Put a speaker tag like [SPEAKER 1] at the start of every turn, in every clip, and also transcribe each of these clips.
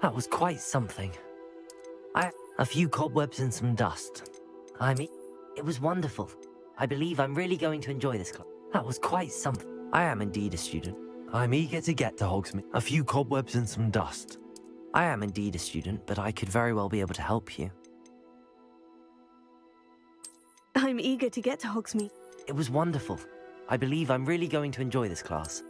[SPEAKER 1] That was quite something. A few cobwebs and some dust. It was wonderful. I believe I'm really going to enjoy this class. That was quite something. I am indeed a student. I'm eager to get to Hogsmeade. A few cobwebs and some dust. I am indeed a student, but I could very well be able to help you.
[SPEAKER 2] I'm eager to get to Hogsmeade.
[SPEAKER 1] It was wonderful. I believe I'm really going to enjoy this class.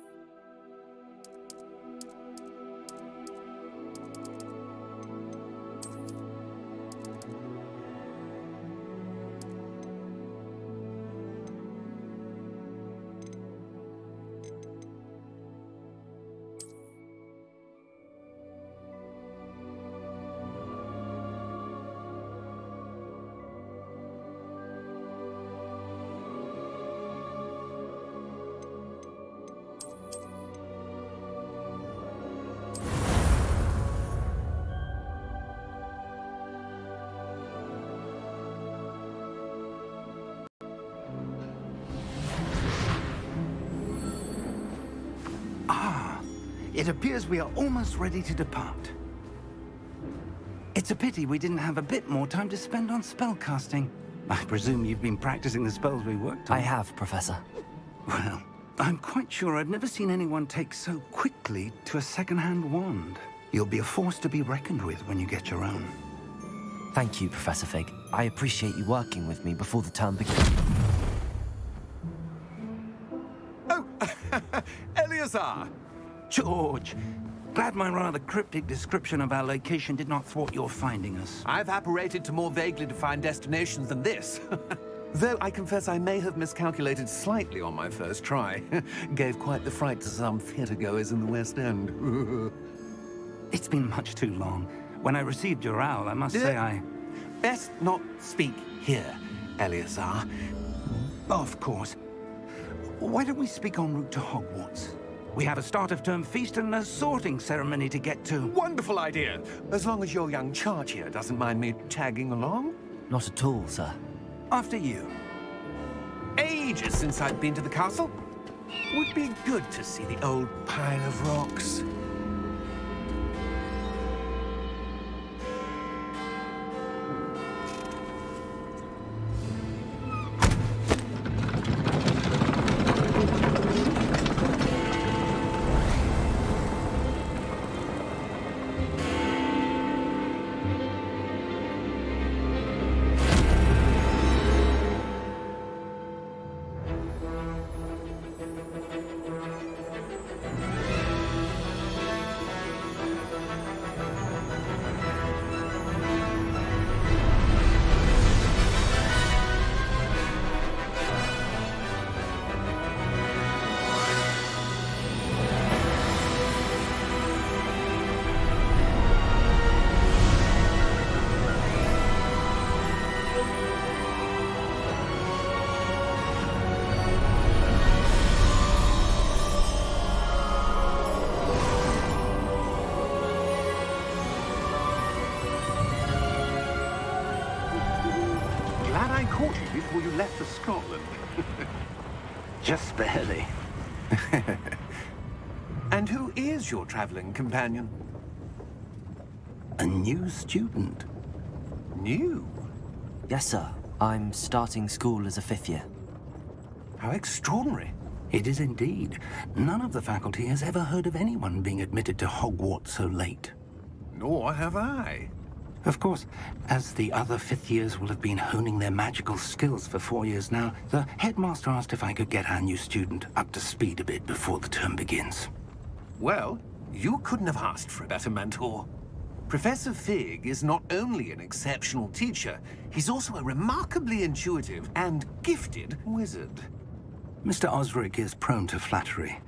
[SPEAKER 3] It appears we are almost ready to depart. It's a pity we didn't have a bit more time to spend on spellcasting. I presume you've been practicing the spells we worked on.
[SPEAKER 1] I have, Professor.
[SPEAKER 3] Well, I'm quite sure I've never seen anyone take so quickly to a second-hand wand. You'll be a force to be reckoned with when you get your own.
[SPEAKER 1] Thank you, Professor Fig. I appreciate you working with me before the term begins.
[SPEAKER 4] Oh, Eleazar!
[SPEAKER 3] George, glad my rather cryptic description of our location did not thwart your finding us.
[SPEAKER 4] I've apparated to more vaguely defined destinations than this. Though I confess I may have miscalculated slightly on my first try. Gave quite the fright to some theatre-goers in the West End.
[SPEAKER 3] It's been much too long. When I received your owl, I must say I...
[SPEAKER 4] Best not speak here, Eleazar.
[SPEAKER 3] Of course. Why don't we speak en route to Hogwarts? We have a start-of-term feast and a sorting ceremony to get to.
[SPEAKER 4] Wonderful idea! As long as your young charge here doesn't mind me tagging along.
[SPEAKER 1] Not at all, sir.
[SPEAKER 3] After you.
[SPEAKER 4] Ages since I've been to the castle. Would be good to see the old pile of rocks.
[SPEAKER 3] Before you left for Scotland. Just barely.
[SPEAKER 4] And who is your traveling companion?
[SPEAKER 3] A new student.
[SPEAKER 4] New?
[SPEAKER 1] Yes, sir. I'm starting school as a 5th year.
[SPEAKER 4] How extraordinary.
[SPEAKER 3] It is indeed. None of the faculty has ever heard of anyone being admitted to Hogwarts so late.
[SPEAKER 4] Nor have I.
[SPEAKER 3] Of course, as the other 5th years will have been honing their magical skills for 4 years now, the headmaster asked if I could get our new student up to speed a bit before the term begins.
[SPEAKER 4] Well, you couldn't have asked for a better mentor. Professor Fig is not only an exceptional teacher, he's also a remarkably intuitive and gifted wizard.
[SPEAKER 3] Mr. Osric is prone to flattery.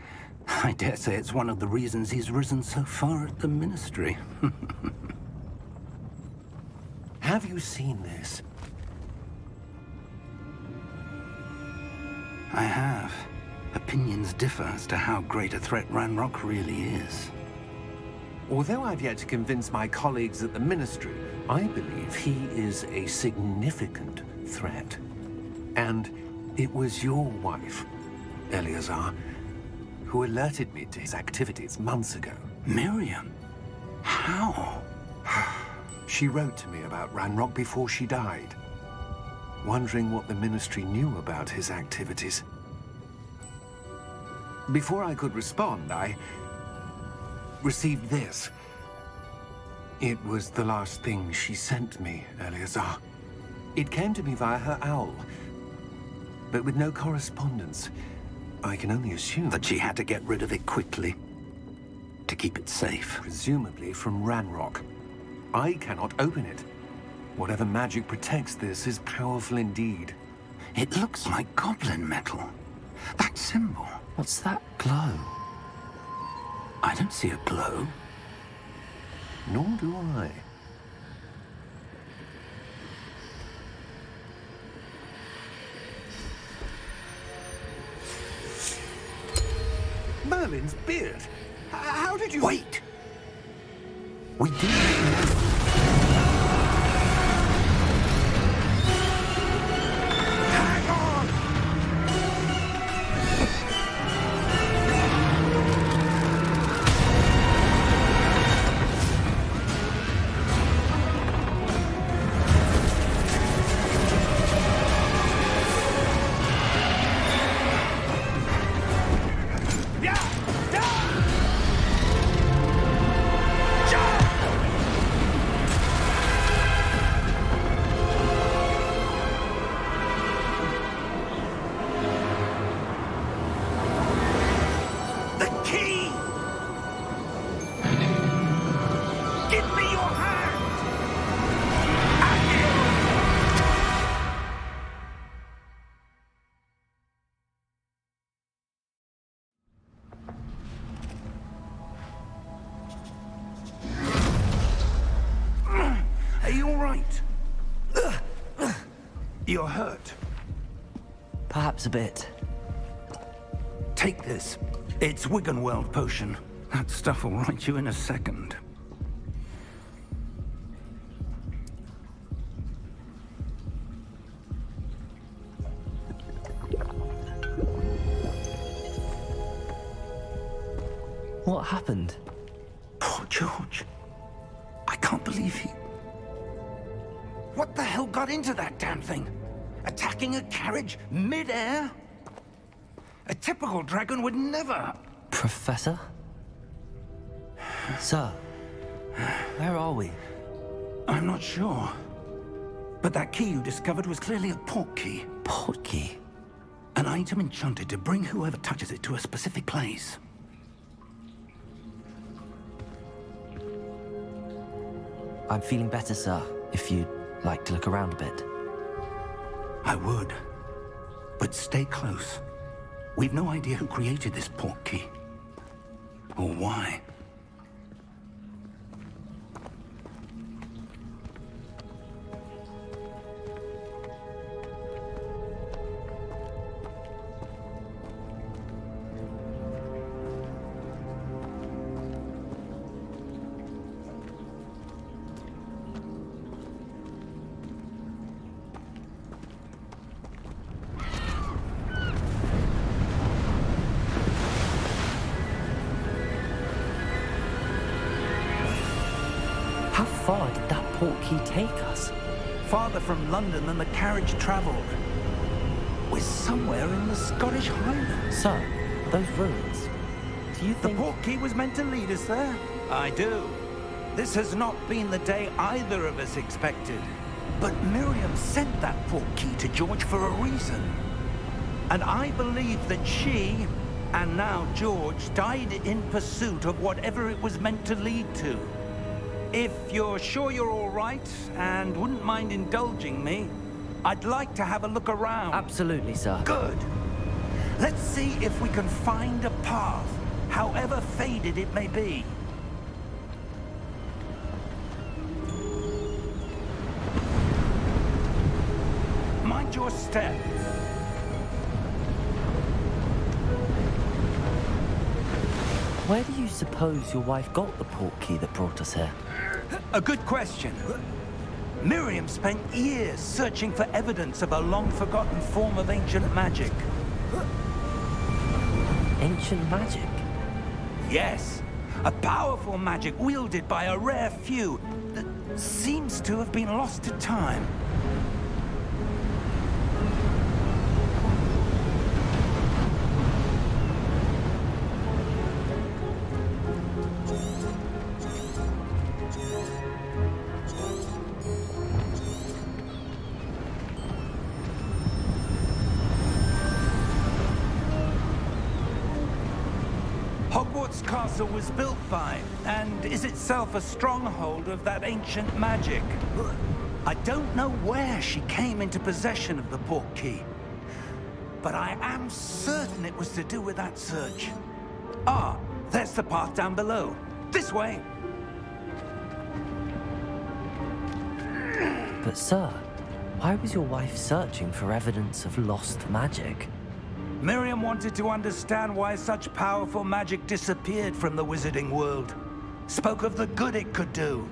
[SPEAKER 3] I dare say it's one of the reasons he's risen so far at the Ministry.
[SPEAKER 4] Have you seen this?
[SPEAKER 3] I have. Opinions differ as to how great a threat Ranrock really is.
[SPEAKER 4] Although I've yet to convince my colleagues at the Ministry, I believe he is a significant threat. And it was your wife, Eleazar, who alerted me to his activities months ago.
[SPEAKER 3] Miriam? How?
[SPEAKER 4] She wrote to me about Ranrock before she died, wondering what the Ministry knew about his activities. Before I could respond, I received this. It was the last thing she sent me, Eleazar. It came to me via her owl, but with no correspondence. I can only assume
[SPEAKER 3] That she had to get rid of it quickly to keep it safe.
[SPEAKER 4] presumably from Ranrock. I cannot open it. Whatever magic protects this is powerful indeed.
[SPEAKER 3] It looks like goblin metal. That symbol.
[SPEAKER 1] What's that glow?
[SPEAKER 3] I don't see a glow.
[SPEAKER 4] Nor do I. Merlin's beard. How did you...
[SPEAKER 3] Wait! We didn't know.
[SPEAKER 4] Hang on! The key! Give me your hand!
[SPEAKER 3] Are you all right? You're hurt.
[SPEAKER 1] Perhaps a bit.
[SPEAKER 3] Take this. It's Wiggenweld potion. That stuff will right you in a second.
[SPEAKER 1] What happened?
[SPEAKER 3] Poor George. I can't believe he... What the hell got into that damn thing? Attacking a carriage mid-air? A typical dragon would never...
[SPEAKER 1] Professor? Sir, where are we?
[SPEAKER 3] I'm not sure. But that key you discovered was clearly a port key.
[SPEAKER 1] Port key?
[SPEAKER 3] An item enchanted to bring whoever touches it to a specific place.
[SPEAKER 1] I'm feeling better, sir, if you'd like to look around a bit.
[SPEAKER 3] I would. But stay close. We've no idea who created this port key. Or why.
[SPEAKER 1] How far did that port key take us?
[SPEAKER 3] Farther from London than the carriage traveled. We're somewhere in the Scottish Highlands.
[SPEAKER 1] Sir, those ruins. Do you
[SPEAKER 3] The
[SPEAKER 1] think...
[SPEAKER 3] port key was meant to lead us there? I do. This has not been the day either of us expected. But Miriam sent that port key to George for a reason. And I believe that she, and now George, died in pursuit of whatever it was meant to lead to. If you're sure you're all right, and wouldn't mind indulging me, I'd like to have a look around.
[SPEAKER 1] Absolutely, sir.
[SPEAKER 3] Good. Let's see if we can find a path, however faded it may be. Mind your step.
[SPEAKER 1] Where do you suppose your wife got the port key that brought us here?
[SPEAKER 3] A good question. Miriam spent years searching for evidence of a long-forgotten form of ancient magic.
[SPEAKER 1] Ancient magic?
[SPEAKER 3] Yes, A powerful magic wielded by a rare few that seems to have been lost to time. Hogwarts Castle was built by, and is itself a stronghold of that ancient magic. I don't know where she came into possession of the portkey, but I am certain it was to do with that search. Ah, there's the path down below. This way!
[SPEAKER 1] But sir, why was your wife searching for evidence of lost magic?
[SPEAKER 3] Miriam wanted to understand why such powerful magic disappeared from the wizarding world. Spoke of the good it could do.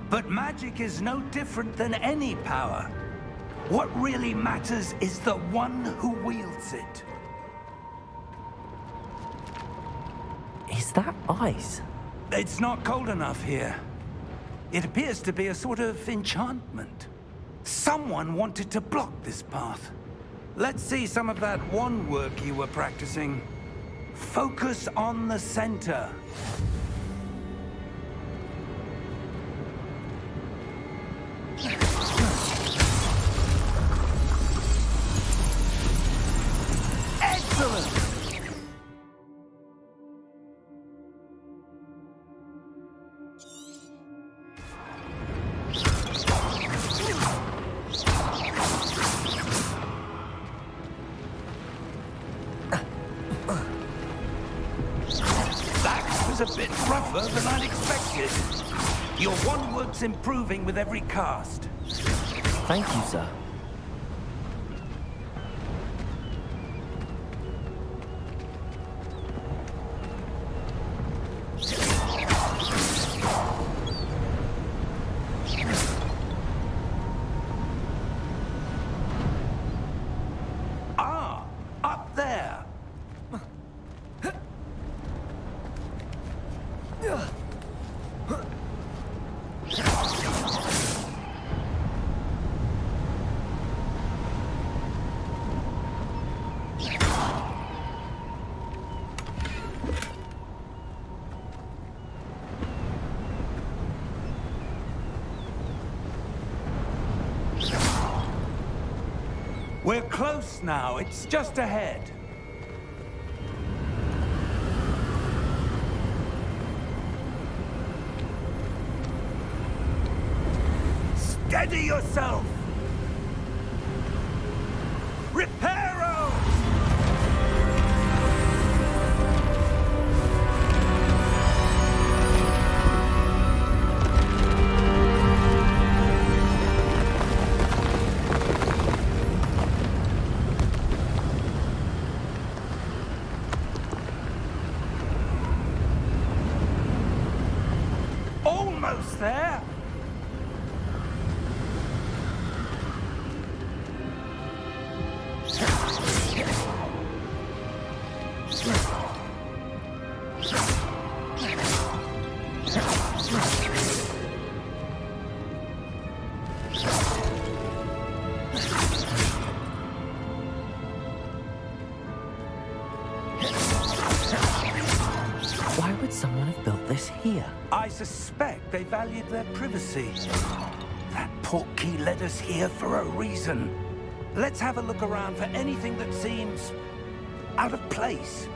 [SPEAKER 3] But magic is no different than any power. What really matters is the one who wields it.
[SPEAKER 1] Is that ice?
[SPEAKER 3] It's not cold enough here. It appears to be a sort of enchantment. Someone wanted to block this path. Let's see some of that wand work you were practicing. Focus on the center. Excellent! A bit rougher than I'd expected. Your wand work's improving with every cast.
[SPEAKER 1] Thank you, sir.
[SPEAKER 3] Ah, up there. We're close now. It's just ahead. Steady yourself! Reparo! Almost there!
[SPEAKER 1] Why would someone have built this here?
[SPEAKER 3] I suspect they valued their privacy. That portkey led us here for a reason. Let's have a look around for anything that seems out of place.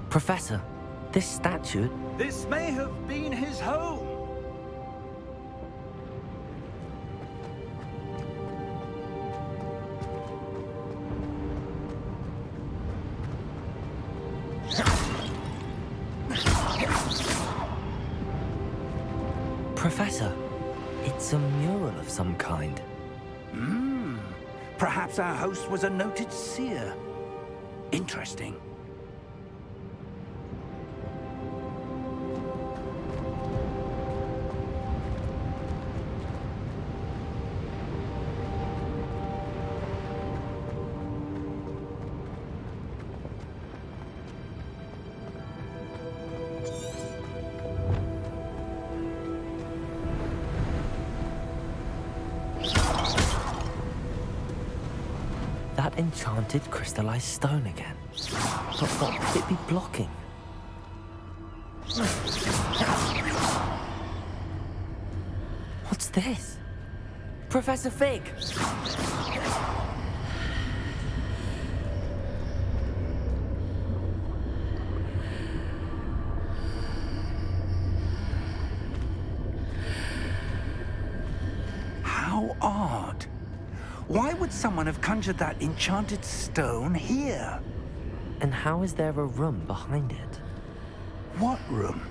[SPEAKER 1] Professor, this statue...
[SPEAKER 3] This may have been his home.
[SPEAKER 1] Professor, it's a mural of some kind.
[SPEAKER 3] Perhaps our host was a noted seer. Interesting.
[SPEAKER 1] That enchanted crystallized stone again. But what could it be blocking? What's this? Professor Fig!
[SPEAKER 3] How odd. Why would someone have conjured that enchanted stone here?
[SPEAKER 1] And how is there a room behind it?
[SPEAKER 3] What room?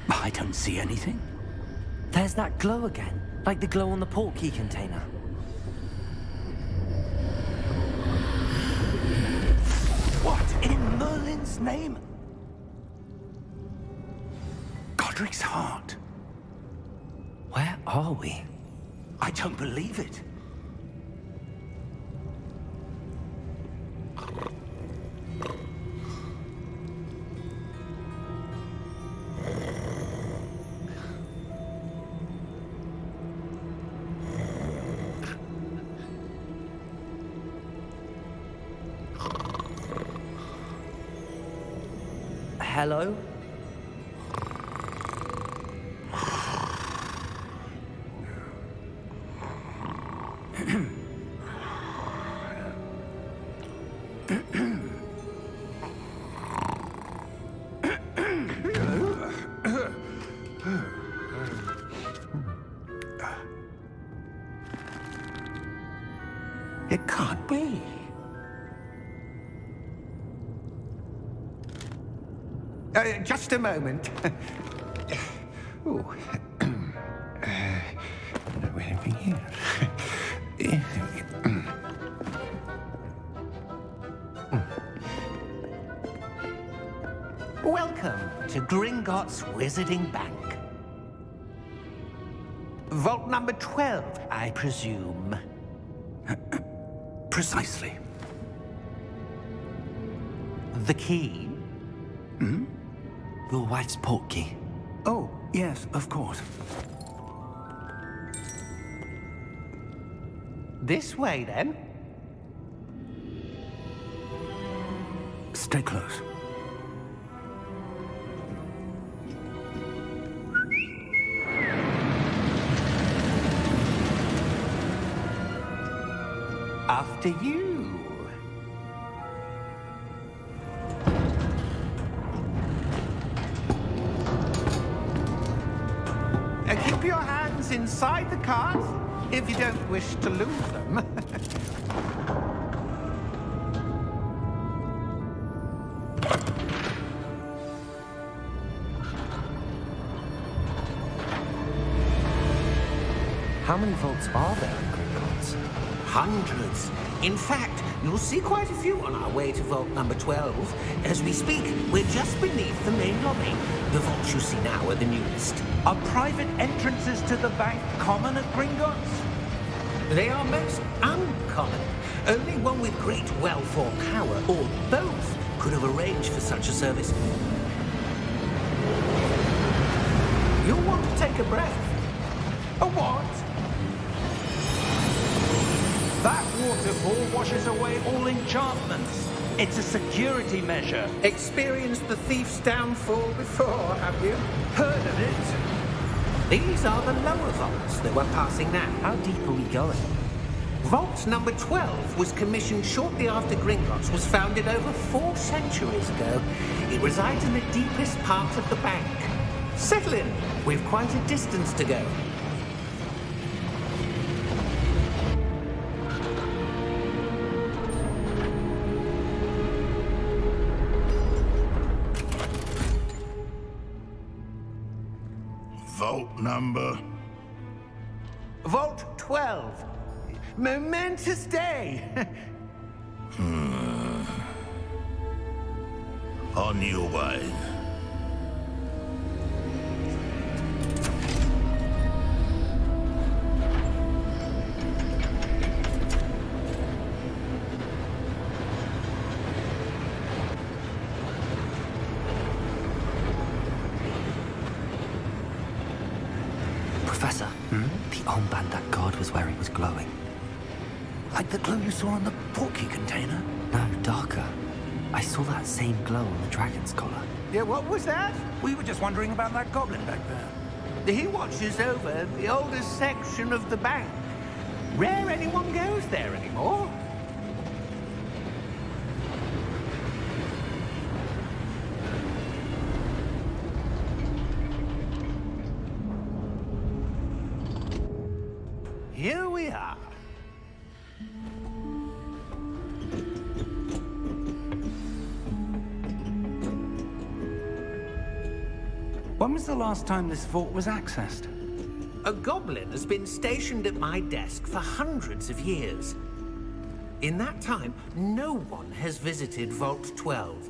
[SPEAKER 3] I don't see anything.
[SPEAKER 1] There's that glow again, like the glow on the portkey container.
[SPEAKER 3] What in Merlin's name? Godric's heart.
[SPEAKER 1] Where are we?
[SPEAKER 3] I don't believe it.
[SPEAKER 1] Hello?
[SPEAKER 3] It can't be. Just a moment. Oh. Anything here? Welcome to Gringotts Wizarding Bank. Vault number 12, I presume. Precisely. The key?
[SPEAKER 1] Your wife's portkey.
[SPEAKER 3] Oh, yes, of course. This way, then. Stay close. After you. Keep your hands inside the cart if you don't wish to lose them.
[SPEAKER 1] How many vaults are there in Gringotts?
[SPEAKER 5] Hundreds. In fact, you'll see quite a few on our way to vault number 12. As we speak, we're just beneath the main lobby. The vaults you see now are the newest.
[SPEAKER 3] Are private entrances to the bank common at Gringotts?
[SPEAKER 5] They are most uncommon. Only one with great wealth or power, or both, could have arranged for such a service. You'll want to take a breath.
[SPEAKER 3] A what? That waterfall washes away all enchantments. It's a security measure.
[SPEAKER 5] Experienced the thief's downfall before, have you?
[SPEAKER 3] Heard of it?
[SPEAKER 5] These are the lower vaults that we're passing now.
[SPEAKER 1] How deep are we going?
[SPEAKER 5] Vault number 12 was commissioned shortly after Gringotts was founded over 4 centuries ago. It resides in the deepest part of the bank. Settle in. We've quite a distance to go.
[SPEAKER 6] Vault number?
[SPEAKER 5] Vault 12. Momentous day.
[SPEAKER 6] On your way.
[SPEAKER 1] Professor, the armband that guard was wearing was glowing.
[SPEAKER 3] Like the glow you saw on the portkey container?
[SPEAKER 1] No, darker. I saw that same glow on the dragon's collar.
[SPEAKER 5] Yeah, what was that?
[SPEAKER 3] We were just wondering about that goblin back there.
[SPEAKER 5] He watches over the oldest section of the bank. Rare anyone goes there anymore. Here we are.
[SPEAKER 3] When was the last time this vault was accessed?
[SPEAKER 5] A goblin has been stationed at my desk for hundreds of years. In that time, no one has visited Vault 12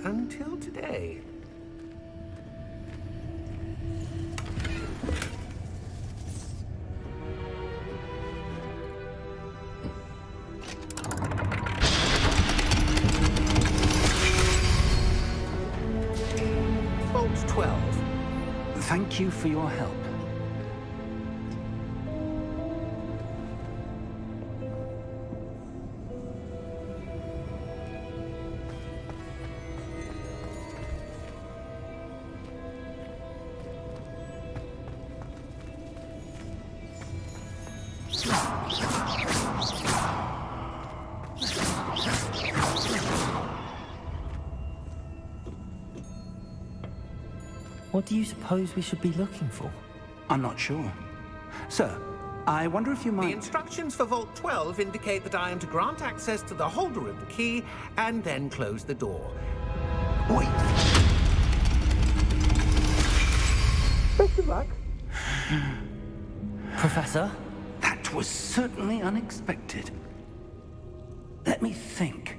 [SPEAKER 5] until today. Vault 12.
[SPEAKER 3] Thank you for your help.
[SPEAKER 1] What do you suppose we should be looking for?
[SPEAKER 3] I'm not sure. Sir, I wonder if you
[SPEAKER 5] The
[SPEAKER 3] might...
[SPEAKER 5] instructions for Vault 12 indicate that I am to grant access to the holder of the key and then close the door.
[SPEAKER 3] Wait!
[SPEAKER 5] Best of luck.
[SPEAKER 1] Professor?
[SPEAKER 3] That was certainly unexpected. Let me think.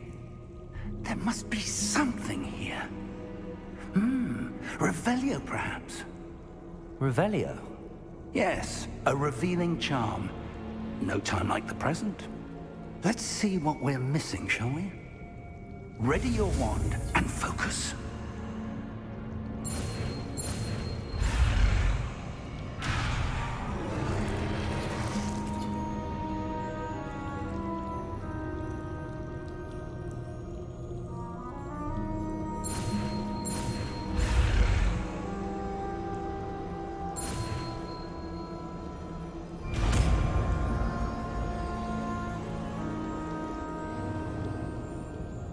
[SPEAKER 3] There must be something here. Revelio, perhaps?
[SPEAKER 1] Revelio?
[SPEAKER 3] Yes, a revealing charm. No time like the present. Let's see what we're missing, shall we? Ready your wand and focus.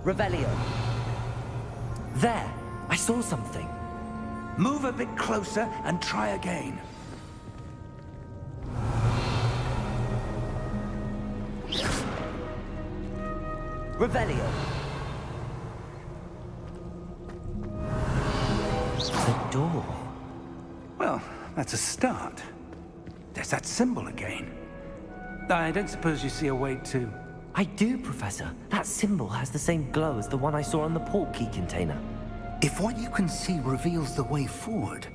[SPEAKER 1] Revelio. There! I saw something.
[SPEAKER 3] Move a bit closer and try again.
[SPEAKER 1] Revelio. The door.
[SPEAKER 3] Well, that's a start. There's that symbol again. I don't suppose you see a way to...
[SPEAKER 1] I do, Professor. That symbol has the same glow as the one I saw on the portkey container.
[SPEAKER 3] If what you can see reveals the way forward,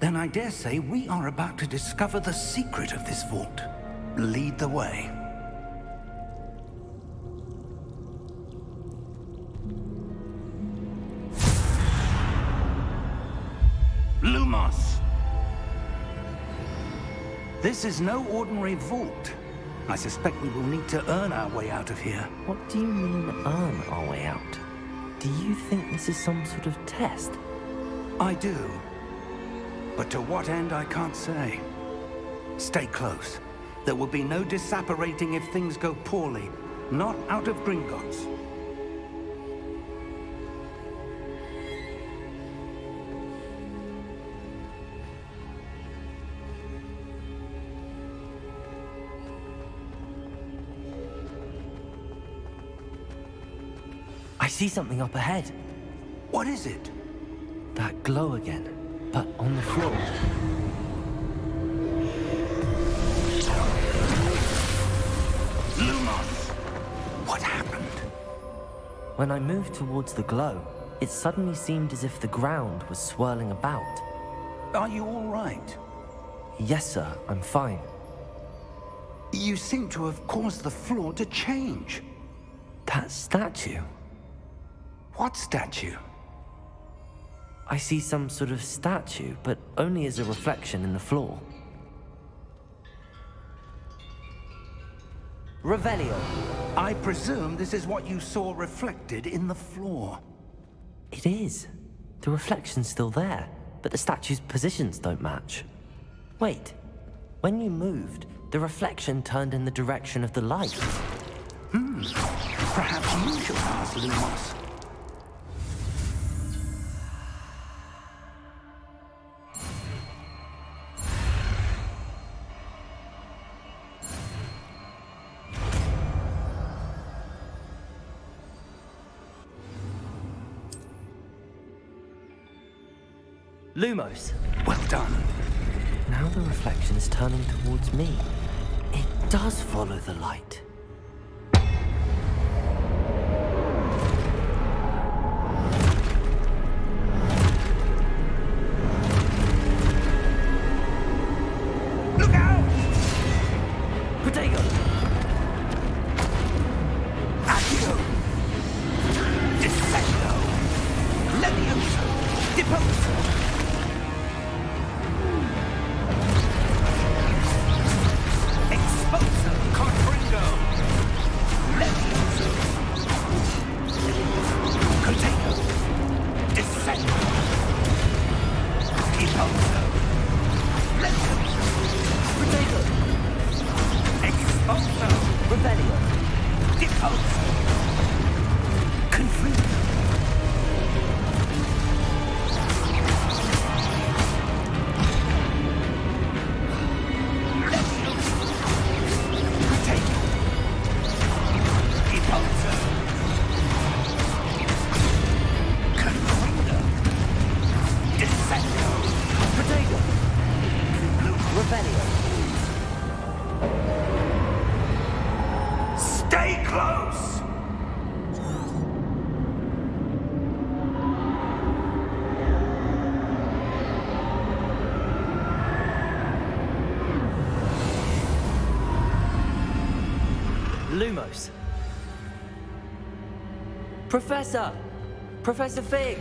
[SPEAKER 3] then I dare say we are about to discover the secret of this vault. Lead the way. Lumos! This is no ordinary vault. I suspect we will need to earn our way out of here.
[SPEAKER 1] What do you mean, earn our way out? Do you think this is some sort of test?
[SPEAKER 3] I do. But to what end, I can't say. Stay close. There will be no disapparating if things go poorly. Not out of Gringotts.
[SPEAKER 1] I see something up ahead.
[SPEAKER 3] What is it?
[SPEAKER 1] That glow again, but on the floor. When I moved towards the glow, it suddenly seemed as if the ground was swirling about.
[SPEAKER 3] Are you all right?
[SPEAKER 1] Yes, sir, I'm fine.
[SPEAKER 3] You seem to have caused the floor to change.
[SPEAKER 1] That statue?
[SPEAKER 3] What statue?
[SPEAKER 1] I see some sort of statue, but only as a reflection in the floor. Revelio.
[SPEAKER 3] I presume this is what you saw reflected in the floor.
[SPEAKER 1] It is. The reflection's still there, but the statue's positions don't match. Wait. When you moved, the reflection turned in the direction of the light.
[SPEAKER 3] Perhaps you should ask Lumos.
[SPEAKER 1] Lumos.
[SPEAKER 3] Well done.
[SPEAKER 1] Now the reflection is turning towards me. It does follow the light.
[SPEAKER 3] Look out!
[SPEAKER 1] Protego!
[SPEAKER 3] Accio! Descendo! Levioso! Deposo! Exposo! Confringo! Levioso! Protego! Descendo! Deposo! Levioso!
[SPEAKER 1] Protego!
[SPEAKER 3] Exposo!
[SPEAKER 1] Revelio!
[SPEAKER 3] Deposo! Confringo! Stay close!
[SPEAKER 1] Lumos. Professor! Professor Fig!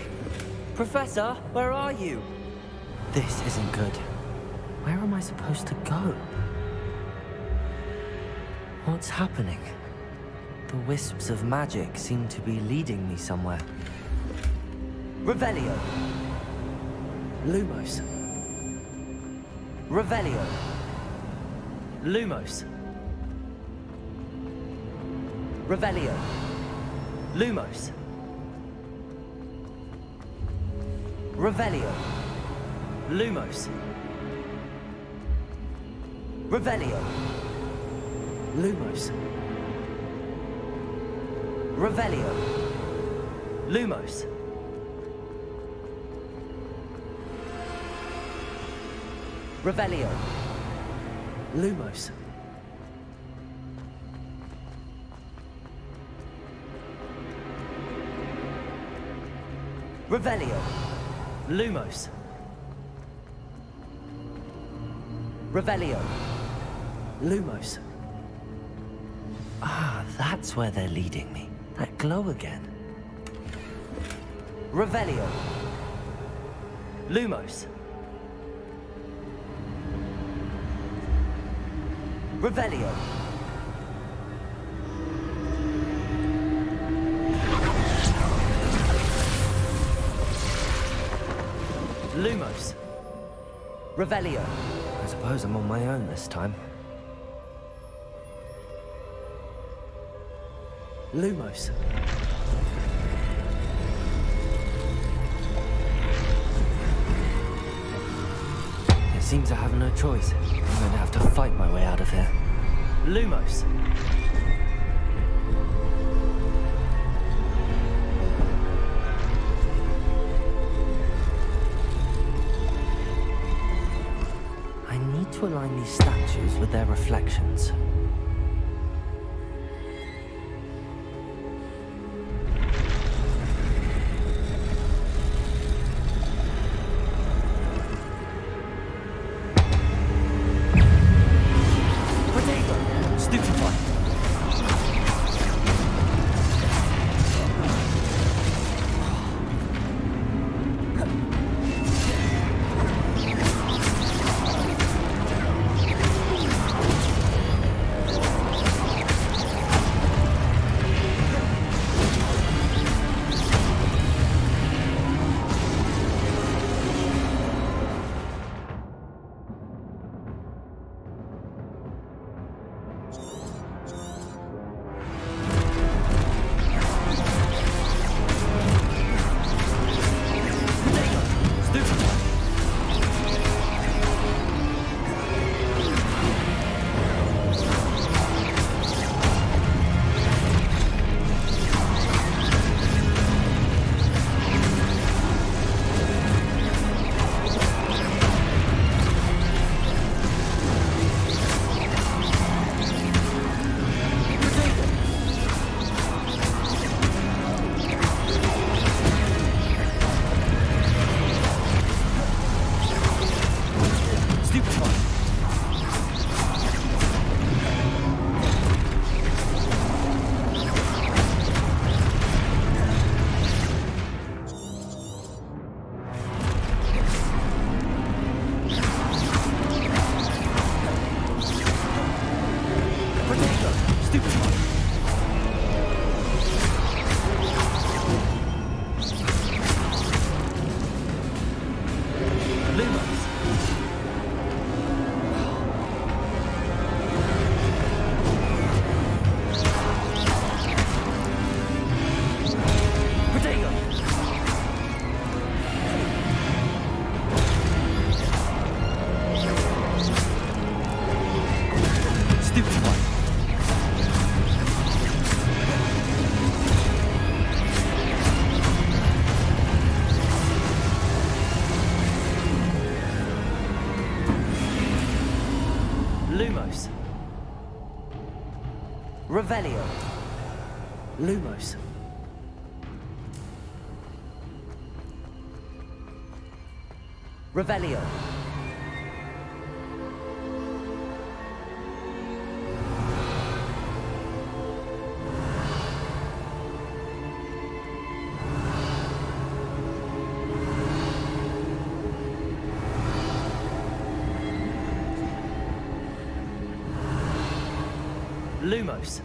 [SPEAKER 1] Professor, where are you? This isn't good. Where am I supposed to go? What's happening? The wisps of magic seem to be leading me somewhere. Revelio. Lumos. Revelio. Lumos. Revelio. Lumos. Revelio. Lumos. Revelio. Lumos. Revelio. Lumos. Revelio. Lumos. Revelio. Lumos. Revelio. Lumos. Ah, that's where they're leading me. That glow again. Revelio. Lumos. Revelio. Lumos. Revelio. I suppose I'm on my own this time. Lumos. It seems I have no choice. I'm going to have to fight my way out of here. Lumos. I need to align these statues with their reflections. Revelio. Lumos. Revelio. Lumos.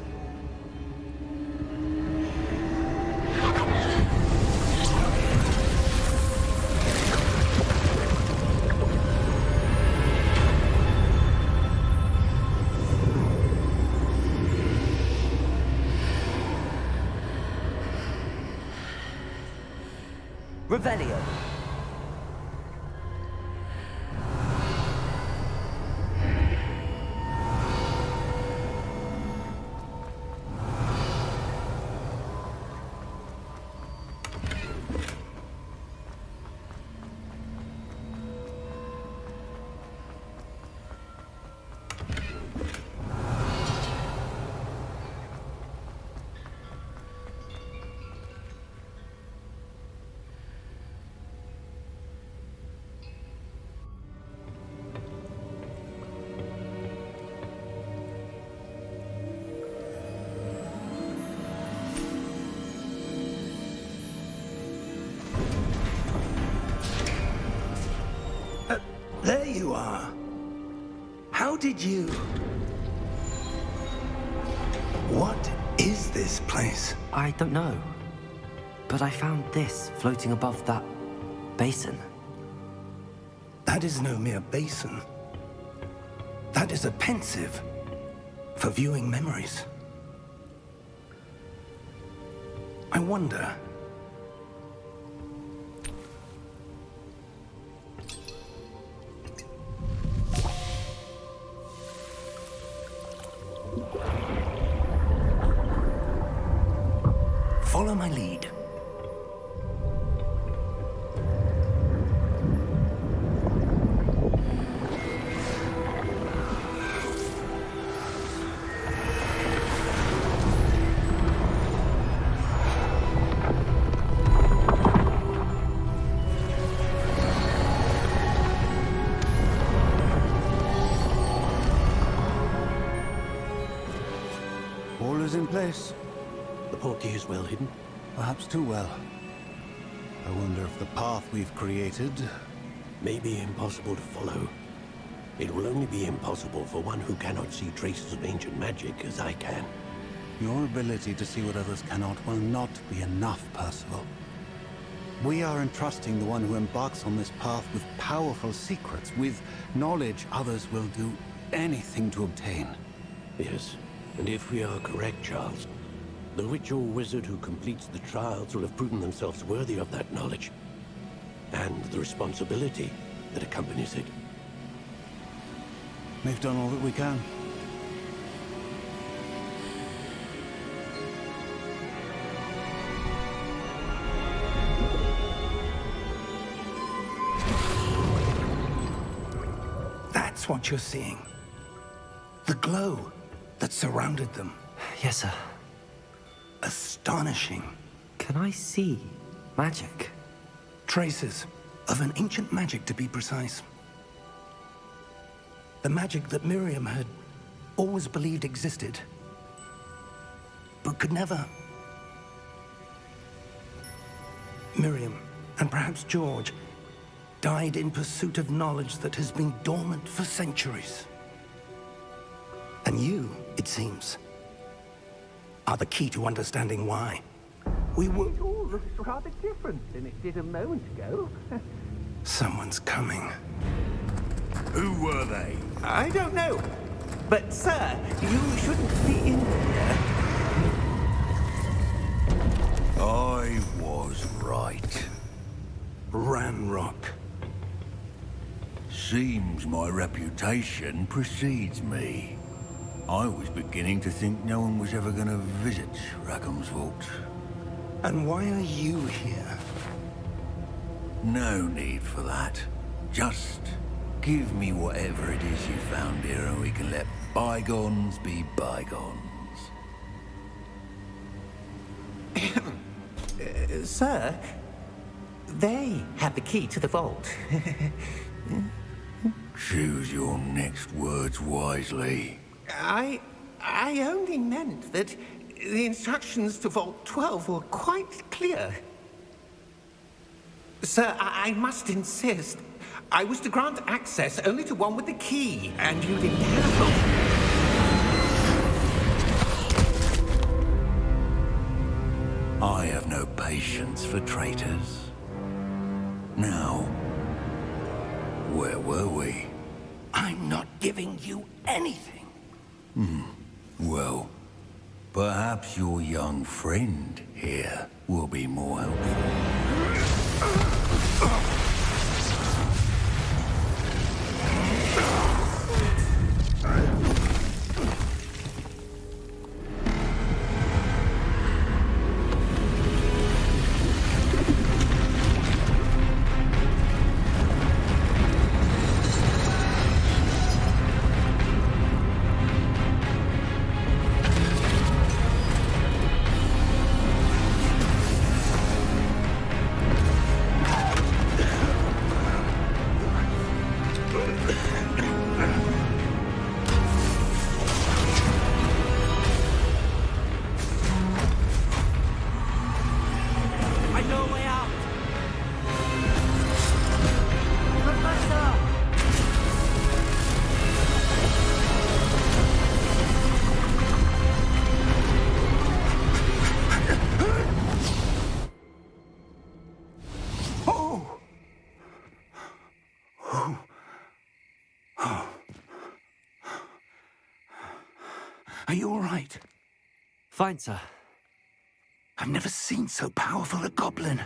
[SPEAKER 1] Revelio.
[SPEAKER 3] There you are. How did you... What is this place?
[SPEAKER 1] I don't know. But I found this floating above that basin.
[SPEAKER 3] That is no mere basin. That is a pensive for viewing memories. I wonder... Follow my lead.
[SPEAKER 7] All is in place.
[SPEAKER 8] The portkey is well hidden.
[SPEAKER 7] Perhaps too well. I wonder if the path we've created...
[SPEAKER 8] May be impossible to follow. It will only be impossible for one who cannot see traces of ancient magic as I can.
[SPEAKER 7] Your ability to see what others cannot will not be enough, Percival. We are entrusting the one who embarks on this path with powerful secrets, with knowledge others will do anything to obtain.
[SPEAKER 8] Yes, and if we are correct, Charles, the witch or wizard who completes the trials will have proven themselves worthy of that knowledge, and the responsibility that accompanies it.
[SPEAKER 7] We've done all that we can.
[SPEAKER 3] That's what you're seeing. The glow that surrounded them.
[SPEAKER 1] Yes, sir.
[SPEAKER 3] Astonishing.
[SPEAKER 1] Can I see magic?
[SPEAKER 3] Traces of an ancient magic, to be precise. The magic that Miriam had always believed existed, but could never. Miriam, and perhaps George, died in pursuit of knowledge that has been dormant for centuries. And you, it seems, are the key to understanding why. We were...
[SPEAKER 5] It all looks rather different than it did a moment ago.
[SPEAKER 3] Someone's coming.
[SPEAKER 6] Who were they?
[SPEAKER 5] I don't know. But, sir, you shouldn't be in here.
[SPEAKER 6] I was right.
[SPEAKER 3] Ranrock.
[SPEAKER 6] Seems my reputation precedes me. I was beginning to think no one was ever going to visit Rackham's vault.
[SPEAKER 3] And why are you here?
[SPEAKER 6] No need for that. Just give me whatever it is you found here and we can let bygones be bygones.
[SPEAKER 5] Sir, they have the key to the vault.
[SPEAKER 6] Choose your next words wisely.
[SPEAKER 5] I only meant that the instructions to Vault 12 were quite clear. Sir, I must insist. I was to grant access only to one with the key, and you didn't have.
[SPEAKER 6] I have no patience for traitors. Now, where were we?
[SPEAKER 3] I'm not giving you anything.
[SPEAKER 6] Well, perhaps your young friend here will be more helpful.
[SPEAKER 3] Are you all right?
[SPEAKER 1] Fine, sir.
[SPEAKER 3] I've never seen so powerful a goblin.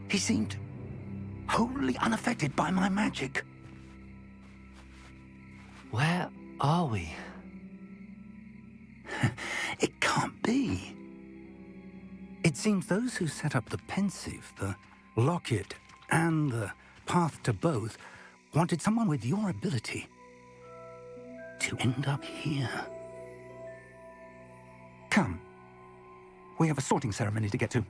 [SPEAKER 3] He seemed wholly unaffected by my magic.
[SPEAKER 1] Where are we?
[SPEAKER 3] It can't be. It seems those who set up the pensive, the locket, and the path to both wanted someone with your ability to end up here. Come. We have a sorting ceremony to get to.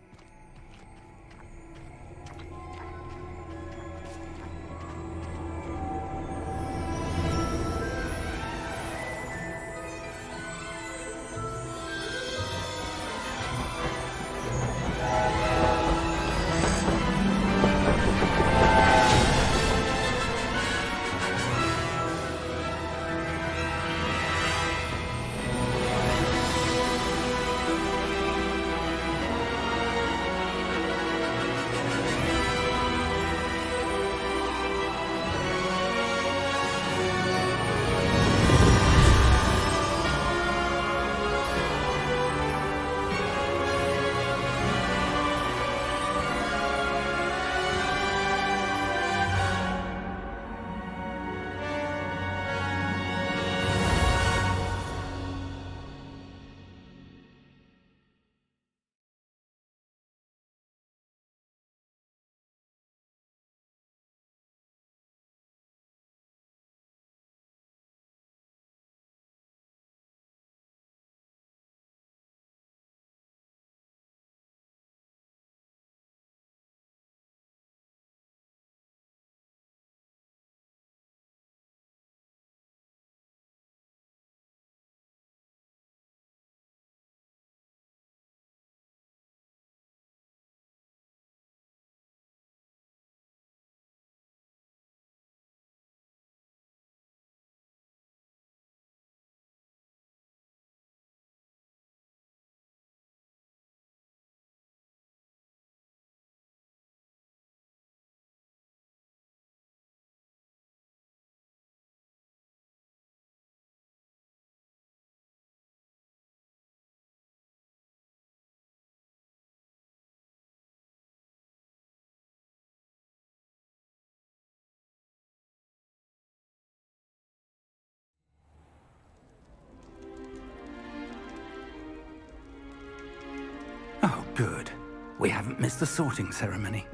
[SPEAKER 3] Oh, good. We haven't missed the sorting ceremony.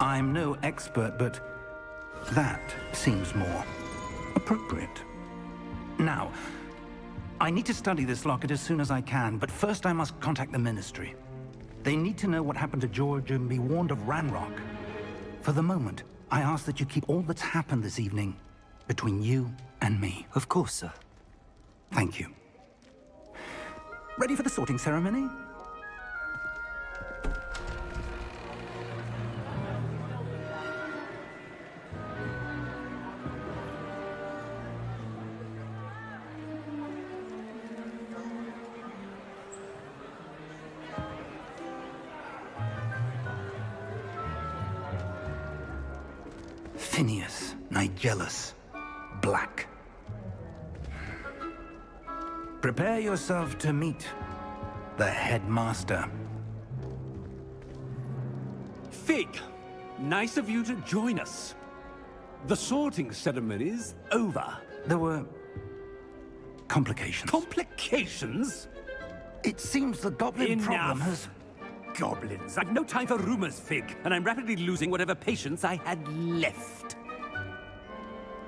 [SPEAKER 3] I'm no expert, but that seems more appropriate. Now, I need to study this locket as soon as I can, but first I must contact the Ministry. They need to know what happened to George and be warned of Ranrock. For the moment, I ask that you keep all that's happened this evening between you and me.
[SPEAKER 1] Of course, sir.
[SPEAKER 3] Thank you. Ready for the sorting ceremony? Phineas, Nigellus, Black. Prepare yourself to meet the headmaster.
[SPEAKER 9] Fig, nice of you to join us. The sorting ceremony's over.
[SPEAKER 3] There were complications.
[SPEAKER 9] Complications?
[SPEAKER 3] It seems the goblin problem
[SPEAKER 9] Enough.
[SPEAKER 3] has...
[SPEAKER 9] Goblins. I've no time for rumors, Fig, and I'm rapidly losing whatever patience I had left.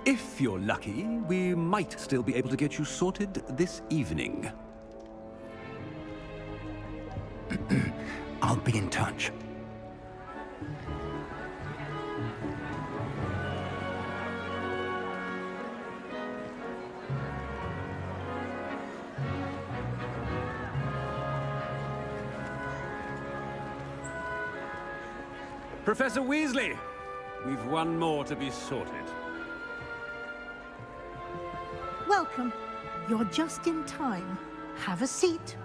[SPEAKER 9] If you're lucky, we might still be able to get you sorted this evening.
[SPEAKER 3] I'll be in touch.
[SPEAKER 9] Professor Weasley, we've one more to be sorted.
[SPEAKER 10] Welcome. You're just in time. Have a seat.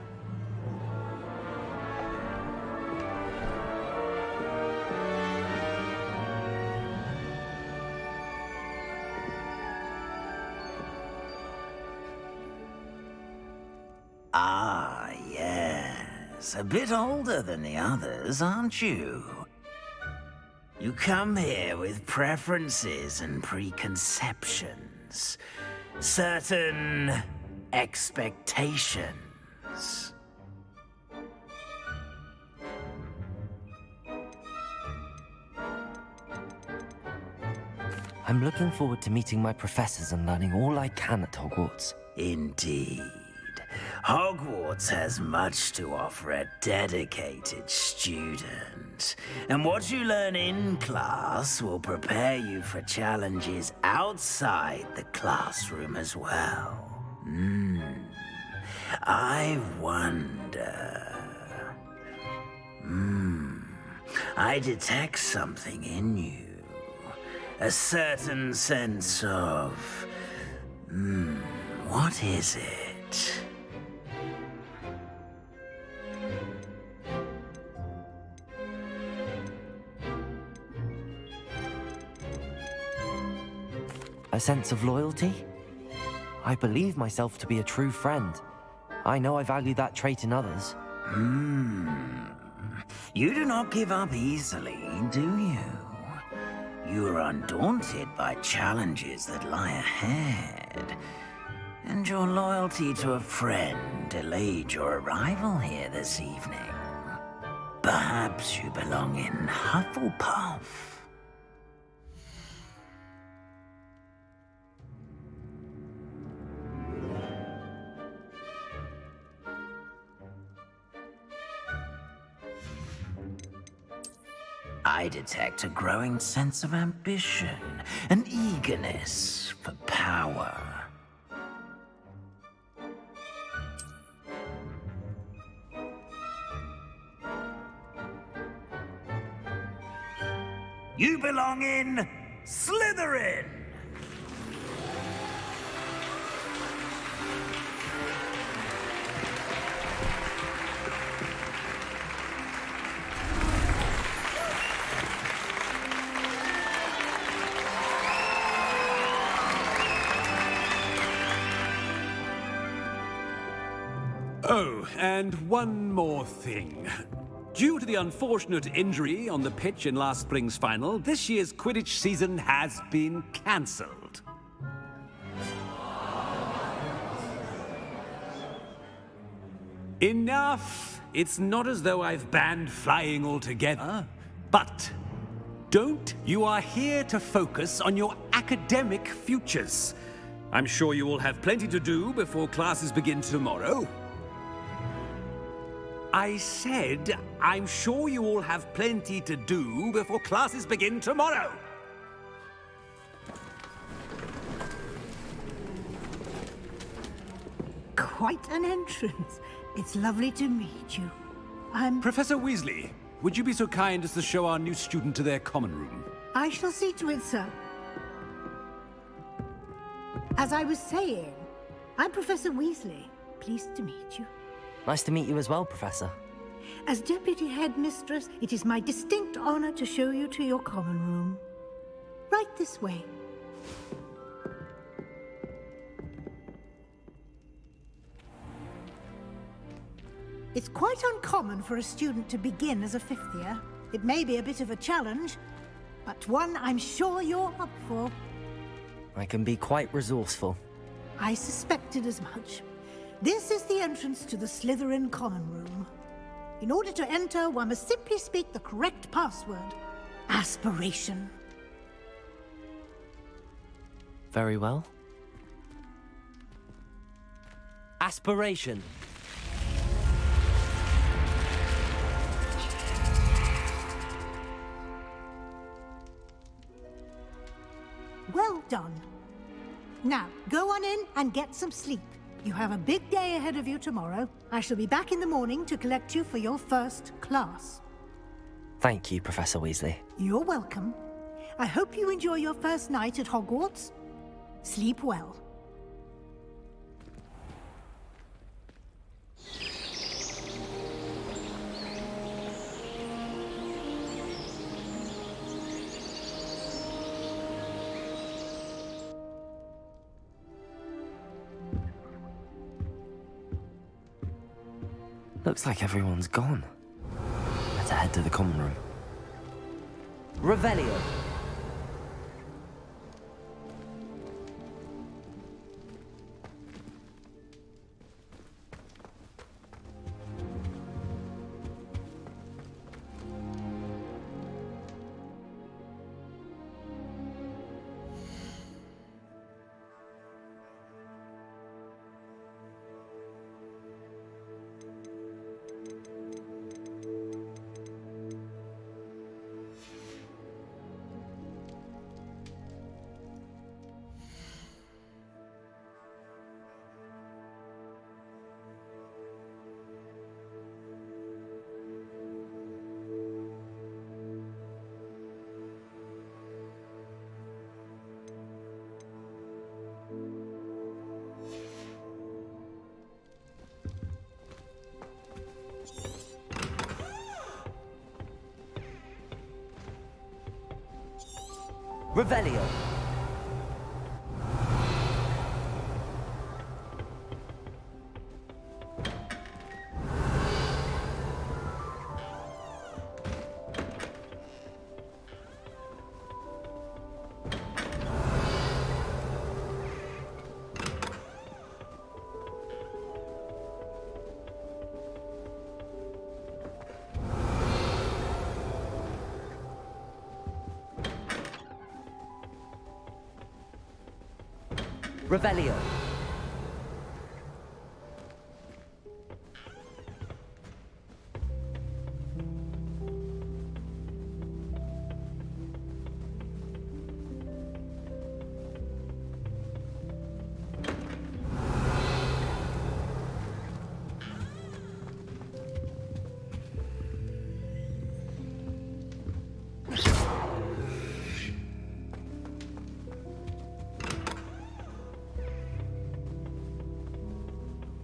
[SPEAKER 11] Ah, yes. A bit older than the others, aren't you? You come here with preferences and preconceptions. Certain expectations.
[SPEAKER 1] I'm looking forward to meeting my professors and learning all I can at Hogwarts.
[SPEAKER 11] Indeed. Hogwarts has much to offer a dedicated student. And what you learn in class will prepare you for challenges outside the classroom as well. I wonder... I detect something in you. A certain sense of... what is it?
[SPEAKER 1] A sense of loyalty? I believe myself to be a true friend. I know I value that trait in others.
[SPEAKER 11] You do not give up easily, do you? You are undaunted by challenges that lie ahead. And your loyalty to a friend delayed your arrival here this evening. Perhaps you belong in Hufflepuff. I detect a growing sense of ambition, an eagerness for power. You belong in Slytherin!
[SPEAKER 9] Oh, and one more thing. Due to the unfortunate injury on the pitch in last spring's final, this year's Quidditch season has been cancelled. Enough! It's not as though I've banned flying altogether, but you are here to focus on your academic futures. I'm sure you will have plenty to do before classes begin tomorrow. I said, I'm sure you all have plenty to do before classes begin tomorrow.
[SPEAKER 10] Quite an entrance. It's lovely to meet you. I'm...
[SPEAKER 9] Professor Weasley, would you be so kind as to show our new student to their common room?
[SPEAKER 10] I shall see to it, sir. As I was saying, I'm Professor Weasley. Pleased to meet you.
[SPEAKER 1] Nice to meet you as well, Professor.
[SPEAKER 10] As Deputy Headmistress, it is my distinct honor to show you to your common room. Right this way. It's quite uncommon for a student to begin as a fifth year. It may be a bit of a challenge, but one I'm sure you're up for.
[SPEAKER 1] I can be quite resourceful.
[SPEAKER 10] I suspected as much. This is the entrance to the Slytherin common room. In order to enter, one must simply speak the correct password. Aspiration.
[SPEAKER 1] Very well. Aspiration.
[SPEAKER 10] Well done. Now, go on in and get some sleep. You have a big day ahead of you tomorrow. I shall be back in the morning to collect you for your first class.
[SPEAKER 1] Thank you, Professor Weasley.
[SPEAKER 10] You're welcome. I hope you enjoy your first night at Hogwarts. Sleep well.
[SPEAKER 1] Looks like everyone's gone. Better head to the common room. Revelio. Revelio. Revelio.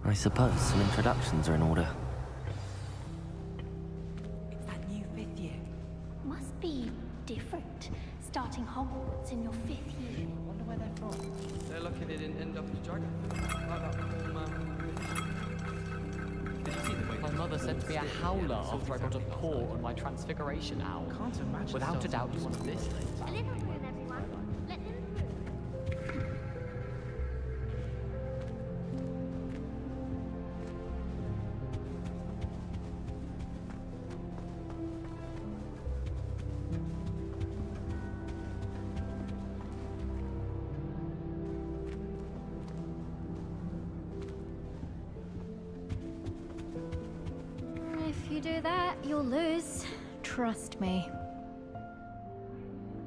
[SPEAKER 1] I suppose some introductions are in order.
[SPEAKER 12] It's that new fifth year. Must be different, starting Hogwarts in your fifth year.
[SPEAKER 13] I wonder where they're from. They're lucky they didn't end up as dragon. Did you see the way my mother sent me a howler after I got a paw on my transfiguration owl? Can't imagine. Without a doubt, he's one of this list.
[SPEAKER 14] If you do that, you'll lose. Trust me.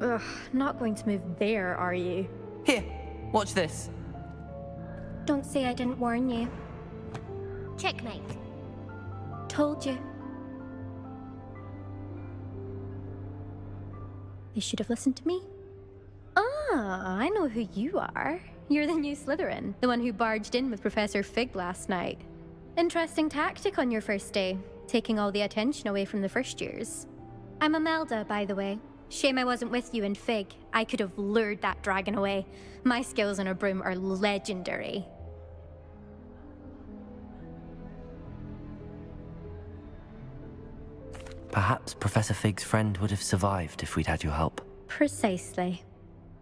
[SPEAKER 14] Ugh, not going to move there, are you?
[SPEAKER 13] Here, watch this.
[SPEAKER 14] Don't say I didn't warn you.
[SPEAKER 12] Checkmate.
[SPEAKER 14] Told you. You should have listened to me. Ah, I know who you are. You're the new Slytherin, the one who barged in with Professor Fig last night. Interesting tactic on your first day, taking all the attention away from the first years. I'm Imelda, by the way. Shame I wasn't with you in Fig. I could have lured that dragon away. My skills on a broom are legendary.
[SPEAKER 1] Perhaps Professor Fig's friend would have survived if we'd had your help.
[SPEAKER 14] Precisely.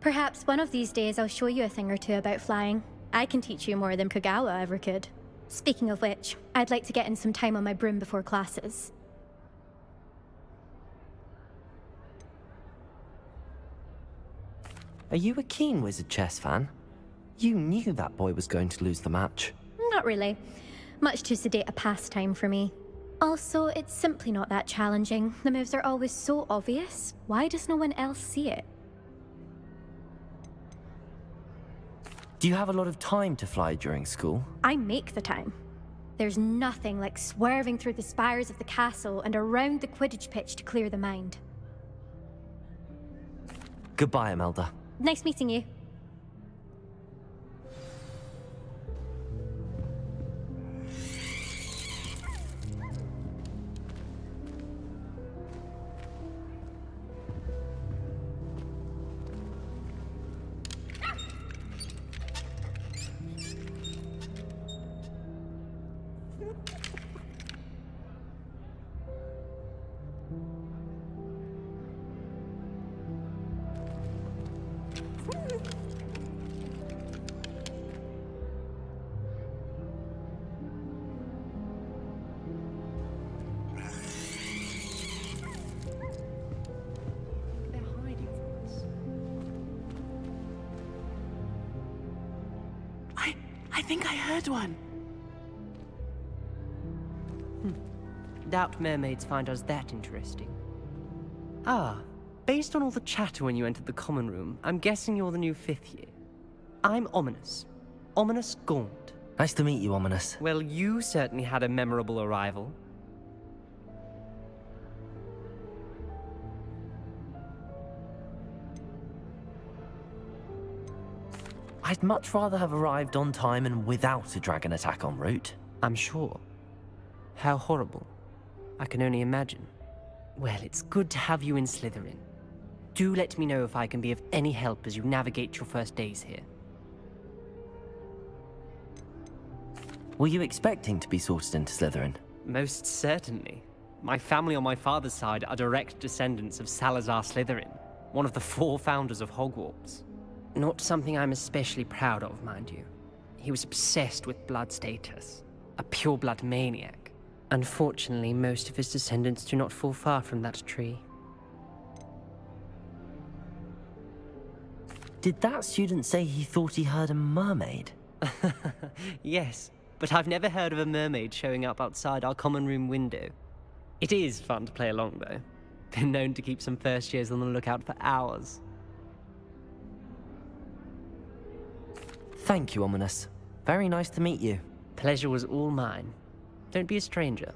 [SPEAKER 14] Perhaps one of these days I'll show you a thing or two about flying. I can teach you more than Kagawa ever could. Speaking of which, I'd like to get in some time on my broom before classes.
[SPEAKER 1] Are you a keen Wizard chess fan? You knew that boy was going to lose the match.
[SPEAKER 14] Not really. Much too sedate a pastime for me. Also, it's simply not that challenging. The moves are always so obvious. Why does no one else see it?
[SPEAKER 1] Do you have a lot of time to fly during school?
[SPEAKER 14] I make the time. There's nothing like swerving through the spires of the castle and around the Quidditch pitch to clear the mind.
[SPEAKER 1] Goodbye, Imelda.
[SPEAKER 14] Nice meeting you.
[SPEAKER 15] I think I heard one.
[SPEAKER 16] Doubt mermaids find us that interesting. Ah, based on all the chatter when you entered the common room, I'm guessing you're the new 5th year. I'm Ominous. Ominous Gaunt.
[SPEAKER 1] Nice to meet you, Ominous.
[SPEAKER 16] Well, you certainly had a memorable arrival.
[SPEAKER 1] I'd much rather have arrived on time and without a dragon attack en route.
[SPEAKER 16] I'm sure. How horrible. I can only imagine. Well, it's good to have you in Slytherin. Do let me know if I can be of any help as you navigate your first days here.
[SPEAKER 1] Were you expecting to be sorted into Slytherin?
[SPEAKER 16] Most certainly. My family on my father's side are direct descendants of Salazar Slytherin, one of the 4 founders of Hogwarts. Not something I'm especially proud of, mind you. He was obsessed with blood status, a pure-blood maniac. Unfortunately, most of his descendants do not fall far from that tree.
[SPEAKER 1] Did that student say he thought he heard a mermaid?
[SPEAKER 16] Yes, but I've never heard of a mermaid showing up outside our common room window. It is fun to play along, though. Been known to keep some first years on the lookout for hours.
[SPEAKER 1] Thank you, Ominous. Very nice to meet you.
[SPEAKER 16] Pleasure was all mine. Don't be a stranger.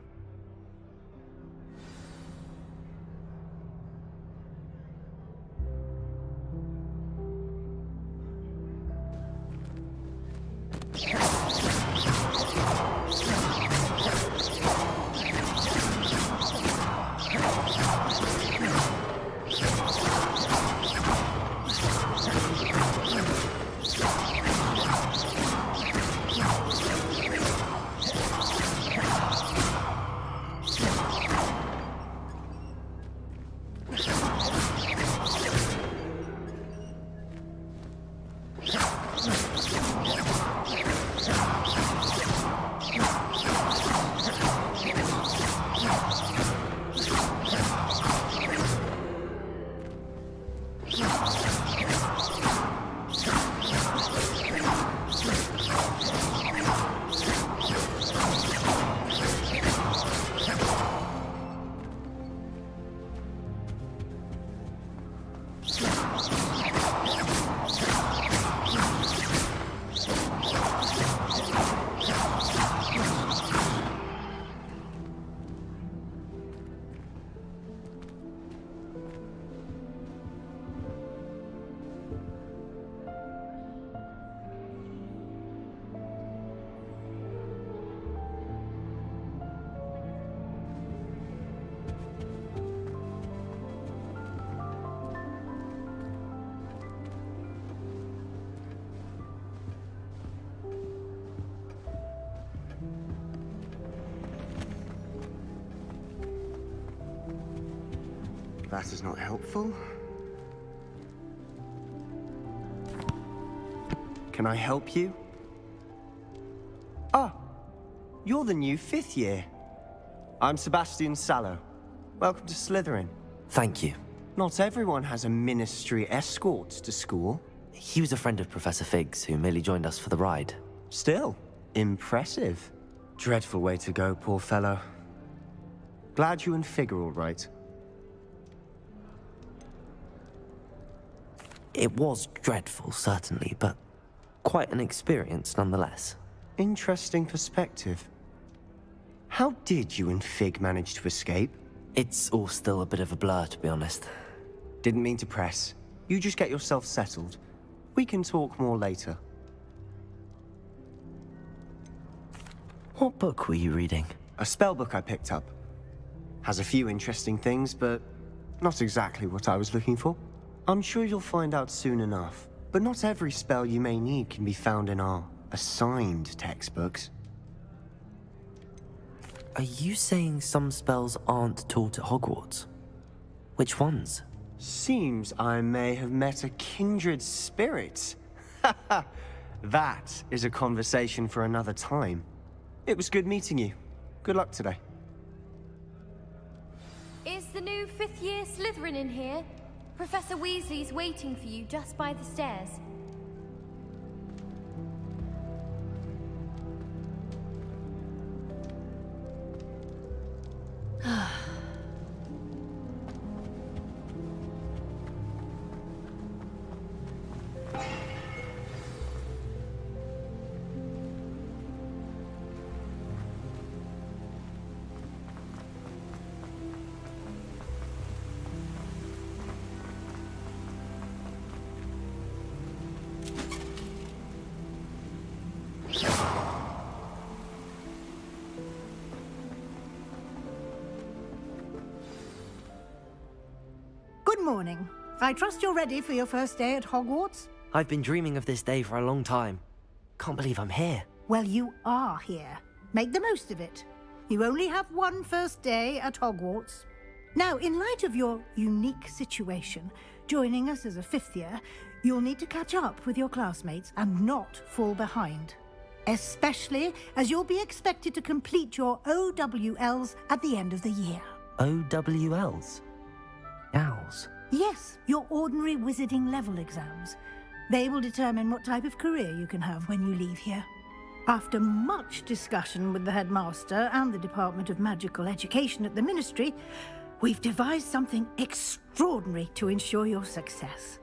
[SPEAKER 15] That is not helpful. Can I help you? Ah, you're the new 5th year. I'm Sebastian Sallow. Welcome to Slytherin.
[SPEAKER 1] Thank you.
[SPEAKER 15] Not everyone has a ministry escort to school.
[SPEAKER 1] He was a friend of Professor Fig's who merely joined us for the ride.
[SPEAKER 15] Still, impressive. Dreadful way to go, poor fellow. Glad you and Fig are all right.
[SPEAKER 1] It was dreadful, certainly, but quite an experience nonetheless.
[SPEAKER 15] Interesting perspective. How did you and Fig manage to escape?
[SPEAKER 1] It's all still a bit of a blur, to be honest.
[SPEAKER 15] Didn't mean to press. You just get yourself settled. We can talk more later.
[SPEAKER 1] What book were you reading?
[SPEAKER 15] A spell book I picked up. Has a few interesting things, but not exactly what I was looking for. I'm sure you'll find out soon enough. But not every spell you may need can be found in our assigned textbooks.
[SPEAKER 1] Are you saying some spells aren't taught at Hogwarts? Which ones?
[SPEAKER 15] Seems I may have met a kindred spirit. That is a conversation for another time. It was good meeting you. Good luck today.
[SPEAKER 14] Is the new 5th year Slytherin in here? Professor Weasley's waiting for you just by the stairs.
[SPEAKER 10] Good morning. I trust you're ready for your first day at Hogwarts?
[SPEAKER 1] I've been dreaming of this day for a long time. Can't believe I'm here.
[SPEAKER 10] Well, you are here. Make the most of it. You only have one first day at Hogwarts. Now, in light of your unique situation, joining us as a 5th year, you'll need to catch up with your classmates and not fall behind. Especially as you'll be expected to complete your OWLs at the end of the year.
[SPEAKER 1] OWLs? Owls?
[SPEAKER 10] Yes, your ordinary wizarding level exams. They will determine what type of career you can have when you leave here. After much discussion with the headmaster and the Department of Magical Education at the Ministry, we've devised something extraordinary to ensure your success.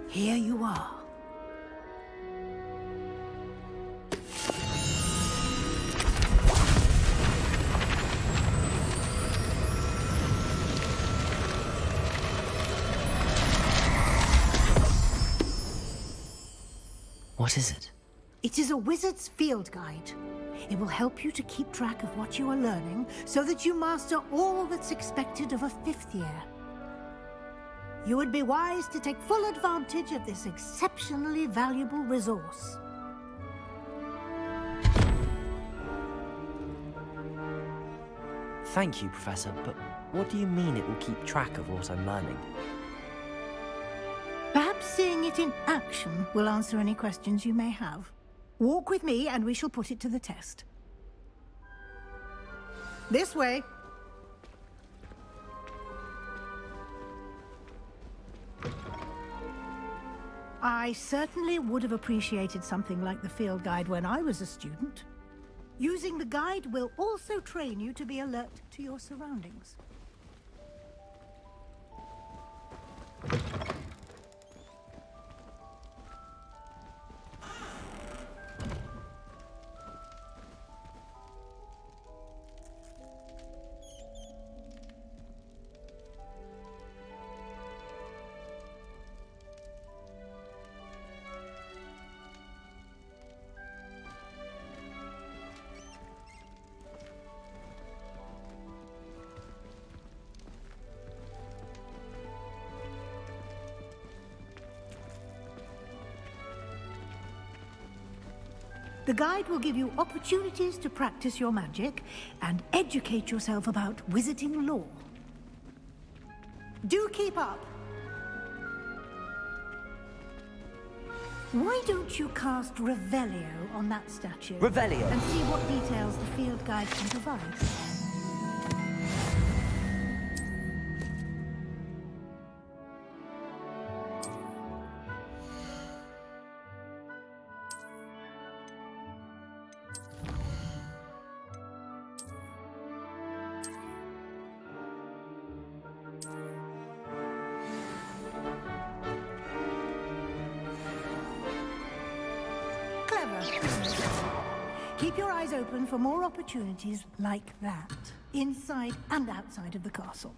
[SPEAKER 10] Here you are.
[SPEAKER 1] What is it?
[SPEAKER 10] It is a wizard's field guide. It will help you to keep track of what you are learning so that you master all that's expected of a 5th year. You would be wise to take full advantage of this exceptionally valuable resource.
[SPEAKER 1] Thank you, Professor, but what do you mean it will keep track of what I'm learning?
[SPEAKER 10] Perhaps seeing it in action will answer any questions you may have. Walk with me and we shall put it to the test. This way. I certainly would have appreciated something like the field guide when I was a student. Using the guide will also train you to be alert to your surroundings. The guide will give you opportunities to practice your magic and educate yourself about wizarding lore. Do keep up. Why don't you cast Revelio on that statue?
[SPEAKER 1] Revelio.
[SPEAKER 10] And see what details the field guide can provide. Keep your eyes open for more opportunities like that, inside and outside of the castle.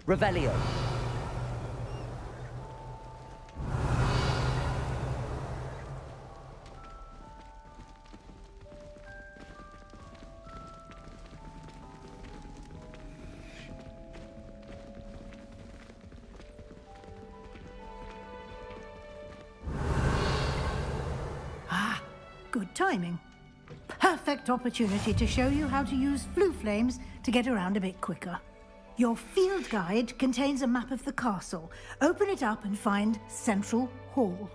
[SPEAKER 1] Revelio.
[SPEAKER 10] Good timing. Perfect opportunity to show you how to use flue flames to get around a bit quicker. Your field guide contains a map of the castle. Open it up and find Central Hall.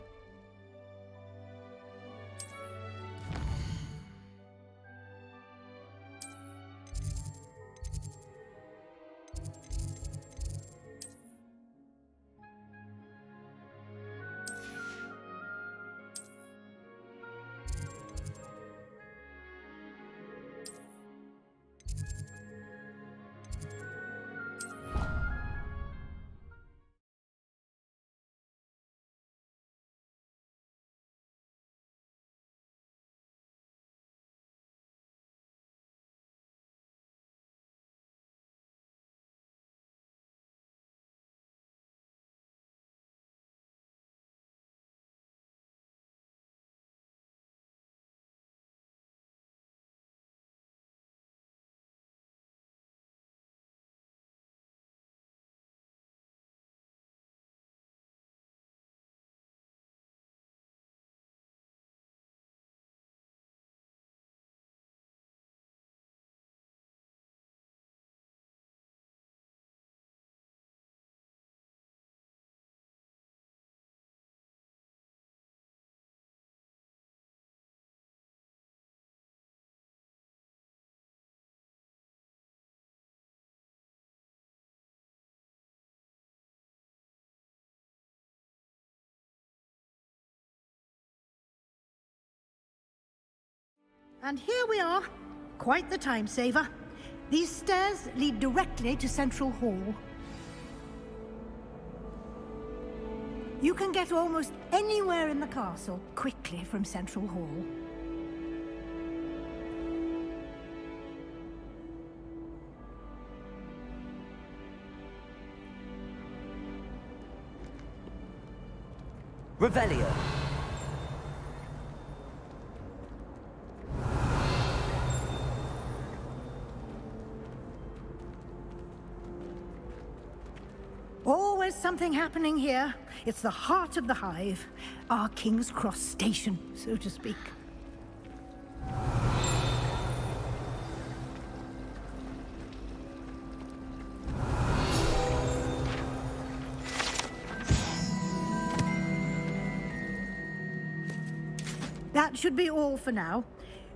[SPEAKER 10] And here we are. Quite the time saver. These stairs lead directly to Central Hall. You can get almost anywhere in the castle quickly from Central Hall.
[SPEAKER 1] Revelio.
[SPEAKER 10] Always something happening here. It's the heart of the hive. Our King's Cross station, so to speak. That should be all for now.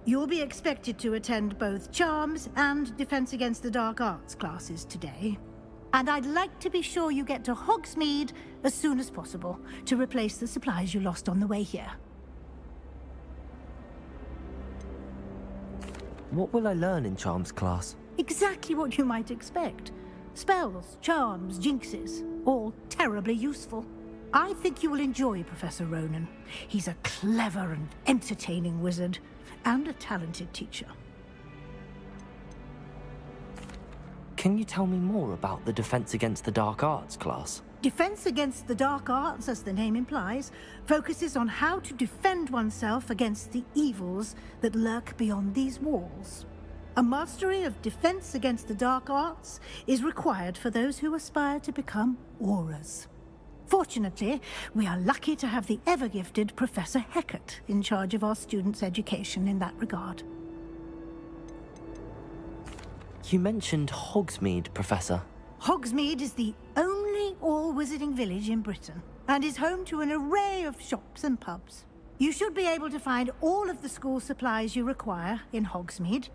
[SPEAKER 10] You'll be expected to attend both Charms and Defense Against the Dark Arts classes today. And I'd like to be sure you get to Hogsmeade as soon as possible to replace the supplies you lost on the way here.
[SPEAKER 1] What will I learn in Charms class?
[SPEAKER 10] Exactly what you might expect. Spells, charms, jinxes, all terribly useful. I think you will enjoy Professor Ronan. He's a clever and entertaining wizard, and a talented teacher.
[SPEAKER 1] Can you tell me more about the Defense Against the Dark Arts class?
[SPEAKER 10] Defense Against the Dark Arts, as the name implies, focuses on how to defend oneself against the evils that lurk beyond these walls. A mastery of Defense Against the Dark Arts is required for those who aspire to become Auras. Fortunately, we are lucky to have the ever-gifted Professor Hecat in charge of our students' education in that regard.
[SPEAKER 1] You mentioned Hogsmeade, Professor.
[SPEAKER 10] Hogsmeade is the only all-wizarding village in Britain, and is home to an array of shops and pubs. You should be able to find all of the school supplies you require in Hogsmeade.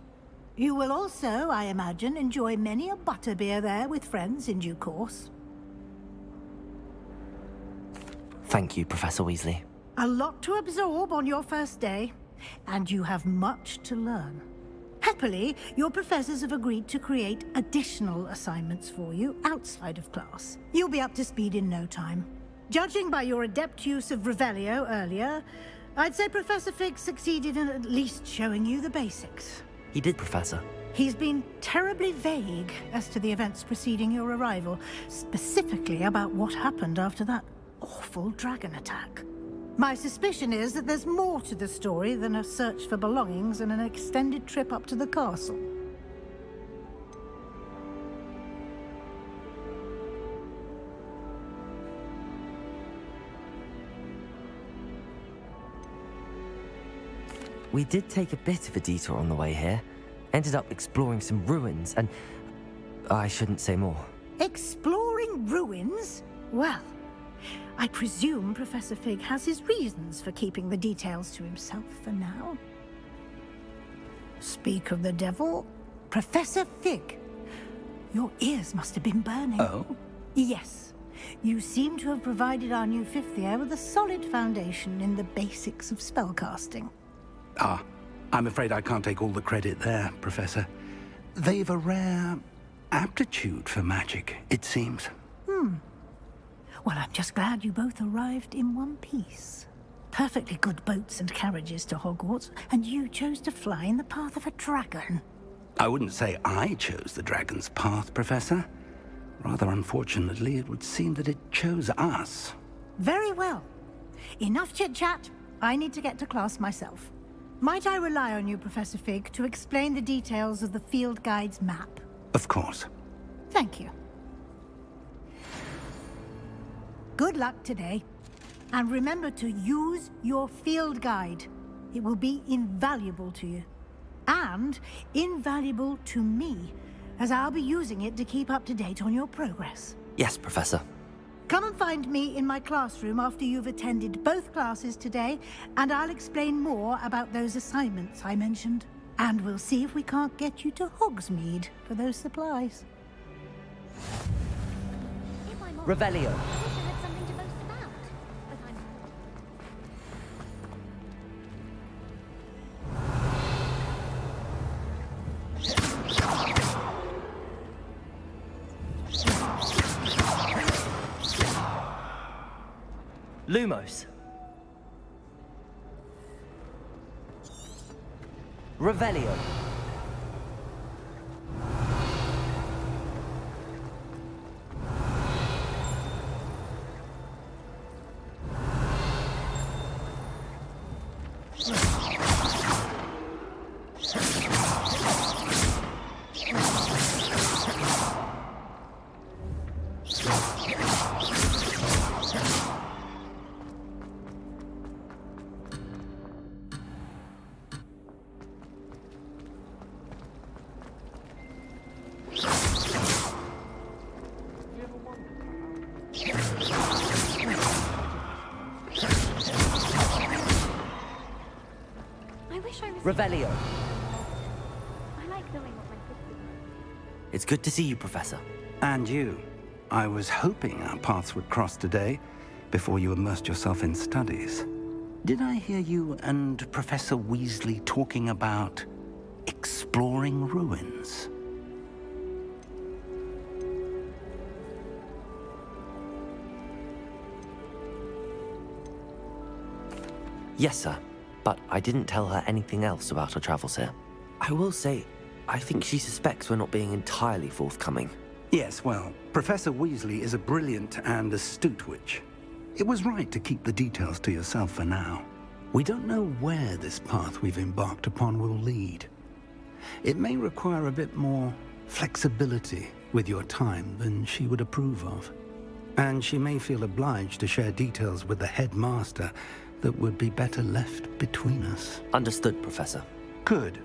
[SPEAKER 10] You will also, I imagine, enjoy many a butterbeer there with friends in due course.
[SPEAKER 1] Thank you, Professor Weasley.
[SPEAKER 10] A lot to absorb on your first day, and you have much to learn. Happily, your professors have agreed to create additional assignments for you outside of class. You'll be up to speed in no time. Judging by your adept use of Revelio earlier, I'd say Professor Fig succeeded in at least showing you the basics.
[SPEAKER 1] He did, Professor.
[SPEAKER 10] He's been terribly vague as to the events preceding your arrival, specifically about what happened after that awful dragon attack. My suspicion is that there's more to the story than a search for belongings and an extended trip up to the castle.
[SPEAKER 1] We did take a bit of a detour on the way here. Ended up exploring some ruins and... I shouldn't say more.
[SPEAKER 10] Exploring ruins? Well, I presume Professor Fig has his reasons for keeping the details to himself for now. Speak of the devil, Professor Fig. Your ears must have been burning.
[SPEAKER 3] Oh?
[SPEAKER 10] Yes. You seem to have provided our new fifth year with a solid foundation in the basics of spellcasting.
[SPEAKER 3] Ah, I'm afraid I can't take all the credit there, Professor. They've a rare aptitude for magic, it seems.
[SPEAKER 10] Well, I'm just glad you both arrived in one piece. Perfectly good boats and carriages to Hogwarts, and you chose to fly in the path of a dragon.
[SPEAKER 3] I wouldn't say I chose the dragon's path, Professor. Rather unfortunately, it would seem that it chose us.
[SPEAKER 10] Very well. Enough chit-chat. I need to get to class myself. Might I rely on you, Professor Fig, to explain the details of the field guide's map?
[SPEAKER 3] Of course.
[SPEAKER 10] Thank you. Good luck today. And remember to use your field guide. It will be invaluable to you. And invaluable to me, as I'll be using it to keep up to date on your progress.
[SPEAKER 1] Yes, Professor.
[SPEAKER 10] Come and find me in my classroom after you've attended both classes today, and I'll explain more about those assignments I mentioned. And we'll see if we can't get you to Hogsmeade for those supplies.
[SPEAKER 1] Revelio. Lumos. Revelio. Revelio.
[SPEAKER 12] I like knowing what my sisters know.
[SPEAKER 1] It's good to see you, Professor.
[SPEAKER 3] And you. I was hoping our paths would cross today, before you immersed yourself in studies. Did I hear you and Professor Weasley talking about exploring ruins?
[SPEAKER 1] Yes, sir. But I didn't tell her anything else about our travels here. I will say, I think she suspects we're not being entirely forthcoming.
[SPEAKER 3] Yes, well, Professor Weasley is a brilliant and astute witch. It was right to keep the details to yourself for now. We don't know where this path we've embarked upon will lead. It may require a bit more flexibility with your time than she would approve of. And she may feel obliged to share details with the headmaster that would be better left between us.
[SPEAKER 1] Understood, Professor.
[SPEAKER 3] Good.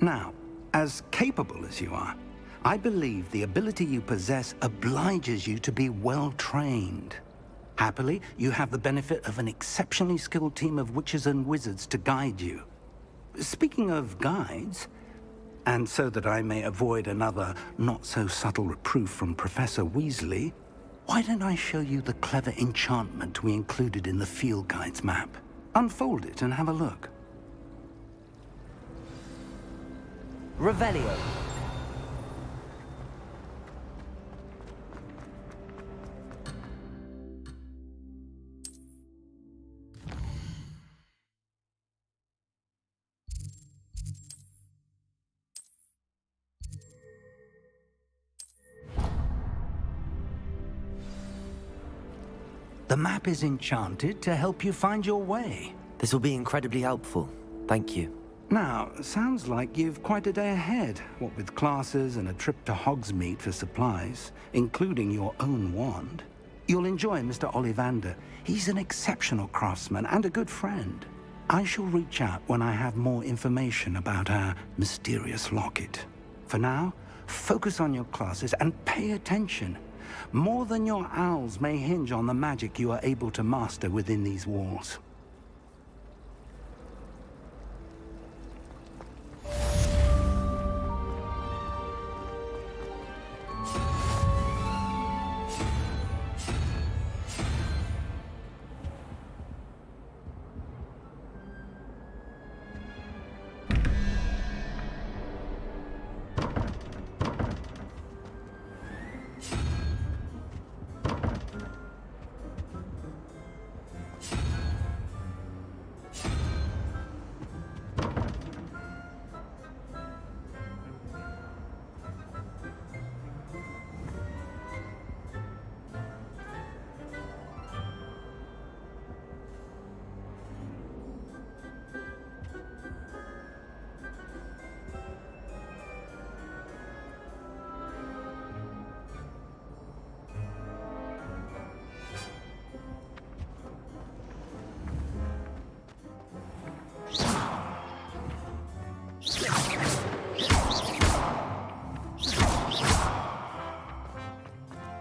[SPEAKER 3] Now, as capable as you are, I believe the ability you possess obliges you to be well trained. Happily, you have the benefit of an exceptionally skilled team of witches and wizards to guide you. Speaking of guides, and so that I may avoid another not-so-subtle reproof from Professor Weasley, why don't I show you the clever enchantment we included in the field guide's map? Unfold it and have a look.
[SPEAKER 1] Revelio.
[SPEAKER 3] The map is enchanted to help you find your way.
[SPEAKER 1] This will be incredibly helpful. Thank you.
[SPEAKER 3] Now, sounds like you've quite a day ahead, what with classes and a trip to Hogsmeade for supplies, including your own wand. You'll enjoy Mr. Ollivander. He's an exceptional craftsman and a good friend. I shall reach out when I have more information about our mysterious locket. For now, focus on your classes and pay attention. More than your owls may hinge on the magic you are able to master within these walls.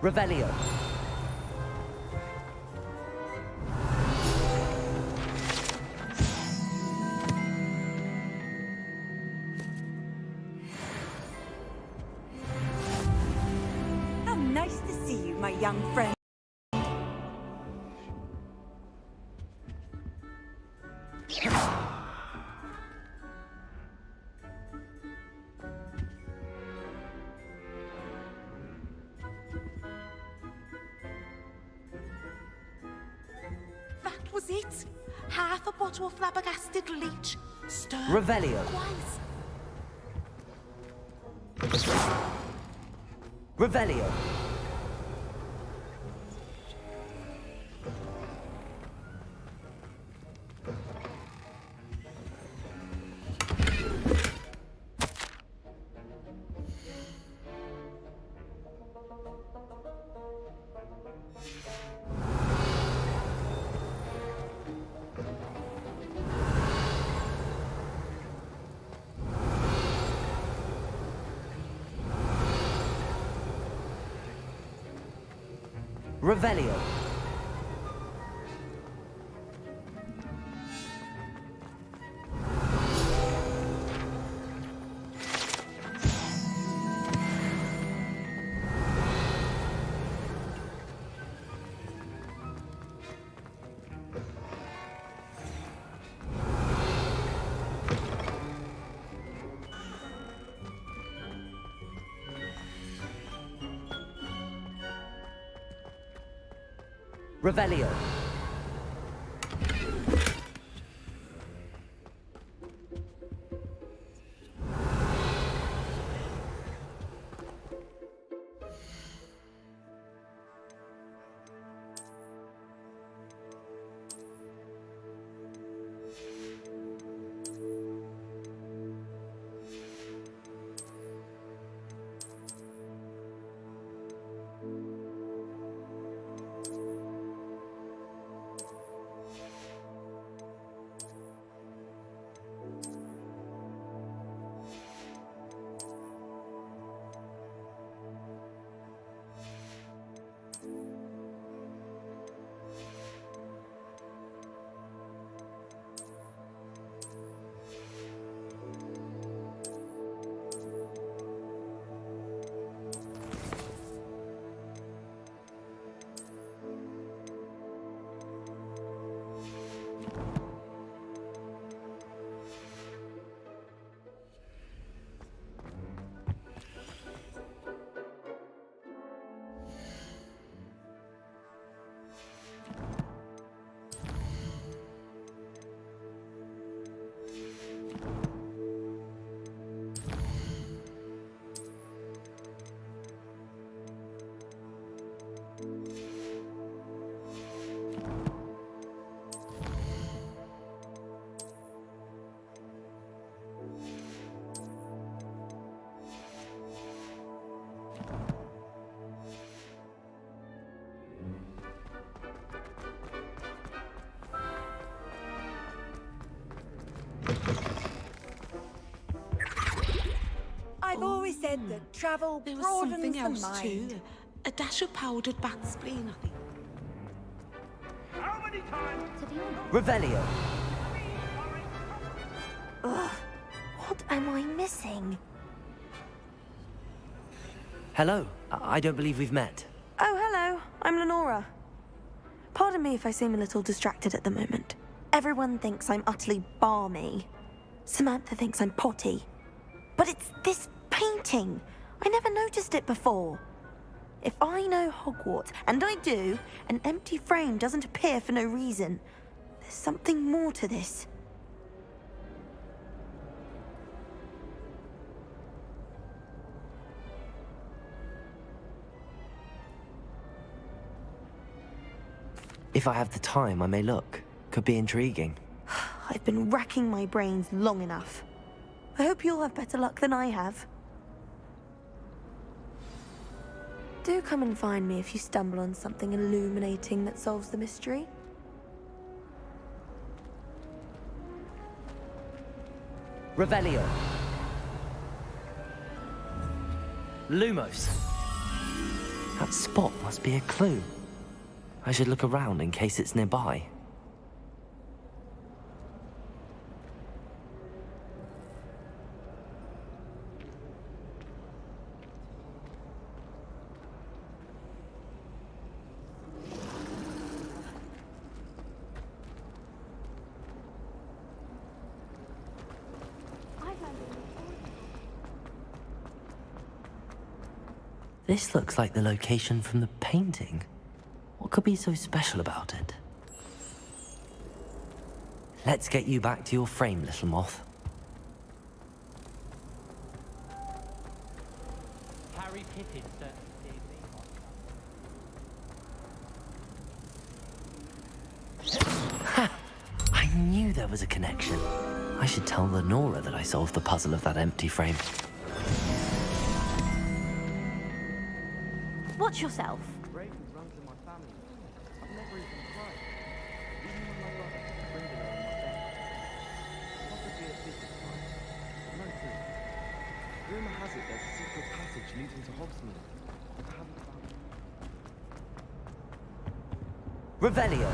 [SPEAKER 1] Revelio.
[SPEAKER 17] How nice to see you, my young friend.
[SPEAKER 18] That was it. Half a bottle of flabbergasted leech. Stir
[SPEAKER 1] Revelio.
[SPEAKER 18] twice.
[SPEAKER 1] Revelio. Revelio. Revelio.
[SPEAKER 18] always said that travel
[SPEAKER 17] There was
[SPEAKER 18] broadens
[SPEAKER 17] something
[SPEAKER 18] the
[SPEAKER 17] else
[SPEAKER 18] mind.
[SPEAKER 17] too. A dash of powdered bat spleen, I think.
[SPEAKER 1] Revelio.
[SPEAKER 19] Ugh. What am I missing?
[SPEAKER 1] Hello. I don't believe we've met.
[SPEAKER 2] Oh, hello. I'm Lenora. Pardon me if I seem a little distracted at the moment.
[SPEAKER 19] Everyone thinks I'm utterly balmy. Samantha thinks I'm potty. But it's this painting. I never noticed it before. If I know Hogwarts, and I do, an empty frame doesn't appear for no reason. There's something more to this.
[SPEAKER 1] If I have the time, I may look. Could be intriguing.
[SPEAKER 19] I've been racking my brains long enough. I hope you'll have better luck than I have. Do come and find me if you stumble on something illuminating that solves the mystery.
[SPEAKER 1] Revelio. Lumos. That spot must be a clue. I should look around in case it's nearby. This looks like the location from the painting. What could be so special about it? Let's get you back to your frame, little moth.
[SPEAKER 13] Harry Pippin certainly did me.
[SPEAKER 1] Ha! I knew there was a connection. I should tell Lenora that I solved the puzzle of that empty frame.
[SPEAKER 19] Watch yourself.
[SPEAKER 13] Raven runs in my family. I've never even tried. Even when my brother put the window on my bed. Possibly a business plan. No clue. Rumor has it there's a secret passage leading to Hogsmeade. I haven't found it.
[SPEAKER 1] Revelio.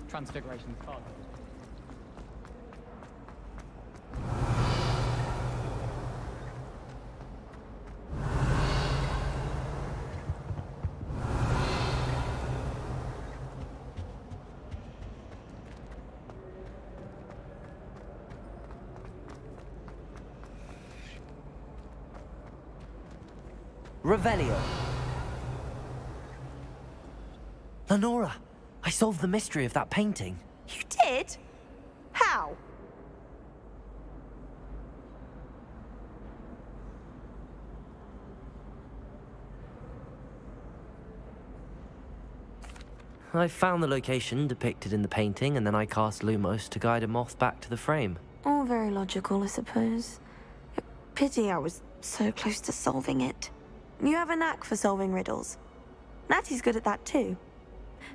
[SPEAKER 13] Transfiguration's fun.
[SPEAKER 1] Revelio. Lenora, I solved the mystery of that painting.
[SPEAKER 19] You did? How?
[SPEAKER 1] I found the location depicted in the painting, and then I cast Lumos to guide a moth back to the frame.
[SPEAKER 19] All very logical, I suppose. Pity I was so close to solving it. You have a knack for solving riddles. Natty's good at that too.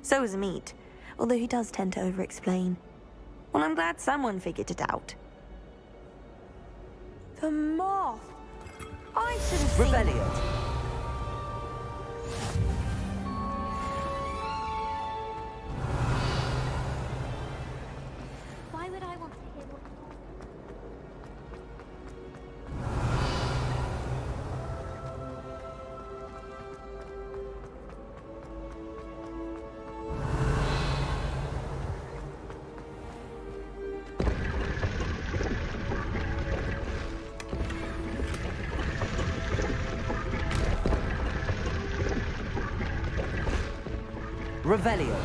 [SPEAKER 19] So is Meat, although he does tend to over-explain. Well, I'm glad someone figured it out. The moth! I should have seen...
[SPEAKER 1] Revelio.
[SPEAKER 12] Why would I want to hear what...
[SPEAKER 1] Revelio.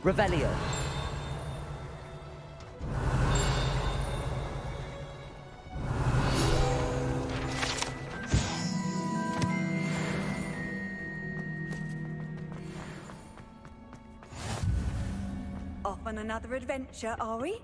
[SPEAKER 1] Revelio.
[SPEAKER 18] Off on another adventure, are we?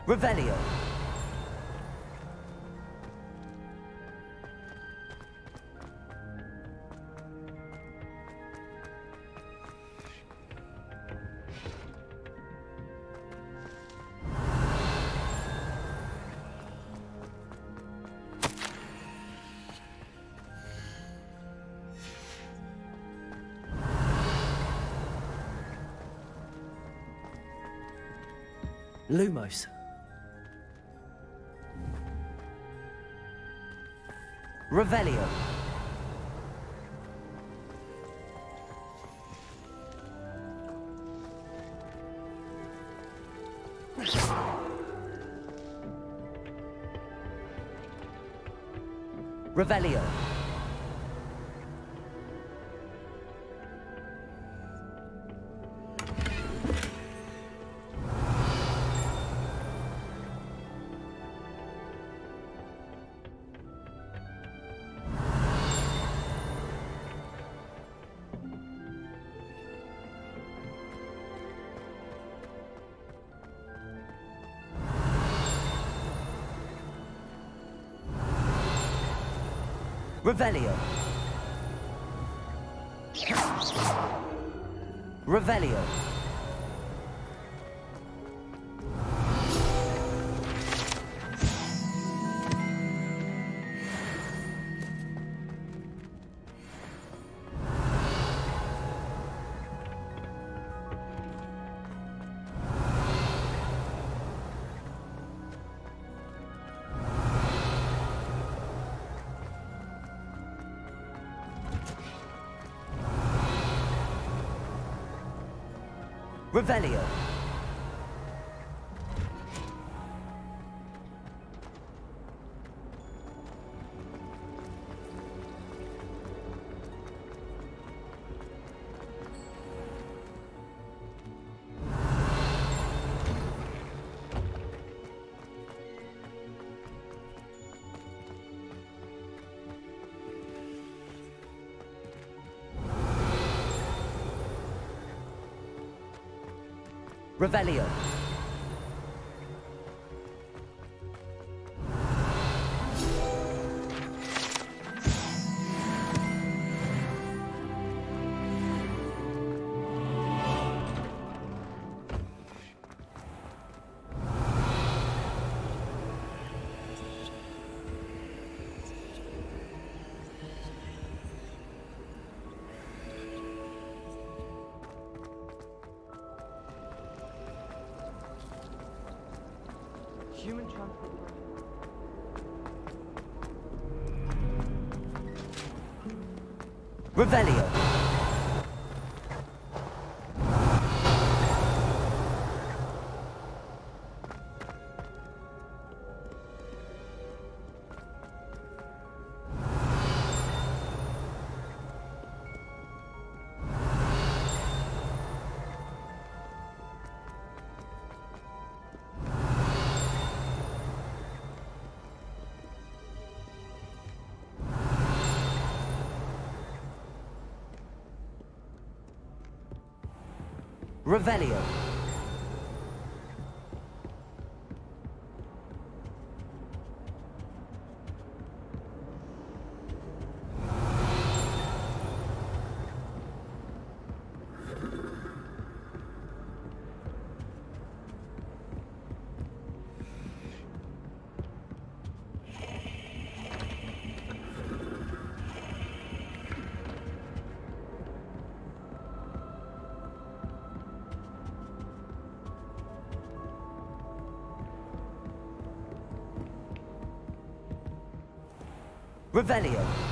[SPEAKER 1] Revelio.
[SPEAKER 16] Lumos.
[SPEAKER 1] Revelio. Revelio. Revelio. Revelio. Revelio. Revelio.
[SPEAKER 13] Human transport.
[SPEAKER 1] Revelio. Revelio. Revelio.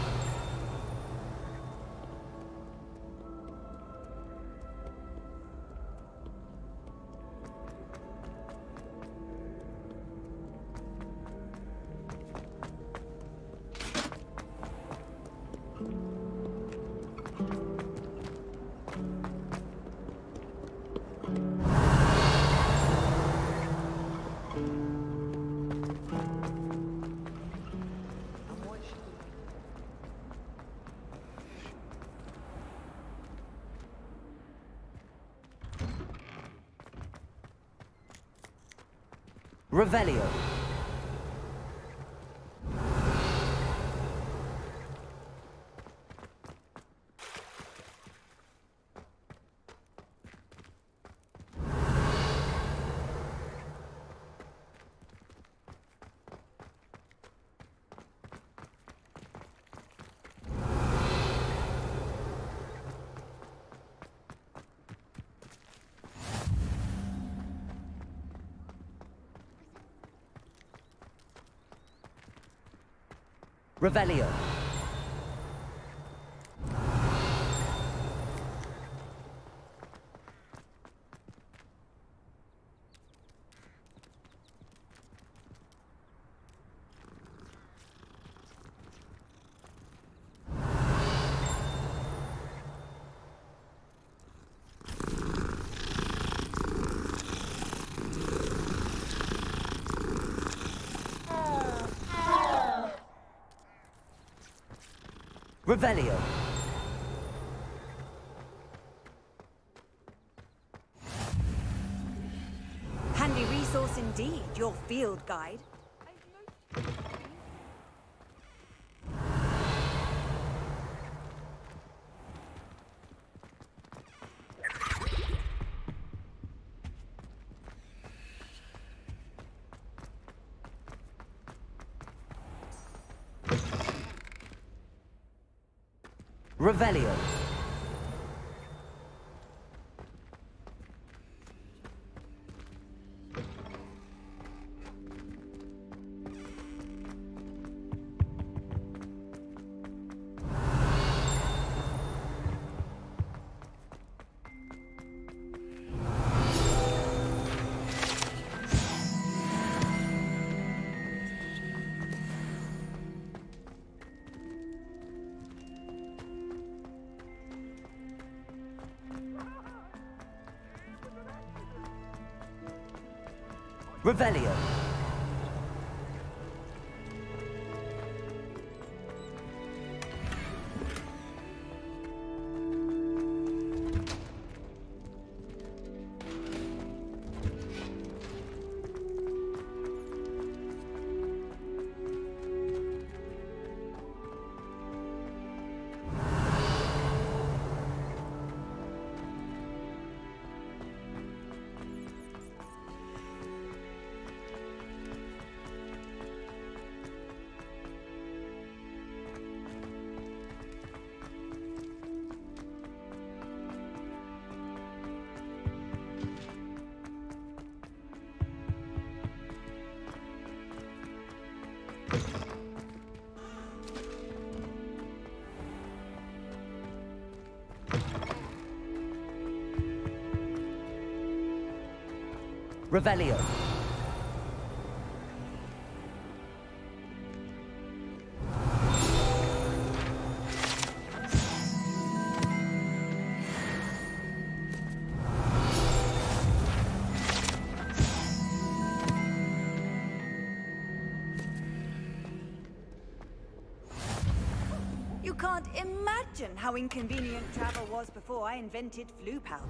[SPEAKER 1] Revelio. Revelio. Revelio.
[SPEAKER 17] Handy resource indeed, your field guide.
[SPEAKER 1] Revelio. Revelio. Revelio.
[SPEAKER 17] You can't imagine how inconvenient travel was before I invented flu powder.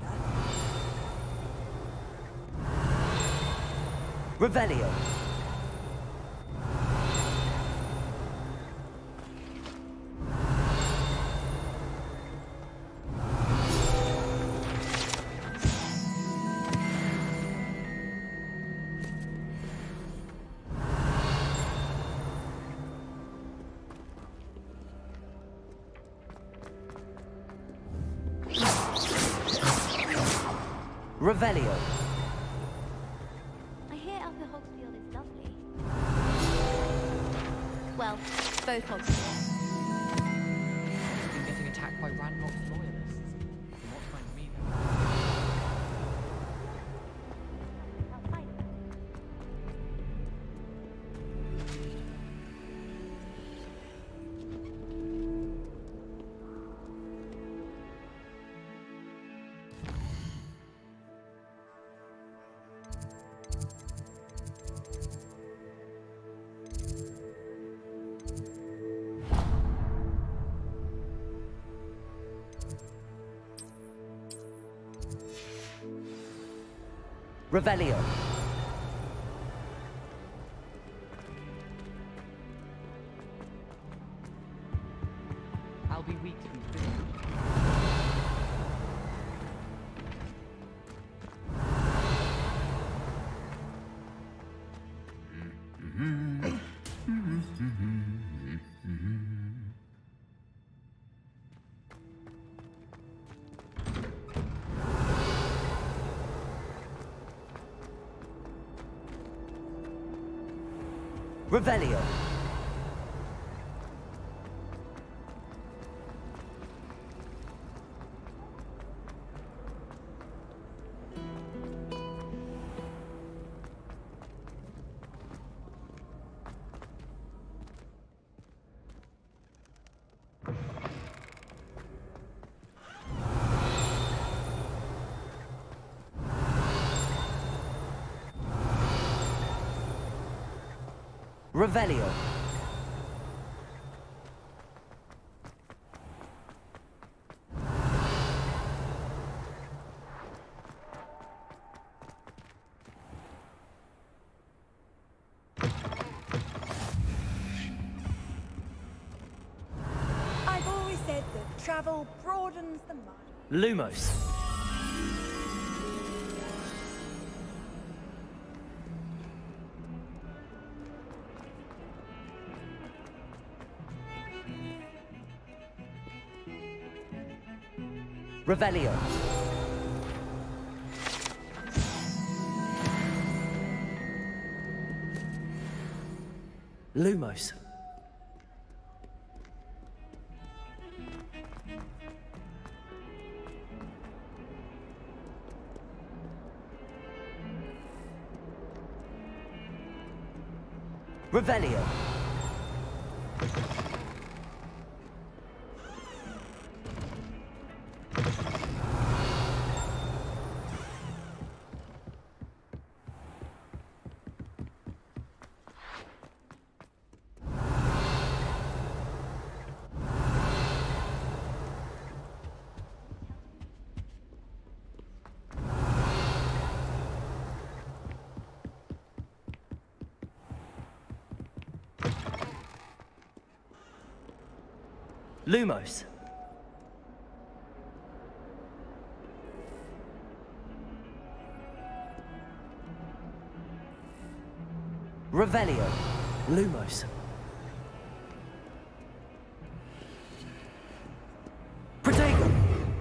[SPEAKER 1] Revelio. Revelio.
[SPEAKER 12] I hear Upper Hogsfield is lovely. Well, both Hogsfields.
[SPEAKER 20] Been getting attacked by Ranrock's loyalists. From what kind of me
[SPEAKER 1] Revelio. Revelio. Revelio.
[SPEAKER 17] I've always said that travel broadens the mind.
[SPEAKER 1] Lumos. Revelio. Lumos. Revelio. Lumos. Revelio. Lumos. Protego.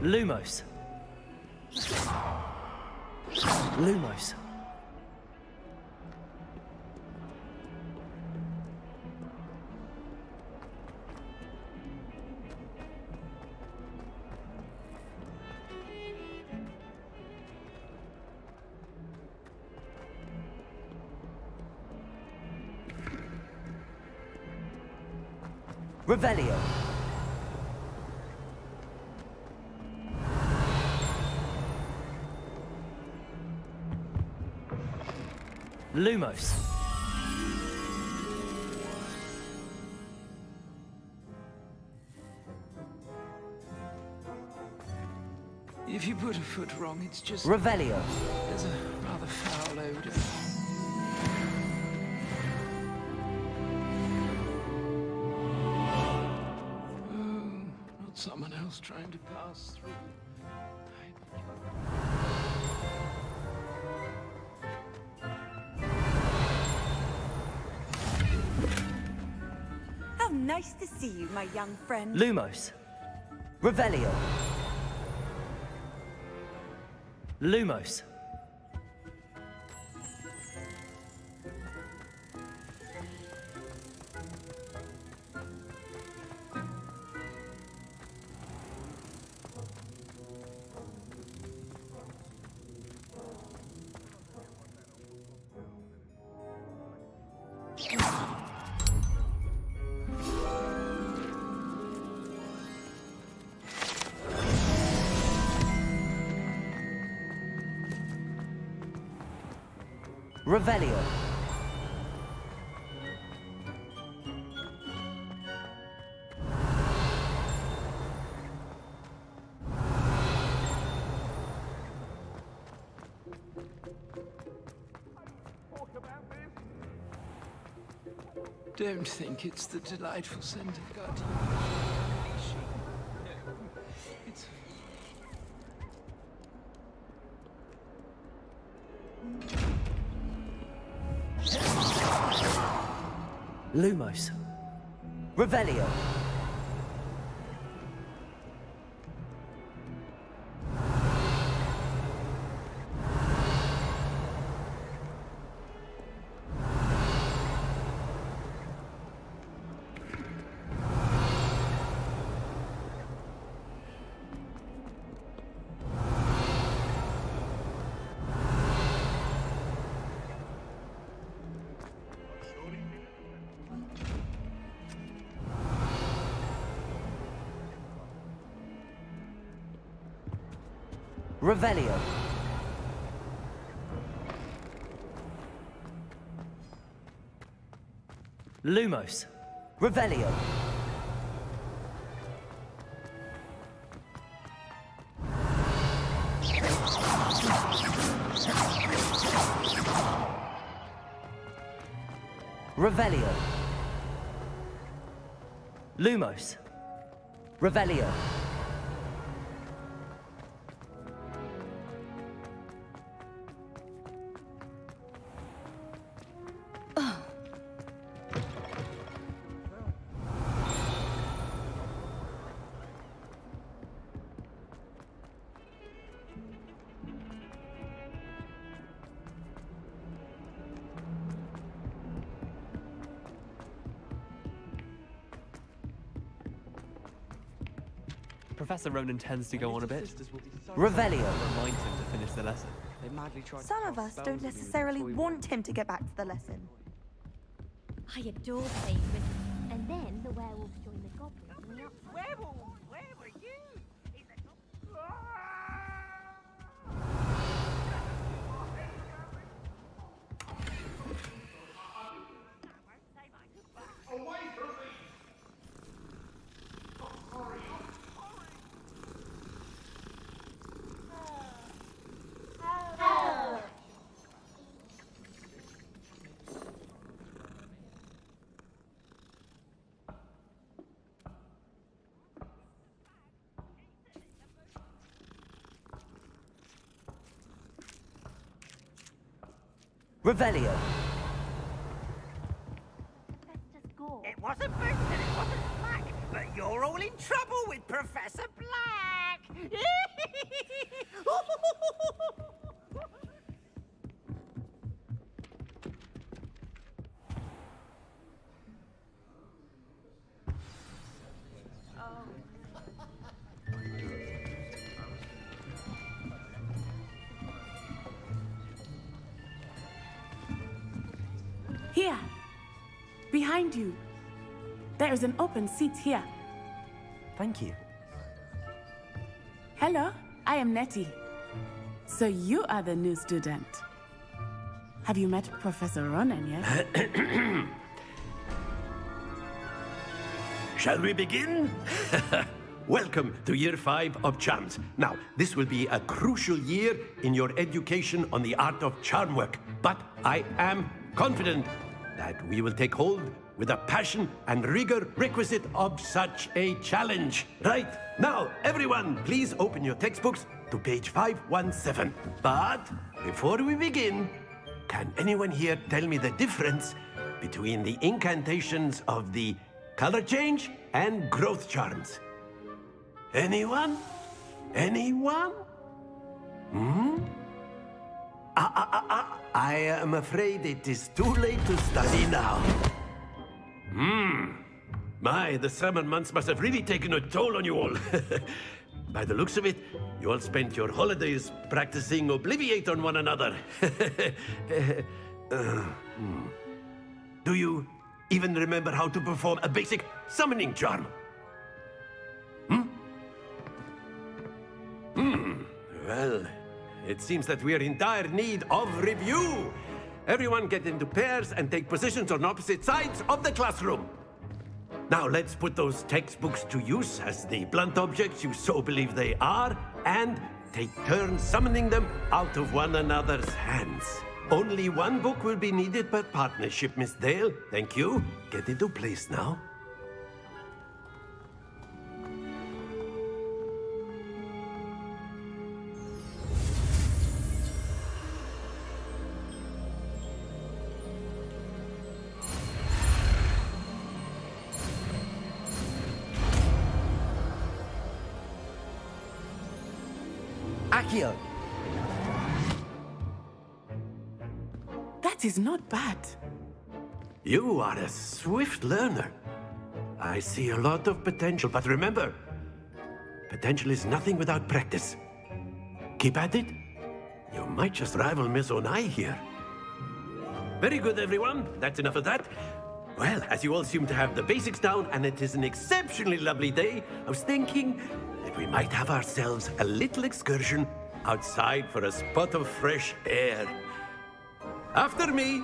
[SPEAKER 1] Lumos. Lumos. Revelio. Lumos.
[SPEAKER 21] If you put a foot wrong, it's just...
[SPEAKER 1] Revelio.
[SPEAKER 21] There's a rather foul odor. Someone else trying to pass through.
[SPEAKER 17] How nice to see you, my young friend.
[SPEAKER 1] Lumos. Revelio. Lumos. Revelio.
[SPEAKER 21] Don't think it's the delightful scent of gardenia. It's...
[SPEAKER 1] Lumos. Revelio. Revelio. Lumos. Revelio. Revelio. Lumos. Revelio.
[SPEAKER 16] Professor Ronan tends to go on a bit.
[SPEAKER 1] Revelio.
[SPEAKER 16] Remind him to finish the lesson.
[SPEAKER 2] Some of us don't necessarily want him to get back to the lesson.
[SPEAKER 14] I adore playing with him. And then the werewolves join the goblins in the upside.
[SPEAKER 17] Werewolf, where were you?
[SPEAKER 1] Revelio.
[SPEAKER 17] It wasn't Boots and it wasn't Black, but you're all in trouble with Professor Black!
[SPEAKER 4] Here, behind you. There is an open seat here.
[SPEAKER 1] Thank you.
[SPEAKER 4] Hello, I am Nettie. So you are the new student. Have you met Professor Ronan yet?
[SPEAKER 8] Shall we begin? Welcome to Year 5 of Charms. Now, this will be a crucial year in your education on the art of charm work, but I am confident that we will take hold with the passion and rigor requisite of such a challenge. Right, now, everyone, please open your textbooks to page 517. But before we begin, can anyone here tell me the difference between the incantations of the color change and growth charms? Anyone? Anyone? I am afraid it is too late to study now. My, the summer months must have really taken a toll on you all. By the looks of it, you all spent your holidays practicing Obliviate on one another. Do you even remember how to perform a basic summoning charm? Well, it seems that we are in dire need of review. Everyone get into pairs and take positions on opposite sides of the classroom. Now let's put those textbooks to use as the blunt objects you so believe they are, and take turns summoning them out of one another's hands. Only one book will be needed per partnership, Miss Dale. Thank you. Get into place now.
[SPEAKER 1] Accio.
[SPEAKER 4] That is not bad.
[SPEAKER 8] You are a swift learner. I see a lot of potential, but remember, potential is nothing without practice. Keep at it. You might just rival Miss Onai here. Very good, everyone. That's enough of that. Well, as you all seem to have the basics down, and it is an exceptionally lovely day, I was thinking that we might have ourselves a little excursion outside for a spot of fresh air. After me.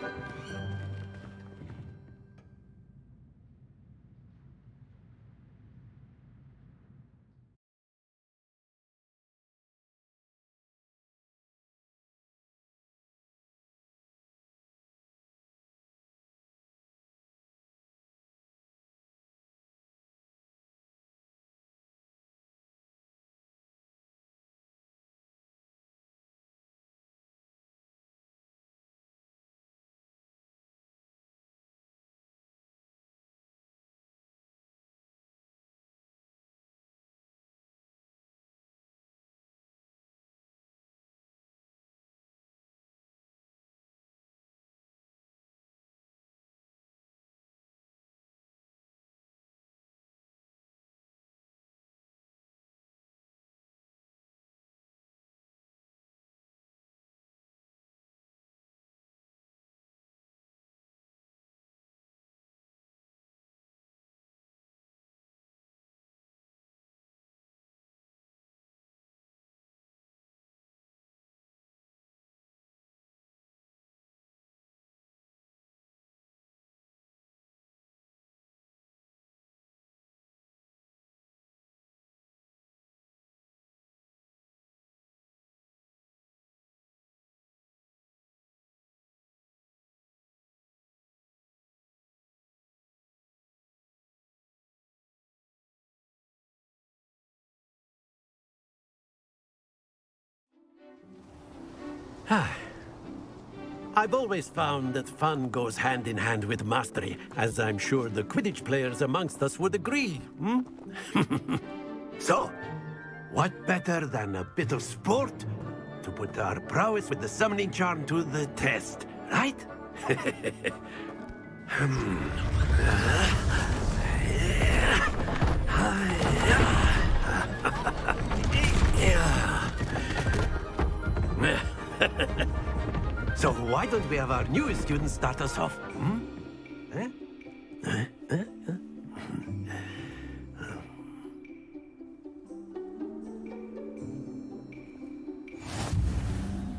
[SPEAKER 8] I've always found that fun goes hand in hand with mastery, as I'm sure the Quidditch players amongst us would agree. So, what better than a bit of sport to put our prowess with the summoning charm to the test, right? So why don't we have our newest student start us off?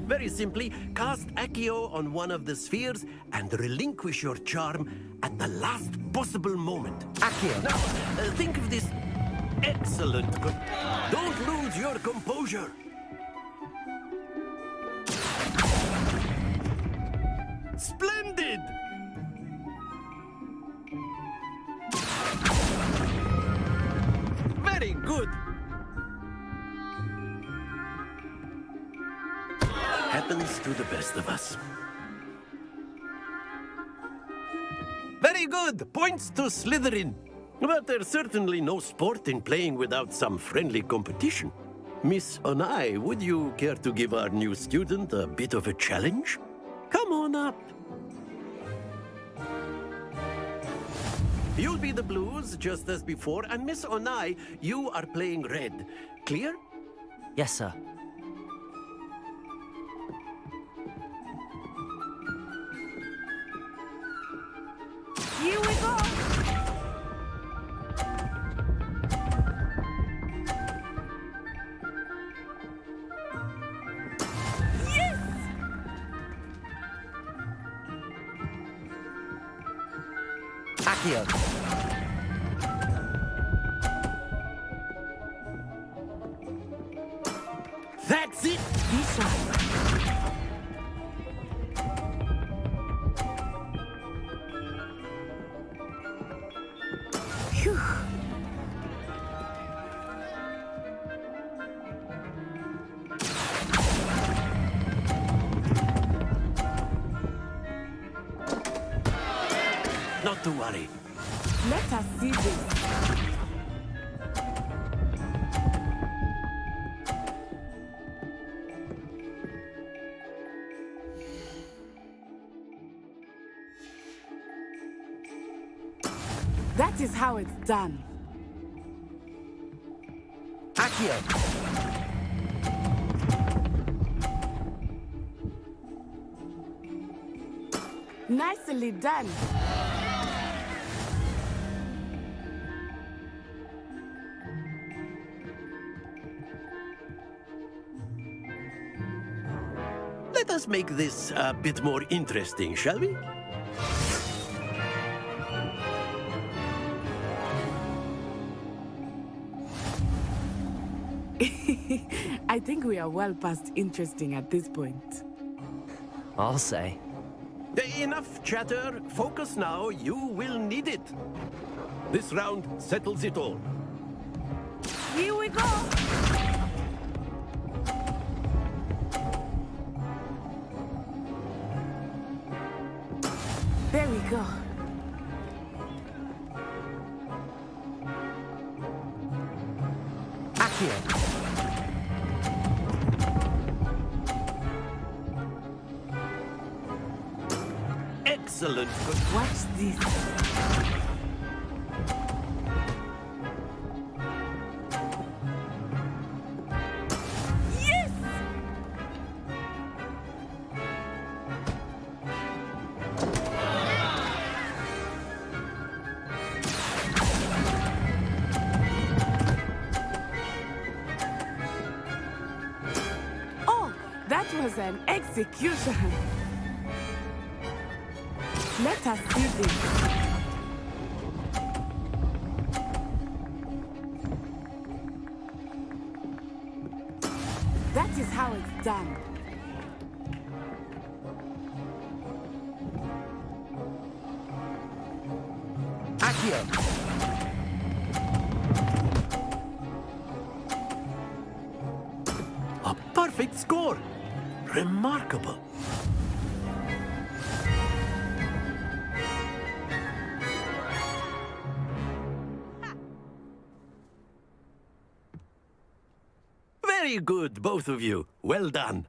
[SPEAKER 8] Very simply, cast Accio on one of the spheres and relinquish your charm at the last possible moment. Accio. Now, think of this excellent... Don't lose your composure. Splendid! Very good. Happens to the best of us. Very good. Points to Slytherin. But there's certainly no sport in playing without some friendly competition. Miss Onai, would you care to give our new student a bit of a challenge? Come on up. You'll be the blues, just as before, and Miss Onai, you are playing red. Clear?
[SPEAKER 1] Yes, sir.
[SPEAKER 17] Here we go!
[SPEAKER 1] Accio.
[SPEAKER 8] That's it!
[SPEAKER 4] Be shy. Phew.
[SPEAKER 8] Not to worry.
[SPEAKER 4] Let us see this. That is how it's done.
[SPEAKER 1] Accio.
[SPEAKER 4] Nicely done.
[SPEAKER 8] let us make this a bit more interesting, shall we?
[SPEAKER 4] I think we are well past interesting at this point.
[SPEAKER 1] I'll say.
[SPEAKER 8] Enough chatter. Focus now. You will need it. This round settles it all.
[SPEAKER 4] Here we go! There we go.
[SPEAKER 1] Accio.
[SPEAKER 8] Excellent.
[SPEAKER 4] Watch this. Yes! Oh, that was an execution. Let us see this. That is how it's done.
[SPEAKER 1] Accio.
[SPEAKER 8] A perfect score. Remarkable. Very good, both of you. Well done.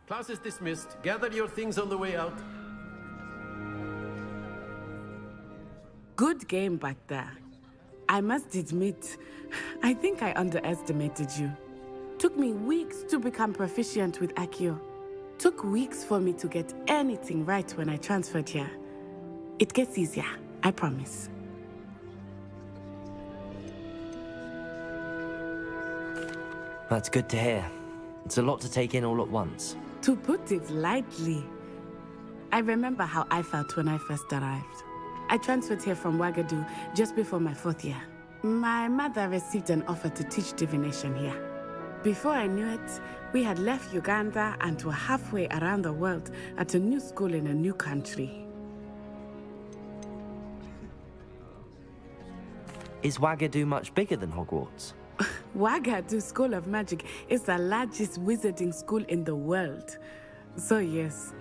[SPEAKER 8] Class is dismissed. Gather your things on the way out.
[SPEAKER 4] Good game back there. I must admit, I think I underestimated you. Took me weeks to become proficient with Accio. Took weeks for me to get anything right when I transferred here. It gets easier, I promise.
[SPEAKER 1] That's good to hear. It's a lot to take in all at once.
[SPEAKER 4] To put it lightly, I remember how I felt when I first arrived. I transferred here from Ouagadougou just before my 4th year. My mother received an offer to teach divination here. Before I knew it, we had left Uganda and were halfway around the world at a new school in a new country.
[SPEAKER 1] Is Ouagadougou much bigger than Hogwarts?
[SPEAKER 4] Ouagadougou School of Magic is the largest wizarding school in the world. So yes,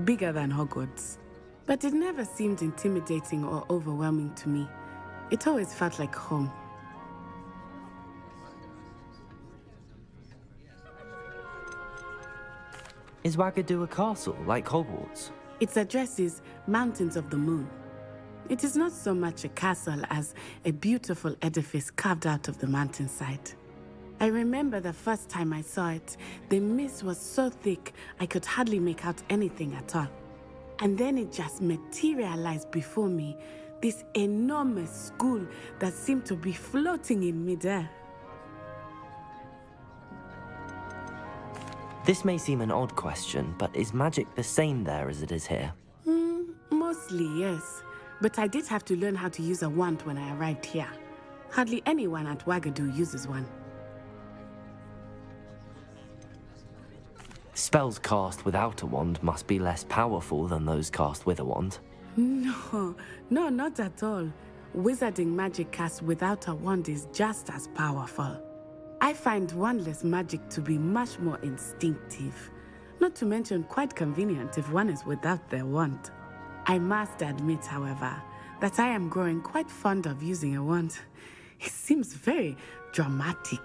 [SPEAKER 4] bigger than Hogwarts. But it never seemed intimidating or overwhelming to me. It always felt like home.
[SPEAKER 1] Is Ouagadougou a castle, like Hogwarts?
[SPEAKER 4] Its address is Mountains of the Moon. It is not so much a castle as a beautiful edifice carved out of the mountainside. I remember the first time I saw it, the mist was so thick I could hardly make out anything at all. And then it just materialized before me, this enormous school that seemed to be floating in midair.
[SPEAKER 1] This may seem an odd question, but is magic the same there as it is here?
[SPEAKER 4] Mostly, yes. But I did have to learn how to use a wand when I arrived here. Hardly anyone at Wagadu uses one.
[SPEAKER 1] Spells cast without a wand must be less powerful than those cast with a wand.
[SPEAKER 4] No, not at all. Wizarding magic cast without a wand is just as powerful. I find wandless magic to be much more instinctive. Not to mention quite convenient if one is without their wand. I must admit, however, that I am growing quite fond of using a wand. It seems very dramatic.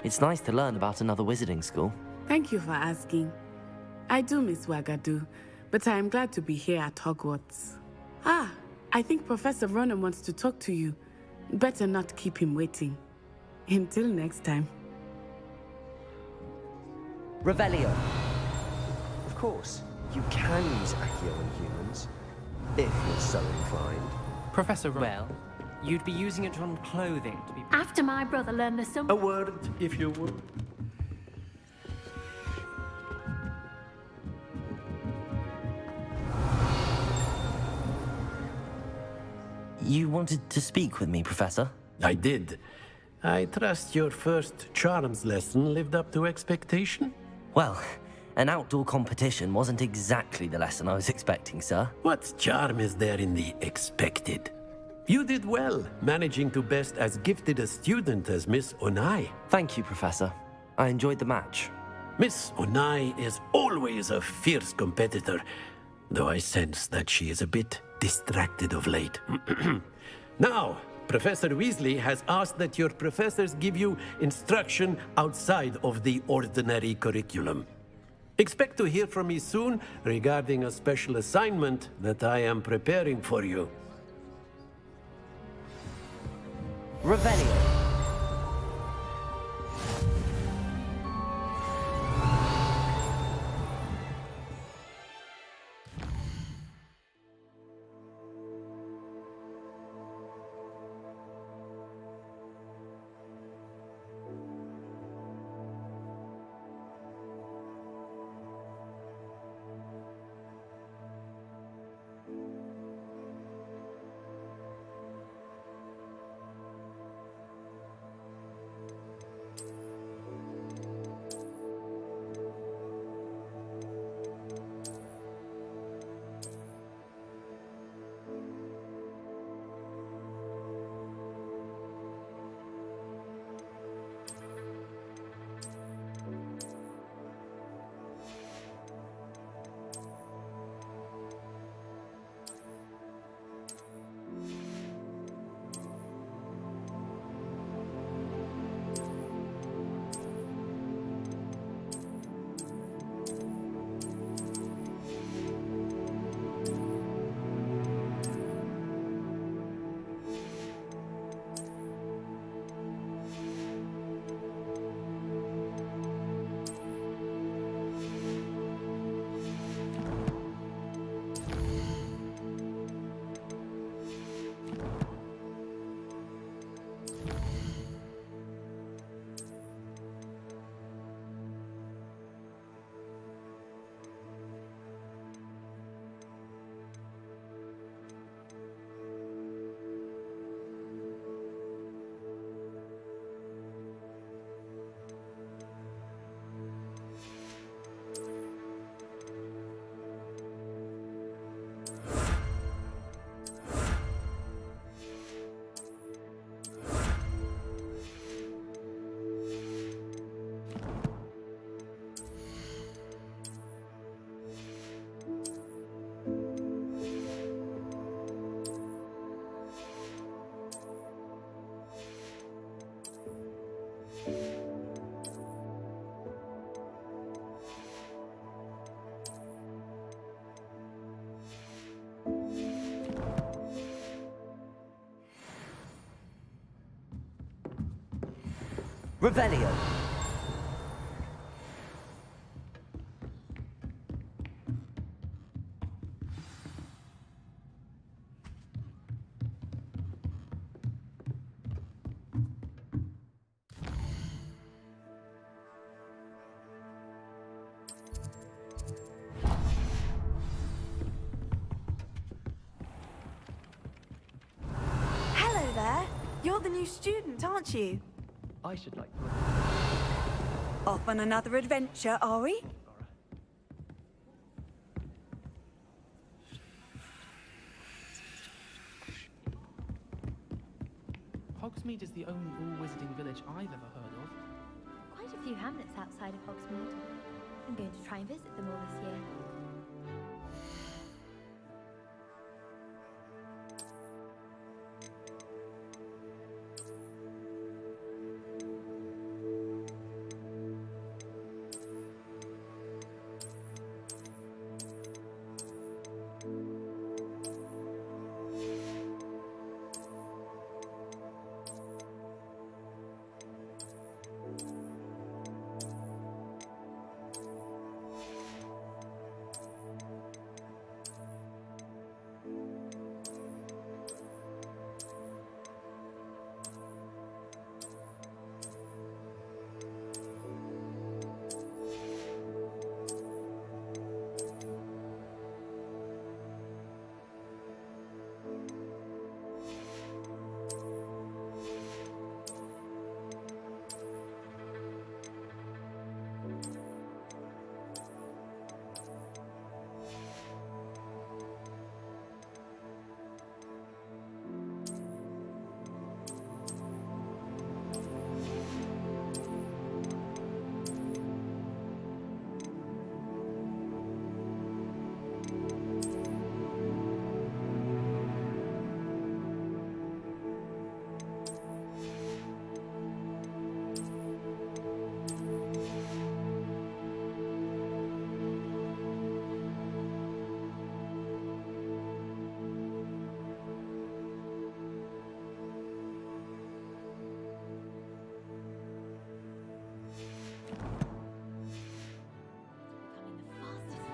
[SPEAKER 1] It's nice to learn about another wizarding school.
[SPEAKER 4] Thank you for asking. I do miss Wagadu, but I am glad to be here at Hogwarts. Ah, I think Professor Ronan wants to talk to you. Better not keep him waiting. Until next time.
[SPEAKER 1] Revelio.
[SPEAKER 15] Of course, you can use Accio on humans, if you're so inclined.
[SPEAKER 16] Professor Well, you'd be using it on clothing to be...
[SPEAKER 12] After my brother learned the sum...
[SPEAKER 8] A word, if you would.
[SPEAKER 1] You wanted to speak with me, Professor?
[SPEAKER 8] I did. I trust your first charms lesson lived up to expectation?
[SPEAKER 1] Well, an outdoor competition wasn't exactly the lesson I was expecting, sir.
[SPEAKER 8] What charm is there in the expected? You did well, managing to best as gifted a student as Miss Onai.
[SPEAKER 1] Thank you, Professor. I enjoyed the match.
[SPEAKER 8] Miss Onai is always a fierce competitor, though I sense that she is a bit distracted of late. Now, Professor Weasley has asked that your professors give you instruction outside of the ordinary curriculum. Expect to hear from me soon regarding a special assignment that I am preparing for you.
[SPEAKER 1] Revelio. Revelio.
[SPEAKER 2] there. You're the new student, aren't you?
[SPEAKER 20] I should like...
[SPEAKER 17] Off on another adventure, are we?
[SPEAKER 20] Hogsmeade is the only all-wizarding village I've ever heard of.
[SPEAKER 14] Quite a few hamlets outside of Hogsmeade. I'm going to try and visit them all this year.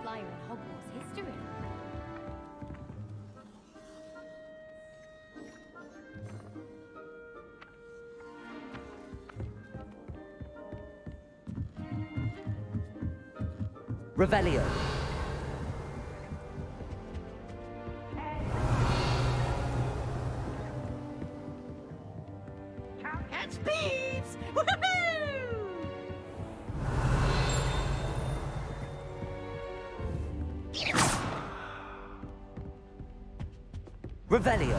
[SPEAKER 14] Flyer in Hogwarts history.
[SPEAKER 1] Revelio.
[SPEAKER 18] Catch beeps! Woohoo!
[SPEAKER 1] Revelio.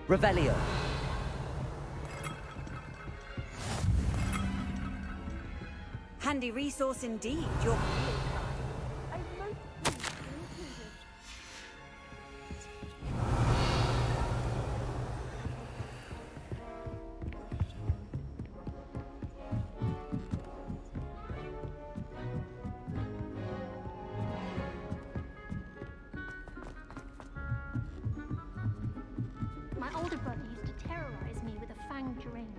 [SPEAKER 1] Revelio.
[SPEAKER 17] Handy resource indeed, your
[SPEAKER 12] My older brother used to terrorize me with a fanged ring.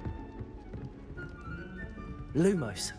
[SPEAKER 1] Lumos.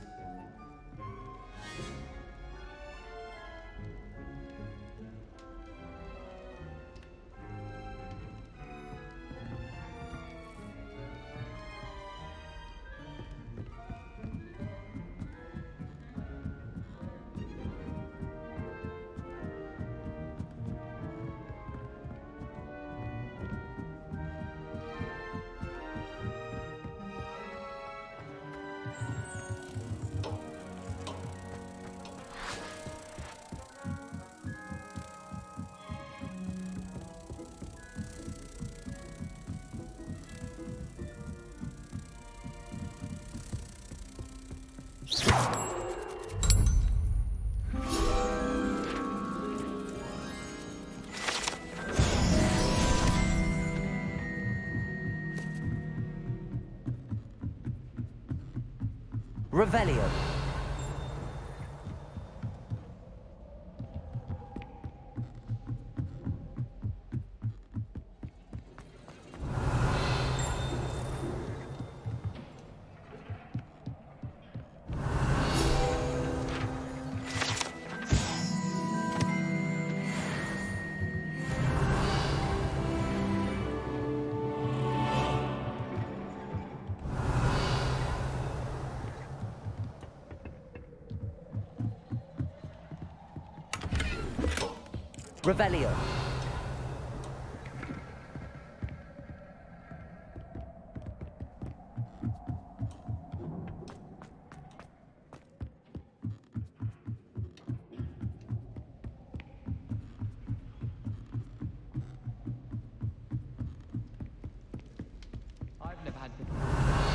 [SPEAKER 1] Revelio. Revelio.
[SPEAKER 20] I've never had good.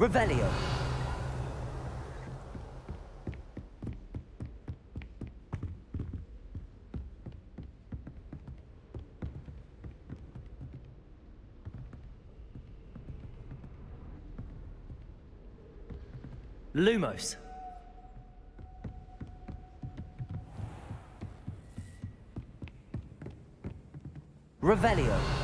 [SPEAKER 1] Revelio. Lumos. Revelio.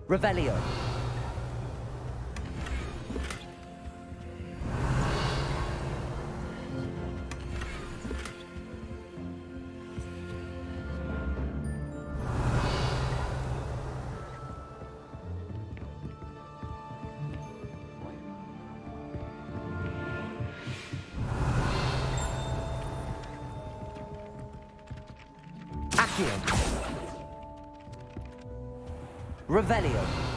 [SPEAKER 1] Revelio. Revelio.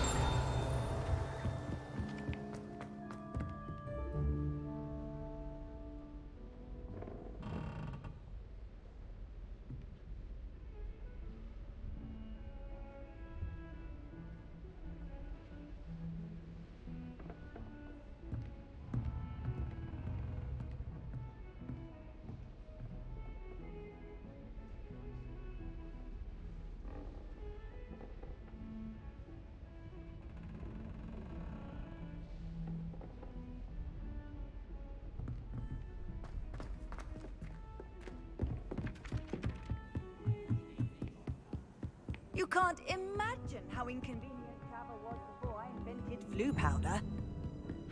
[SPEAKER 17] You can't imagine how inconvenient travel was before I invented flu powder.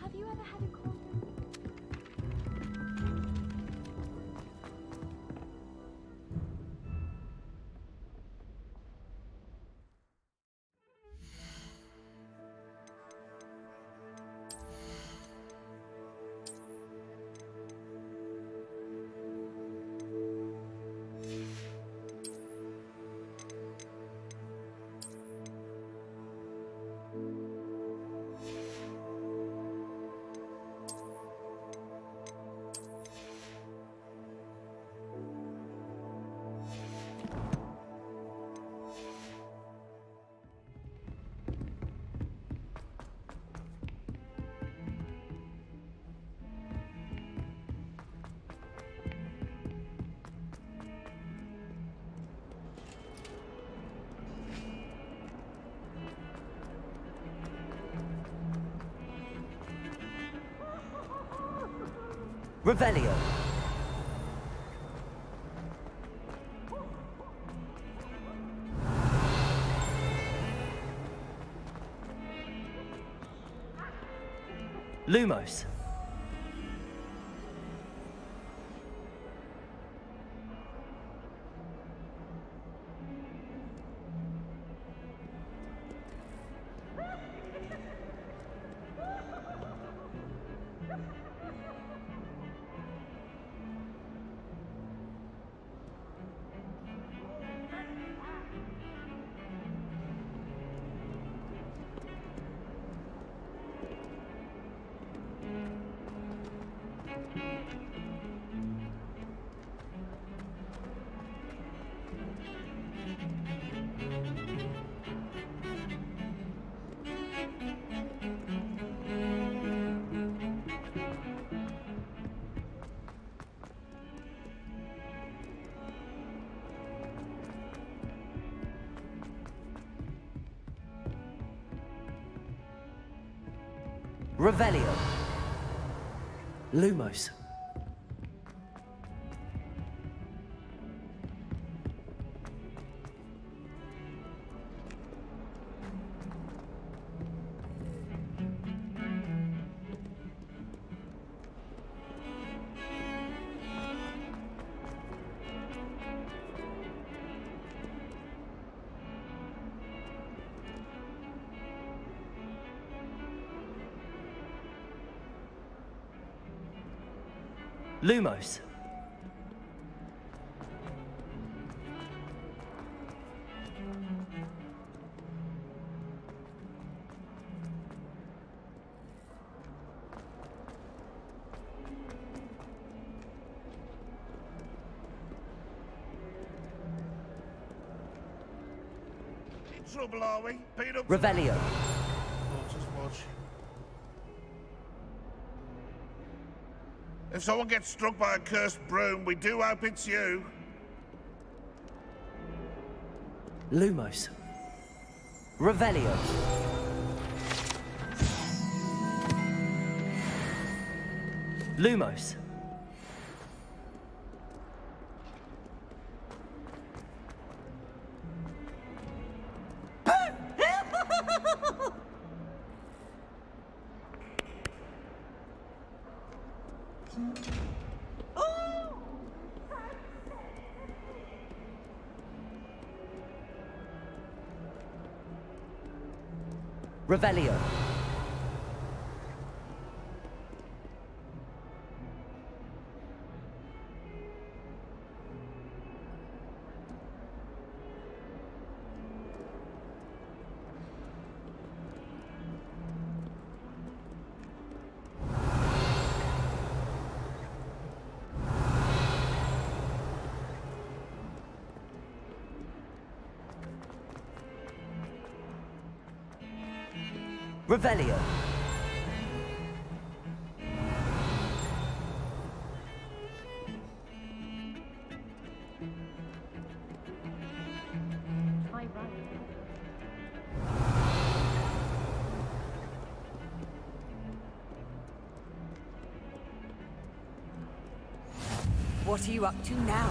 [SPEAKER 12] Have you ever had a cold?
[SPEAKER 1] Revelio. Lumos. Revelio. Lumos. Lumos.
[SPEAKER 7] In trouble, are we? Beat up.
[SPEAKER 1] Revelio.
[SPEAKER 7] Just watch. If someone gets struck by a cursed broom, we do hope it's you.
[SPEAKER 1] Lumos. Revelio. Lumos. Revelio. Revelio.
[SPEAKER 17] What are you up to now?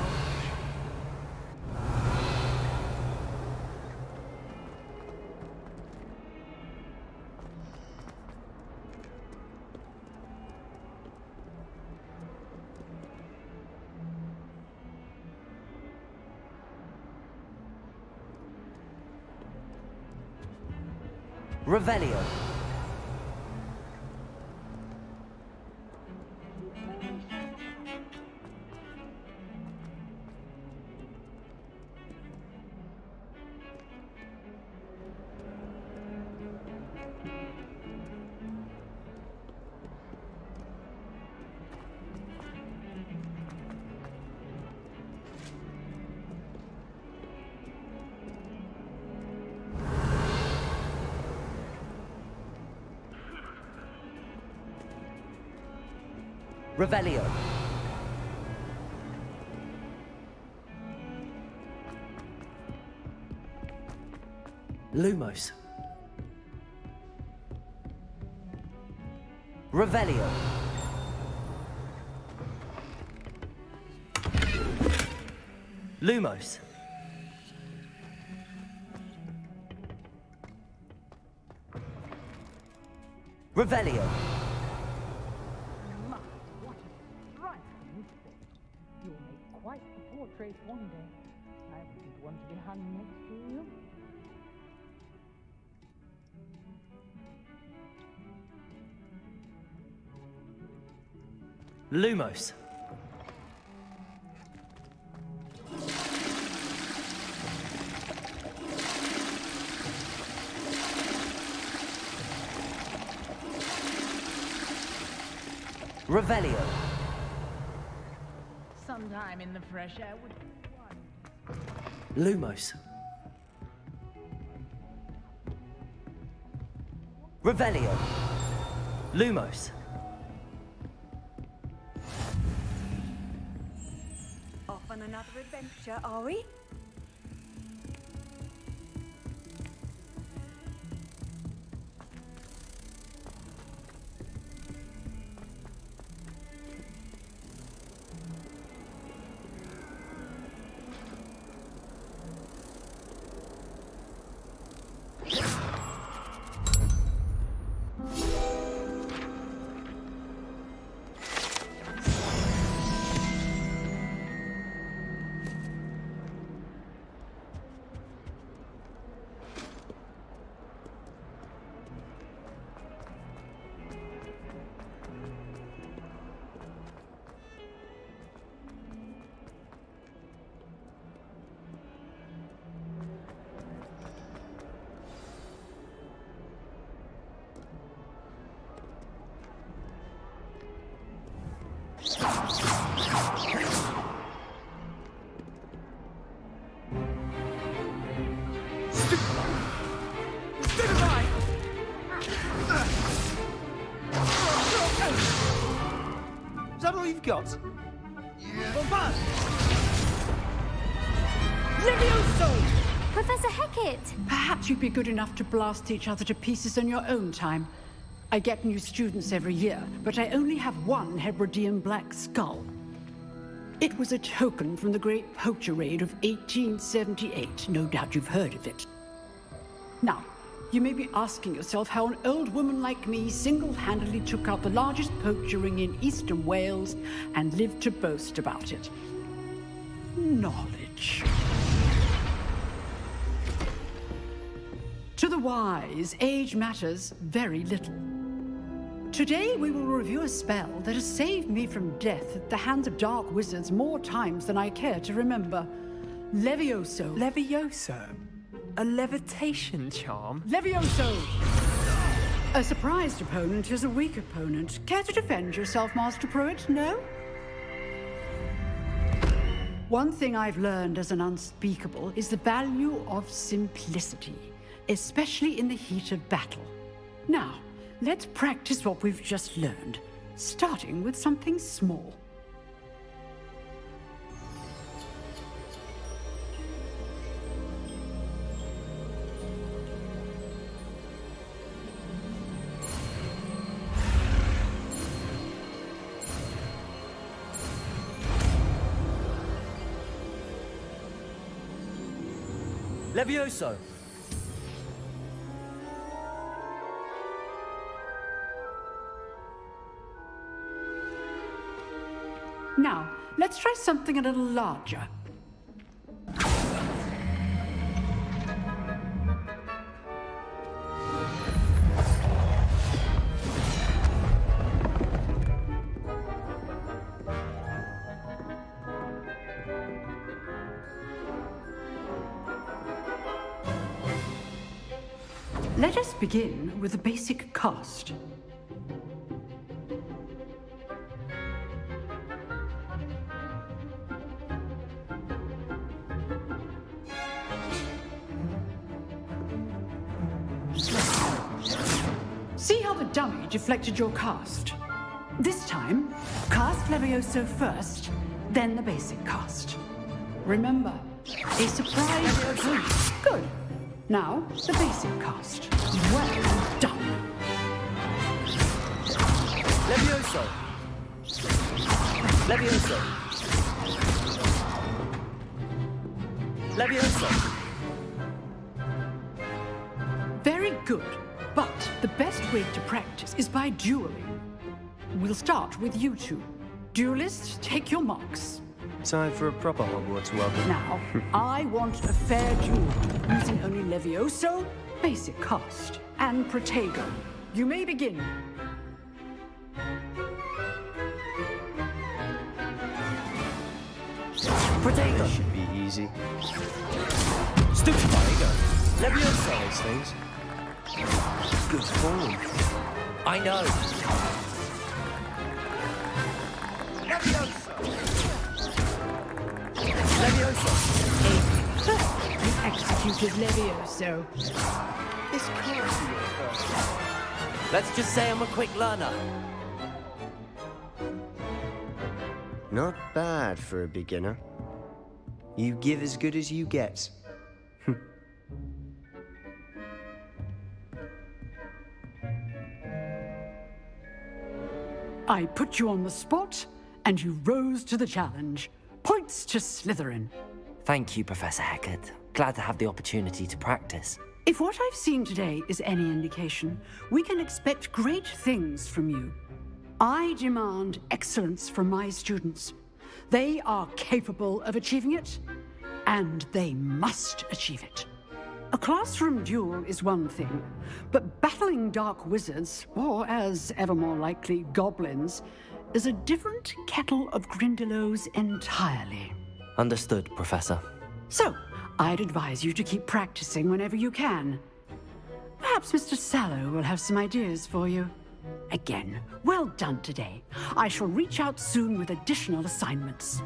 [SPEAKER 1] Revelio. Revelio. Lumos. Revelio. Lumos. Revelio.
[SPEAKER 5] Quite the portrait one day. I wouldn't want to be hung next to you.
[SPEAKER 1] Lumos. Revelio.
[SPEAKER 5] Sometime in the fresh air would be one.
[SPEAKER 1] Lumos. Revelio. Lumos.
[SPEAKER 17] Off on another adventure, are we?
[SPEAKER 9] Is that all you've got?
[SPEAKER 5] Yeah.
[SPEAKER 14] Levioso! Professor Hecat!
[SPEAKER 22] Perhaps you'd be good enough to blast each other to pieces in your own time. I get new students every year, but I only have one Hebridean black skull. It was a token from the Great Poacher Raid of 1878. No doubt you've heard of it. Now, you may be asking yourself how an old woman like me single-handedly took out the largest poacher ring in eastern Wales and lived to boast about it. Knowledge. To the wise, age matters very little. Today we will review a spell that has saved me from death at the hands of dark wizards more times than I care to remember. Levioso.
[SPEAKER 6] Levioso? A levitation charm?
[SPEAKER 22] Levioso! A surprised opponent is a weak opponent. Care to defend yourself, Master Pruitt? No? One thing I've learned as an unspeakable is the value of simplicity, especially in the heat of battle. Now, let's practice what we've just learned, starting with something small.
[SPEAKER 6] Levioso!
[SPEAKER 22] Now, let's try something a little larger. Let us begin with a basic cast. See how the dummy deflected your cast? This time, cast Levioso first, then the basic cast. Remember, a surprise opponent. Good. Now, the basic cast. Well done.
[SPEAKER 6] Levioso! Levioso! Levioso!
[SPEAKER 22] Very good. But the best way to practice is by dueling. We'll start with you two. Duelists, take your marks.
[SPEAKER 15] Time for a proper Hogwarts welcome.
[SPEAKER 22] Now, I want a fair duel, using only Levioso, basic cast, and Protego. You may begin.
[SPEAKER 15] Protego should be easy.
[SPEAKER 6] Stupefy! Levioso!
[SPEAKER 15] Those things. Good form.
[SPEAKER 6] I know.
[SPEAKER 22] Levioso! You executed Levioso.
[SPEAKER 6] This can't be your first. Let's just say I'm a quick learner.
[SPEAKER 15] Not bad for a beginner. You give as good as you get.
[SPEAKER 22] I put you on the spot, and you rose to the challenge. Points to Slytherin.
[SPEAKER 1] Thank you, Professor Hecat. Glad to have the opportunity to practice.
[SPEAKER 22] If what I've seen today is any indication, we can expect great things from you. I demand excellence from my students. They are capable of achieving it, and they must achieve it. A classroom duel is one thing, but battling dark wizards, or as ever more likely, goblins, is a different kettle of Grindylows entirely.
[SPEAKER 1] Understood, Professor.
[SPEAKER 22] So, I'd advise you to keep practicing whenever you can. Perhaps Mr. Sallow will have some ideas for you. Again, well done today. I shall reach out soon with additional assignments.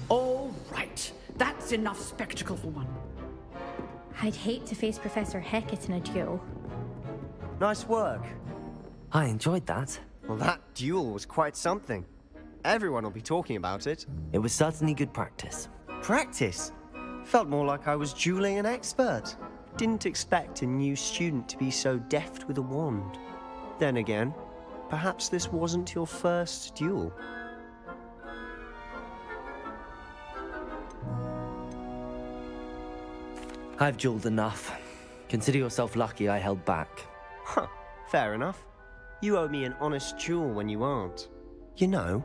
[SPEAKER 22] All right. That's enough spectacle for one.
[SPEAKER 14] I'd hate to face Professor Hecat in a duel.
[SPEAKER 15] Nice work.
[SPEAKER 1] I enjoyed that.
[SPEAKER 15] Well, that duel was quite something. Everyone will be talking about it.
[SPEAKER 1] It was certainly good practice.
[SPEAKER 15] Practice? Felt more like I was dueling an expert. Didn't expect a new student to be so deft with a wand. Then again, perhaps this wasn't your first duel.
[SPEAKER 1] I've jeweled enough. Consider yourself lucky I held back.
[SPEAKER 15] Huh, fair enough. You owe me an honest jewel when you aren't. You know,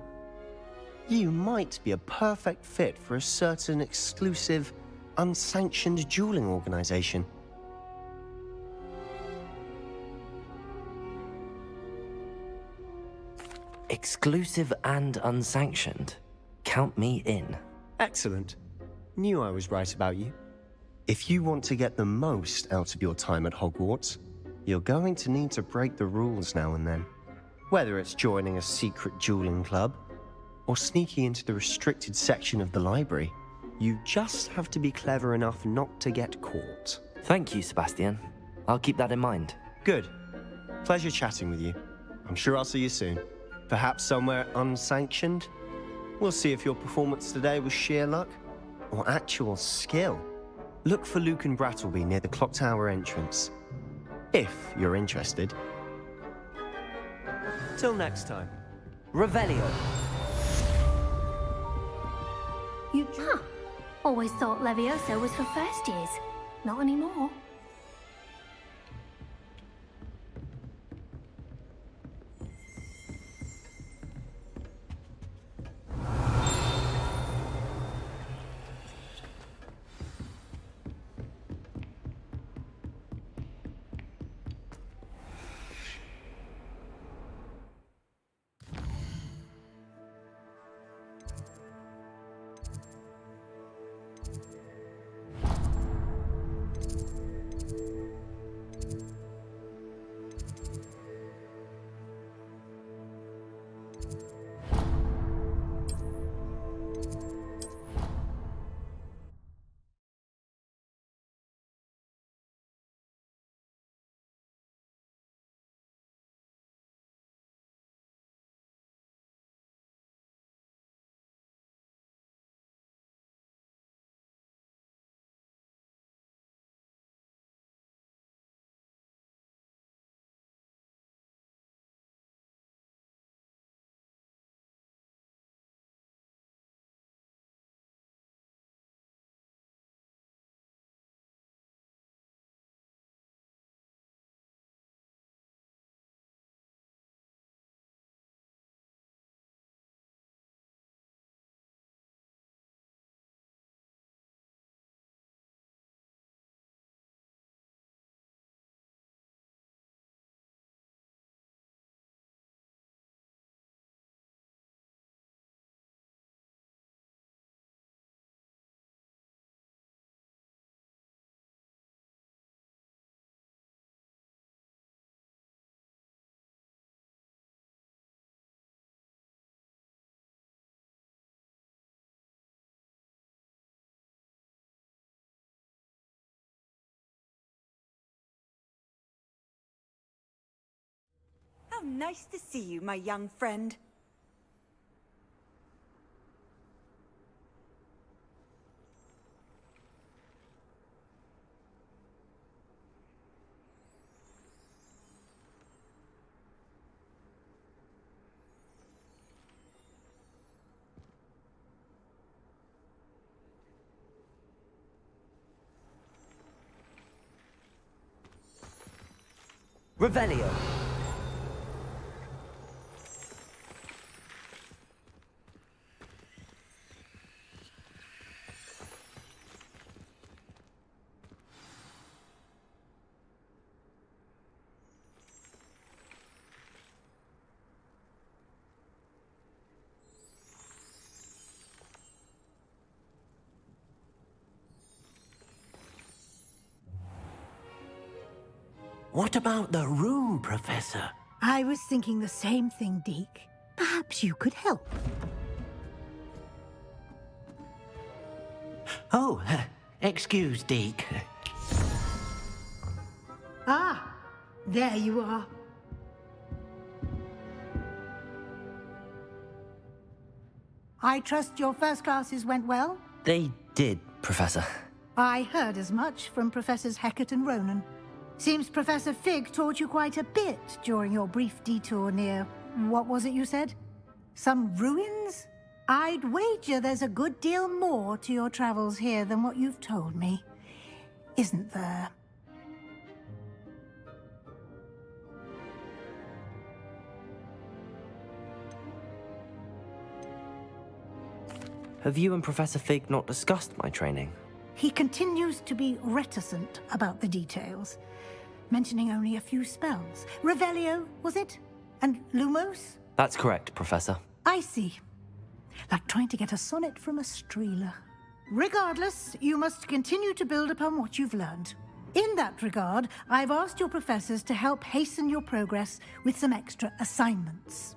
[SPEAKER 15] you might be a perfect fit for a certain exclusive, unsanctioned dueling organization.
[SPEAKER 1] Exclusive and unsanctioned. Count me in.
[SPEAKER 15] Excellent. Knew I was right about you. If you want to get the most out of your time at Hogwarts, you're going to need to break the rules now and then. Whether it's joining a secret dueling club, or sneaking into the restricted section of the library, you just have to be clever enough not to get caught.
[SPEAKER 1] Thank you, Sebastian. I'll keep that in mind.
[SPEAKER 15] Good. Pleasure chatting with you. I'm sure I'll see you soon. Perhaps somewhere unsanctioned? We'll see if your performance today was sheer luck, or actual skill. Look for Luke and Brattleby near the clock tower entrance. If you're interested. Till next time.
[SPEAKER 1] Revelio.
[SPEAKER 12] Huh. Always thought Levioso was for first years. Not anymore.
[SPEAKER 17] How nice to see you, my young friend.
[SPEAKER 1] Revelio.
[SPEAKER 8] What about the room, Professor?
[SPEAKER 10] I was thinking the same thing, Deke. Perhaps you could help.
[SPEAKER 8] Oh, excuse, Deke.
[SPEAKER 10] Ah, there you are. I trust your first classes went well?
[SPEAKER 1] They did, Professor.
[SPEAKER 10] I heard as much from Professors Hecat and Ronan. Seems Professor Fig taught you quite a bit during your brief detour near... what was it you said? Some ruins? I'd wager there's a good deal more to your travels here than what you've told me. isn't there?
[SPEAKER 1] Have you and Professor Fig not discussed my training?
[SPEAKER 10] He continues to be reticent about the details, mentioning only a few spells. Revelio, was it? And Lumos?
[SPEAKER 1] That's correct, Professor.
[SPEAKER 10] I see. Like trying to get a sonnet from a streeler. Regardless, you must continue to build upon what you've learned. In that regard, I've asked your professors to help hasten your progress with some extra assignments.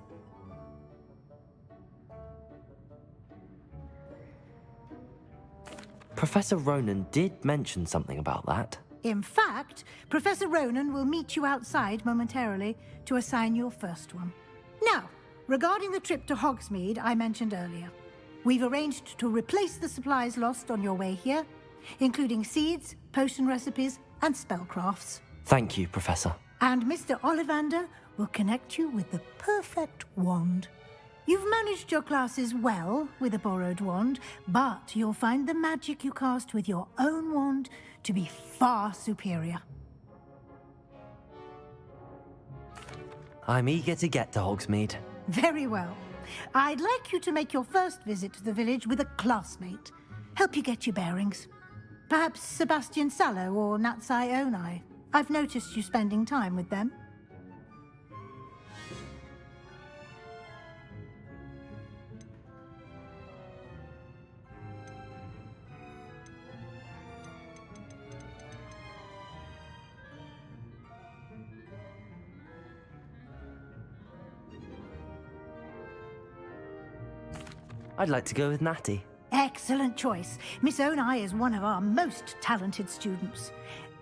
[SPEAKER 1] Professor Ronan did mention something about that.
[SPEAKER 10] In fact, Professor Ronan will meet you outside momentarily to assign your first one. Now, regarding the trip to Hogsmeade I mentioned earlier, we've arranged to replace the supplies lost on your way here, including seeds, potion recipes, and spellcrafts.
[SPEAKER 1] Thank you, Professor.
[SPEAKER 10] And Mr. Ollivander will connect you with the perfect wand. You've managed your classes well with a borrowed wand, but you'll find the magic you cast with your own wand to be far superior.
[SPEAKER 1] I'm eager to get to Hogsmeade.
[SPEAKER 10] Very well. I'd like you to make your first visit to the village with a classmate. Help you get your bearings. Perhaps Sebastian Sallow or Natsai Onai. I've noticed you spending time with them.
[SPEAKER 1] I'd like to go with Natty.
[SPEAKER 10] Excellent choice. Miss Onai is one of our most talented students.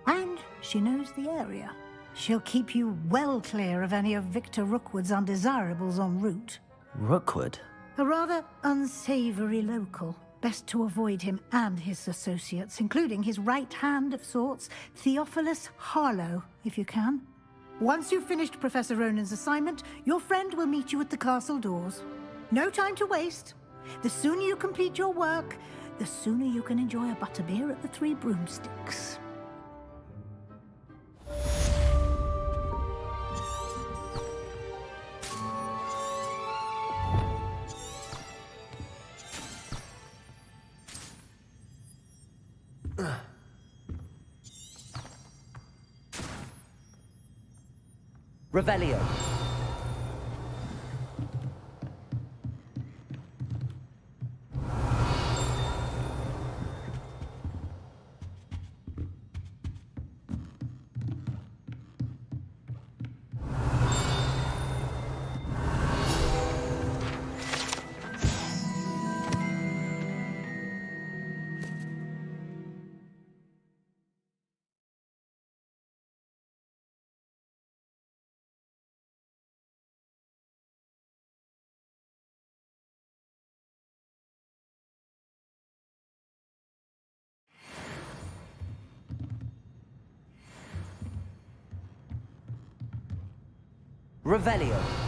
[SPEAKER 10] And she knows the area. She'll keep you well clear of any of Victor Rookwood's undesirables en route.
[SPEAKER 1] Rookwood?
[SPEAKER 10] A rather unsavory local. Best to avoid him and his associates, including his right hand of sorts, Theophilus Harlow, if you can. Once you've finished Professor Ronan's assignment, your friend will meet you at the castle doors. No time to waste. The sooner you complete your work, the sooner you can enjoy a butterbeer at the Three Broomsticks.
[SPEAKER 1] Revelio. Revelio.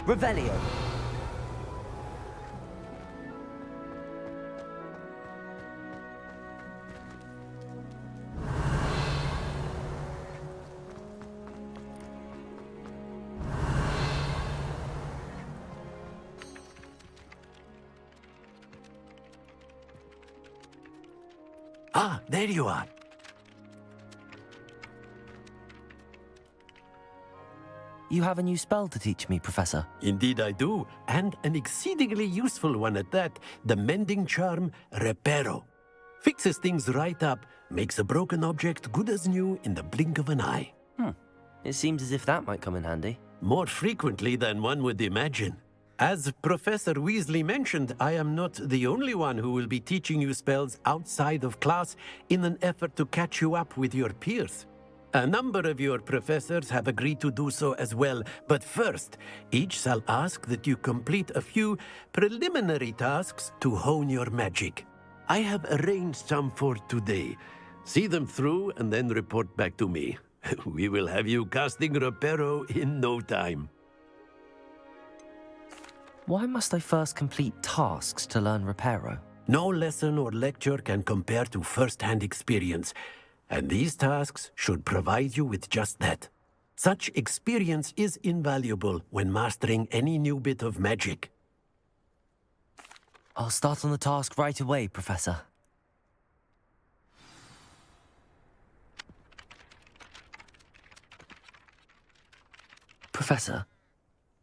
[SPEAKER 1] Revelio.
[SPEAKER 8] Ah, there you are.
[SPEAKER 1] You have a new spell to teach me, Professor.
[SPEAKER 8] Indeed I do, and an exceedingly useful one at that. The mending charm, Reparo. Fixes things right up, makes a broken object good as new in the blink of an eye.
[SPEAKER 1] It seems as if that might come in handy.
[SPEAKER 8] More frequently than one would imagine. As Professor Weasley mentioned, I am not the only one who will be teaching you spells outside of class in an effort to catch you up with your peers. A number of your professors have agreed to do so as well, but first, each shall ask that you complete a few preliminary tasks to hone your magic. I have arranged some for today. See them through and then report back to me. We will have you casting Reparo in no time.
[SPEAKER 1] Why must I first complete tasks to learn Reparo?
[SPEAKER 8] No lesson or lecture can compare to first-hand experience, and these tasks should provide you with just that. Such experience is invaluable when mastering any new bit of magic.
[SPEAKER 1] I'll start on the task right away, Professor. Professor,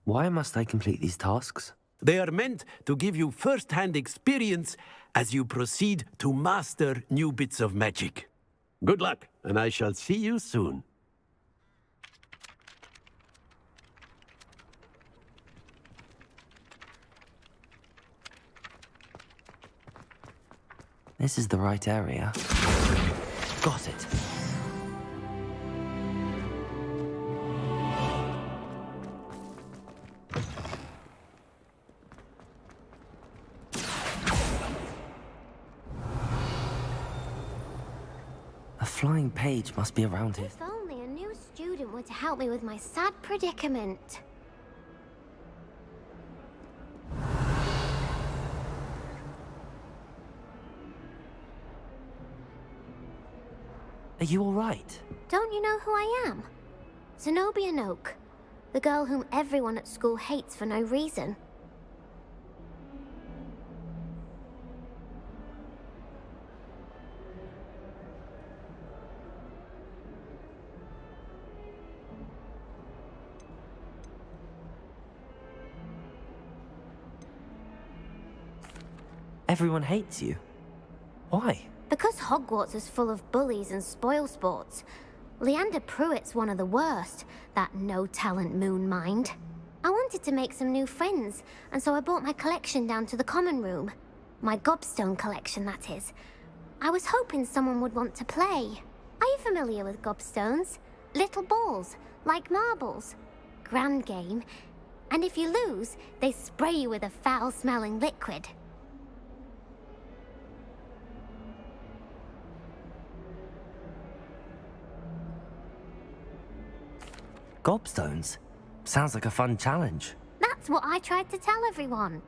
[SPEAKER 1] why must I complete these tasks?
[SPEAKER 8] They are meant to give you first-hand experience as you proceed to master new bits of magic. Good luck, and I shall see you soon.
[SPEAKER 1] This is the right area. Got it. A flying page must be around here.
[SPEAKER 3] If only a new student were to help me with my sad predicament.
[SPEAKER 1] Are you all right?
[SPEAKER 3] Don't you know who I am? Zenobia Noak, the girl whom everyone at school hates for no reason.
[SPEAKER 1] Everyone hates you. Why?
[SPEAKER 3] Because Hogwarts is full of bullies and spoilsports. Leander Pruitt's one of the worst, that no-talent moon mind. I wanted to make some new friends, and so I brought my collection down to the common room. My gobstone collection, that is. I was hoping someone would want to play. Are you familiar with gobstones? Little balls, like marbles. Grand game. And if you lose, they spray you with a foul-smelling liquid.
[SPEAKER 1] Gobstones? Sounds like a fun challenge.
[SPEAKER 3] That's what I tried to tell everyone.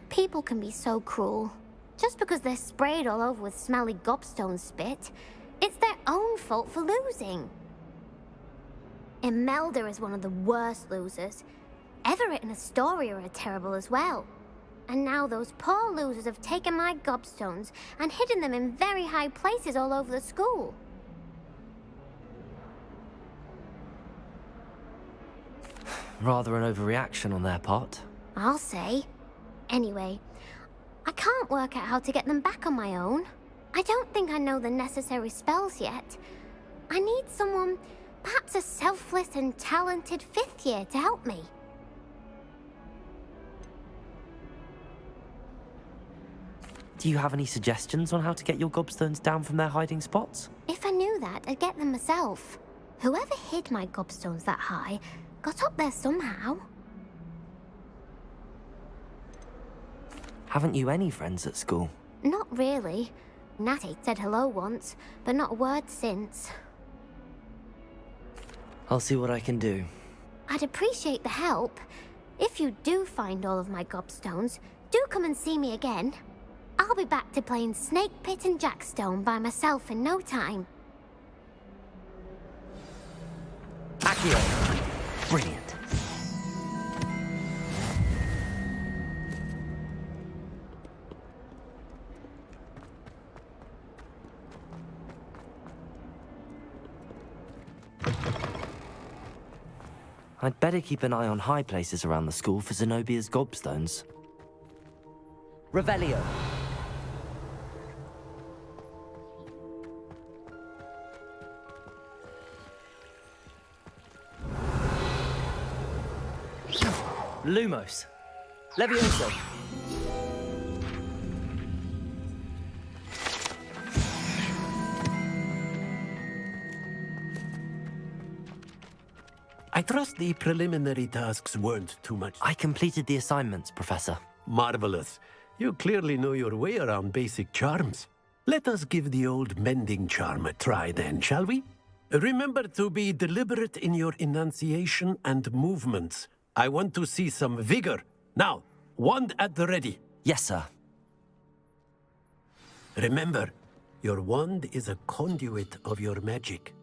[SPEAKER 3] People can be so cruel. Just because they're sprayed all over with smelly gobstone spit, it's their own fault for losing. Imelda is one of the worst losers. Everett and Astoria are terrible as well. And now those poor losers have taken my gobstones and hidden them in very high places all over the school.
[SPEAKER 1] Rather an overreaction on their part.
[SPEAKER 3] I'll say. Anyway, I can't work out how to get them back on my own. I don't think I know the necessary spells yet. I need someone, perhaps a selfless and talented fifth year to help me.
[SPEAKER 1] Do you have any suggestions on how to get your gobstones down from their hiding spots?
[SPEAKER 3] If I knew that, I'd get them myself. Whoever hid my gobstones that high got up there somehow.
[SPEAKER 1] Haven't you any friends at school?
[SPEAKER 3] Not really. Natty said hello once, but not a word since.
[SPEAKER 1] I'll see what I can do.
[SPEAKER 3] I'd appreciate the help. If you do find all of my gobstones, do come and see me again. I'll be back to playing Snake Pit and Jackstone by myself in no time.
[SPEAKER 1] Accio! Brilliant. I'd better keep an eye on high places around the school for Zenobia's gobstones. Revelio. Lumos.
[SPEAKER 6] Levioso.
[SPEAKER 8] I trust the preliminary tasks weren't too much.
[SPEAKER 1] I completed the assignments, Professor.
[SPEAKER 8] Marvelous. You clearly know your way around basic charms. Let us give the old mending charm a try then, shall we? Remember to be deliberate in your enunciation and movements. I want to see some vigor. Now, wand at the ready.
[SPEAKER 1] Yes, sir.
[SPEAKER 8] Remember, your wand is a conduit of your magic.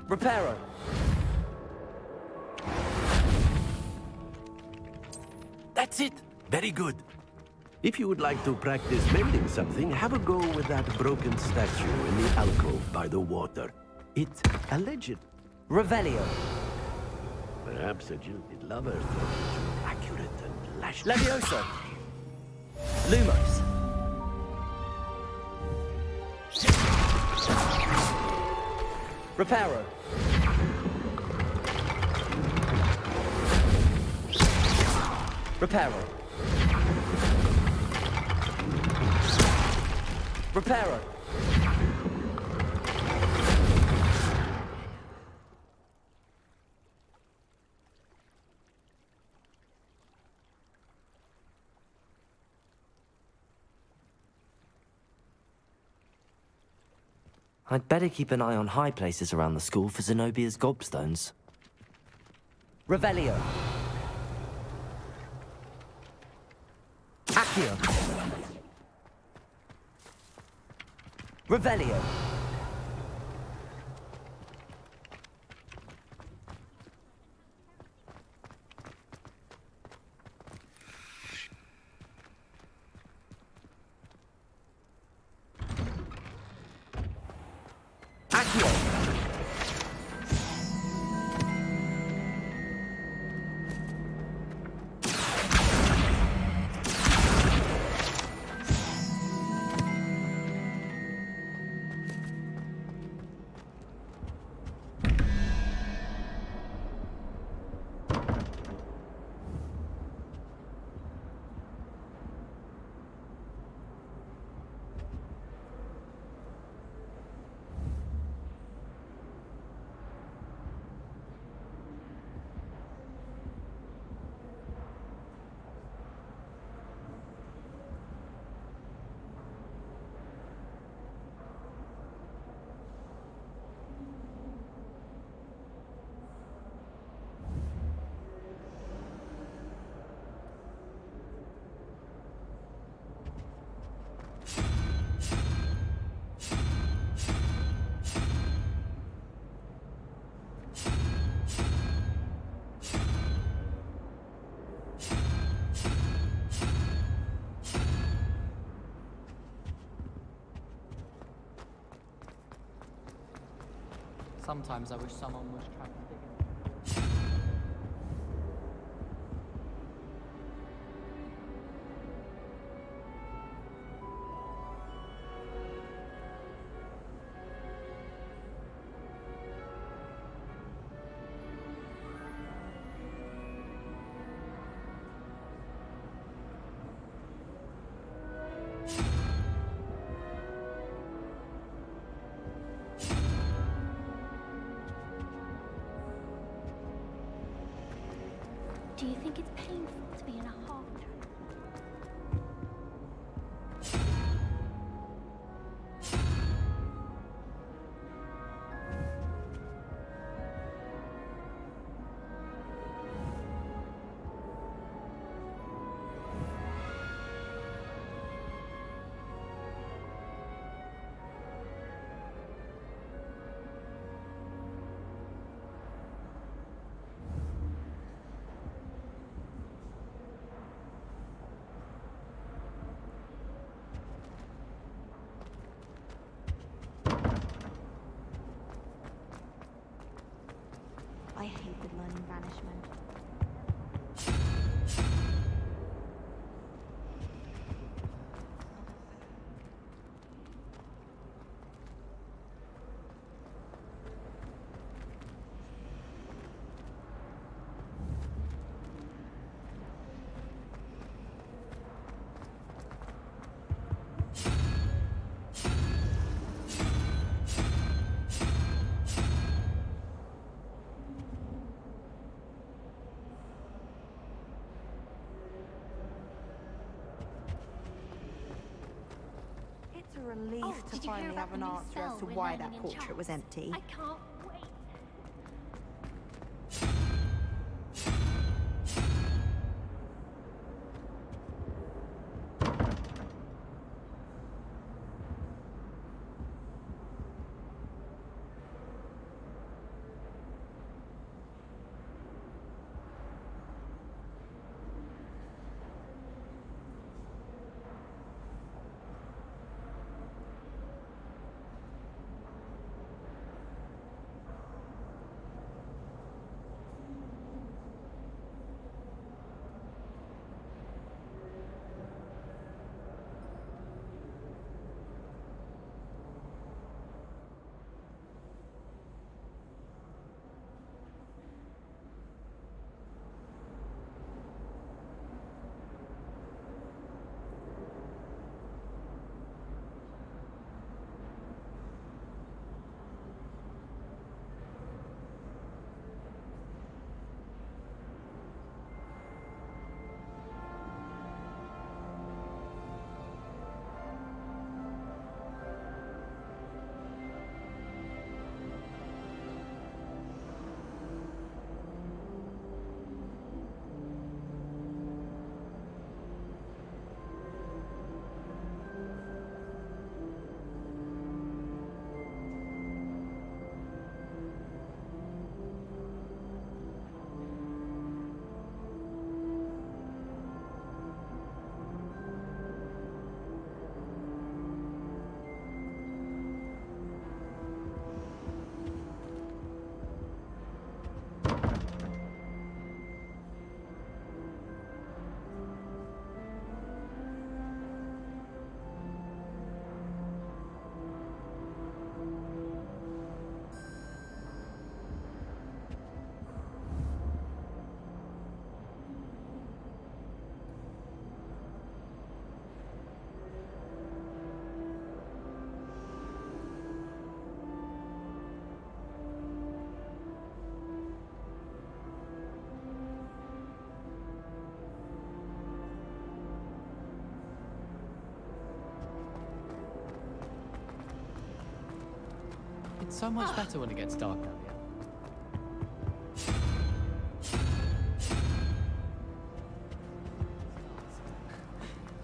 [SPEAKER 6] Reparo.
[SPEAKER 8] That's it. Very good. If you would like to practice mending something, have a go with that broken statue in the alcove by the water. It's alleged.
[SPEAKER 6] Revelio.
[SPEAKER 8] Perhaps a jilted lover thought it too accurate and lashed.
[SPEAKER 6] Levioso. Lumos. Reparo. Reparo. Reparo.
[SPEAKER 1] I'd better keep an eye on high places around the school for Zenobia's gobstones.
[SPEAKER 6] Revelio. Accio. Revelio. Accio.
[SPEAKER 20] Sometimes I wish someone was trapped digging.
[SPEAKER 3] Do you think it's painful to be in a half trap?
[SPEAKER 2] relief to finally have an answer as to why that portrait was empty.
[SPEAKER 3] I can't wait.
[SPEAKER 20] It's so much better when it gets dark out here.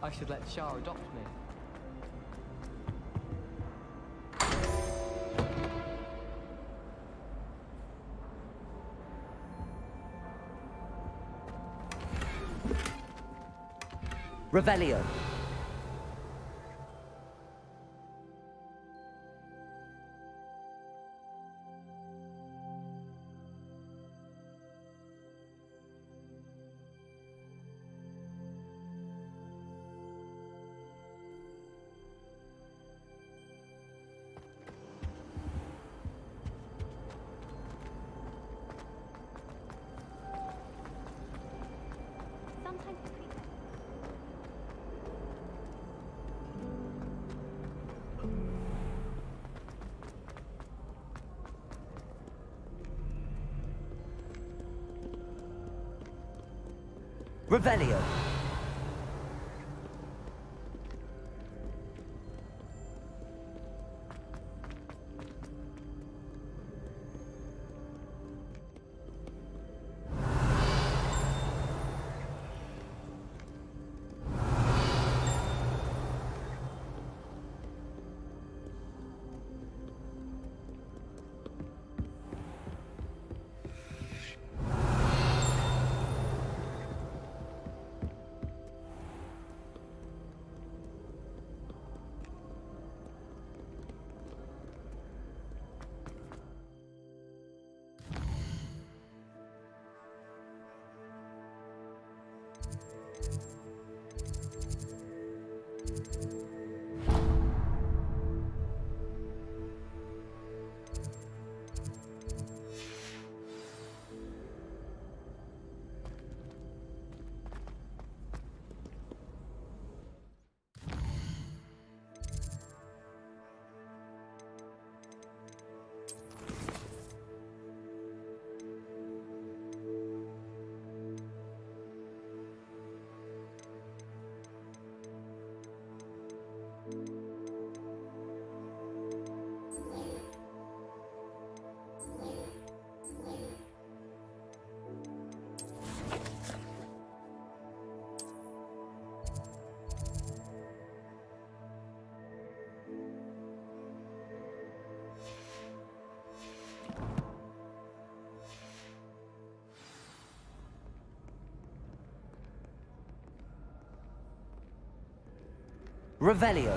[SPEAKER 20] I should let Shah adopt me.
[SPEAKER 1] Revelio. Revelio. Revelio.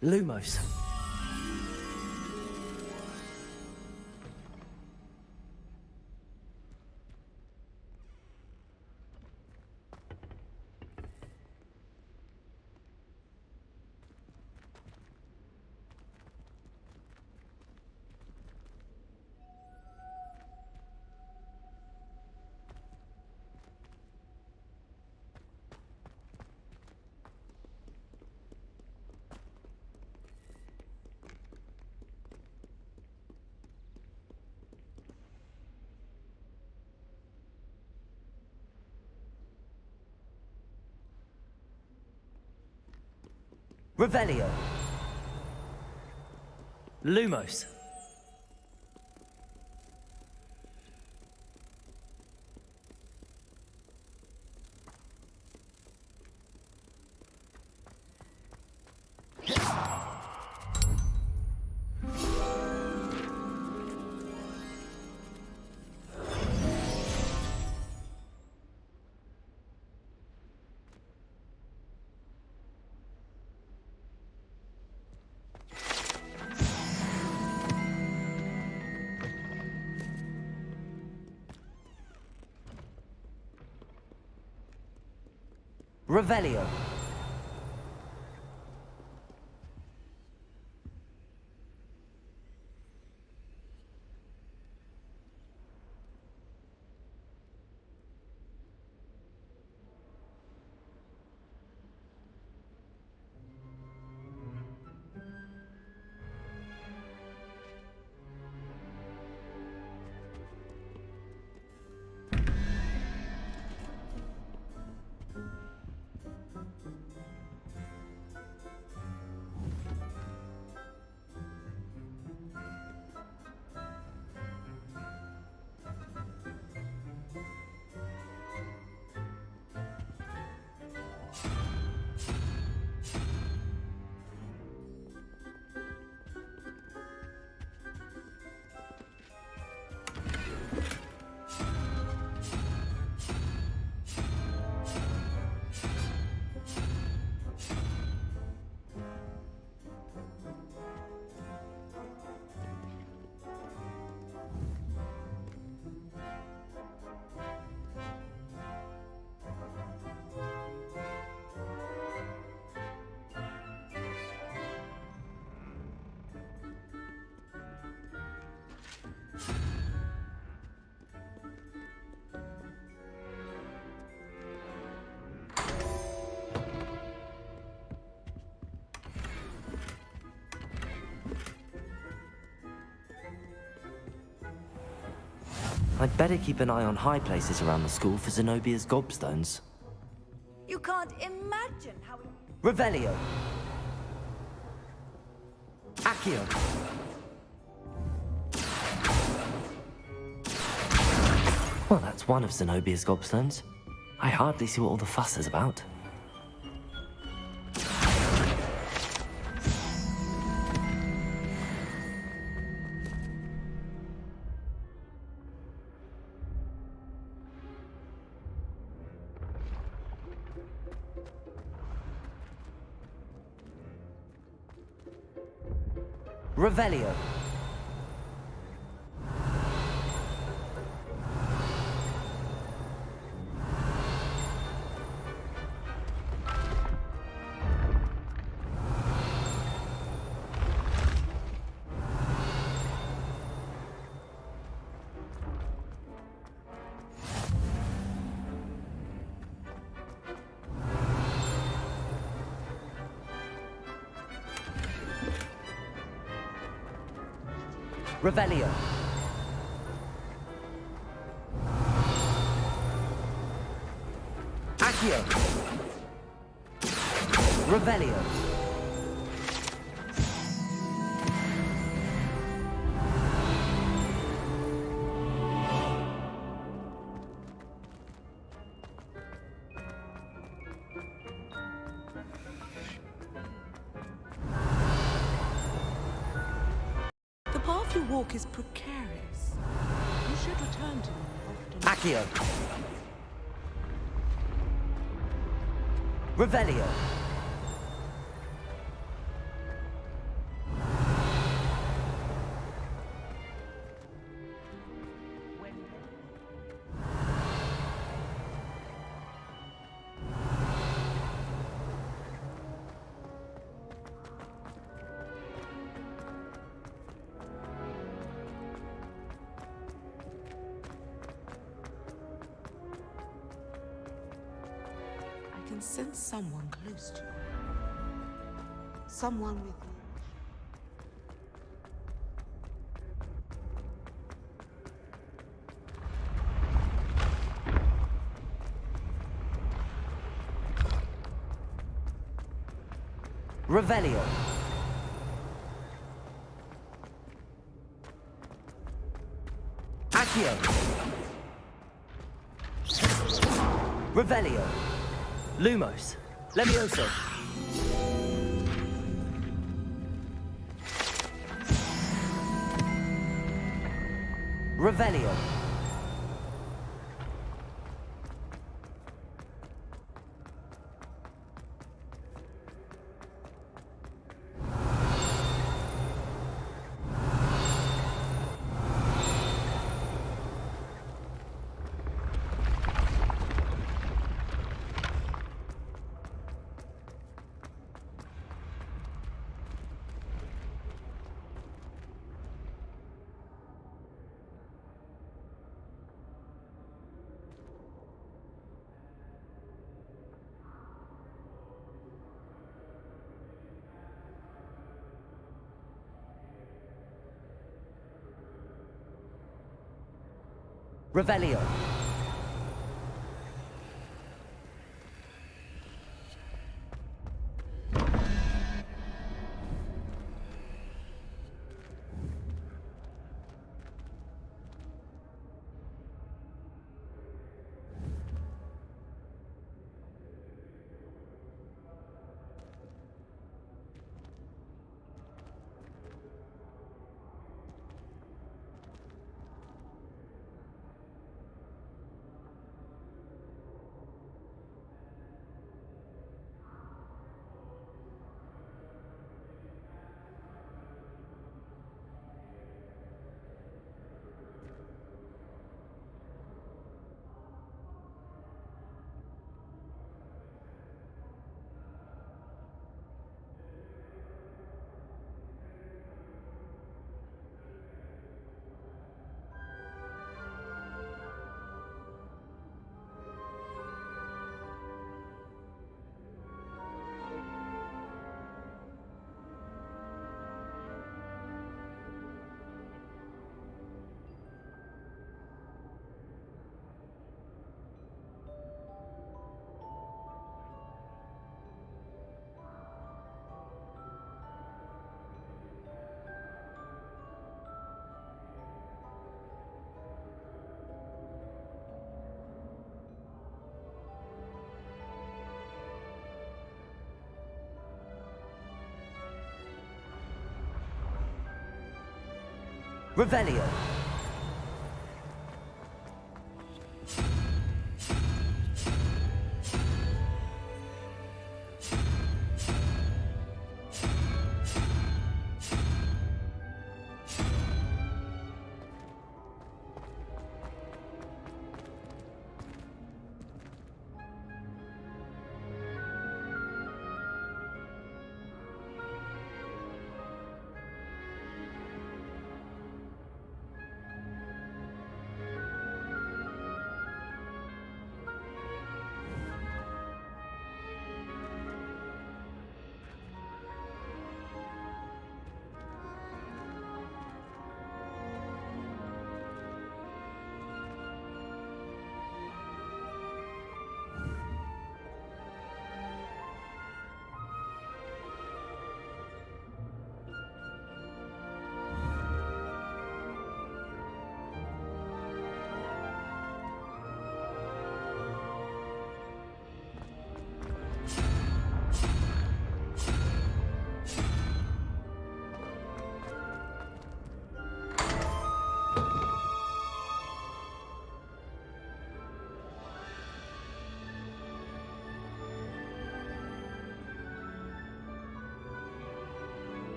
[SPEAKER 1] Lumos. Revelio. Lumos. Revelio. I'd better keep an eye on high places around the school for Zenobia's gobstones.
[SPEAKER 17] You can't imagine how...
[SPEAKER 1] Revelio. Accio. Well, that's one of Zenobia's gobstones. I hardly see what all the fuss is about. Revelio. Revelio. Accio. Revelio.
[SPEAKER 18] walk is precarious. You should return to me often.
[SPEAKER 1] Accio. Revelio.
[SPEAKER 18] I can sense someone close to you. Someone with you.
[SPEAKER 1] Revelio. Accio. Revelio. Lumos. Levioso. Revelio. Revelio. Revelio.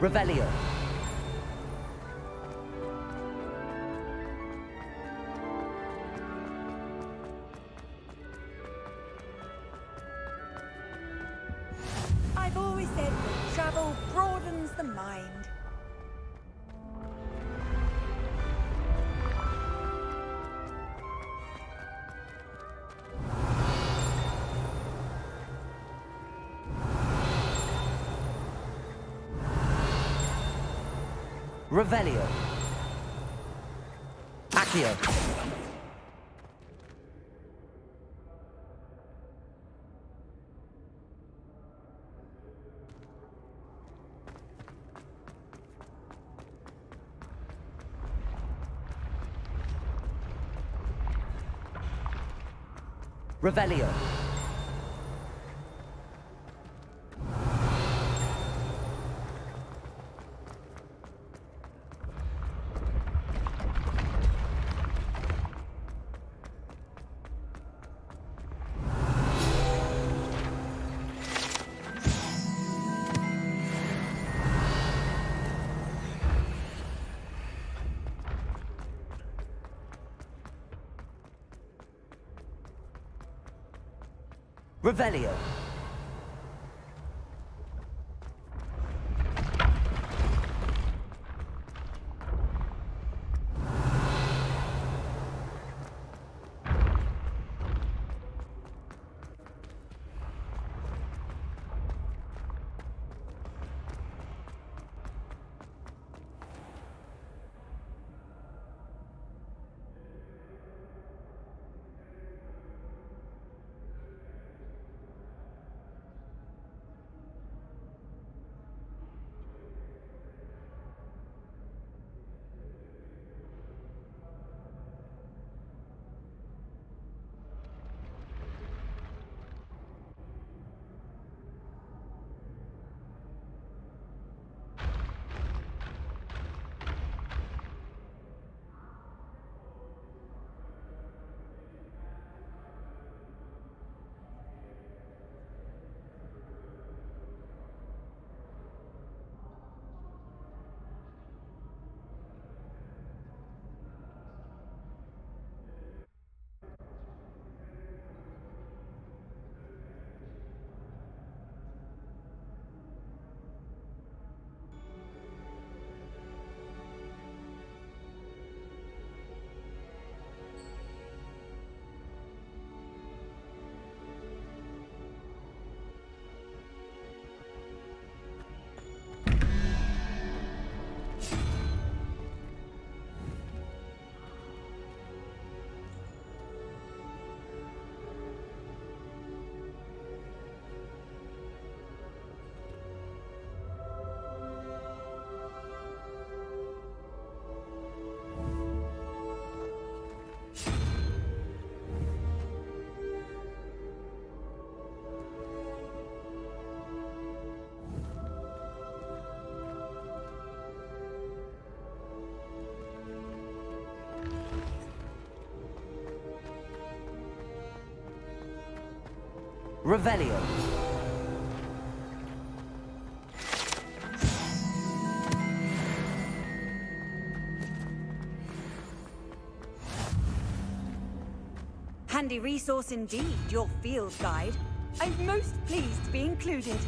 [SPEAKER 1] Revelio.
[SPEAKER 17] I've always said that travel broadens the mind.
[SPEAKER 1] Revelio. Accio. Revelio. Revelio. Revelio.
[SPEAKER 17] Handy resource indeed, your field guide. I'm most pleased to be included.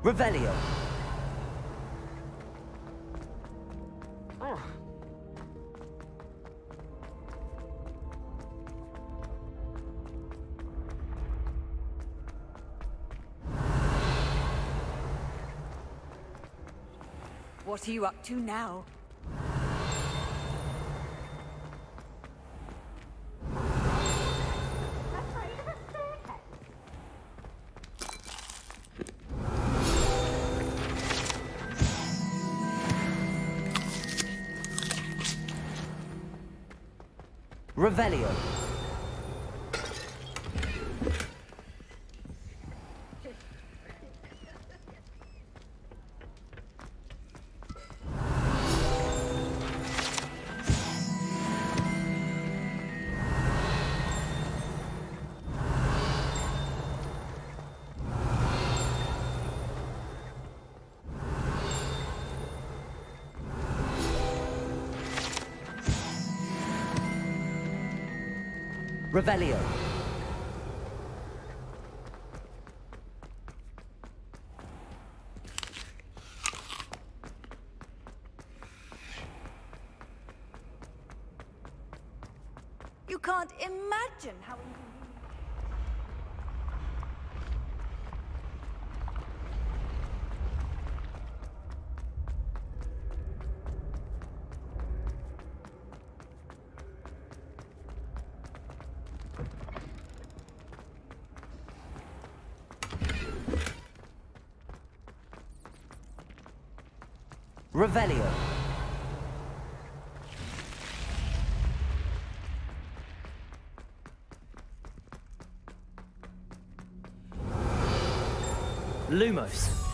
[SPEAKER 1] Revelio.
[SPEAKER 17] What are you up to now?
[SPEAKER 1] Revelio. Revelio.
[SPEAKER 17] You can't imagine how inconvenient.
[SPEAKER 1] Revelio. Lumos.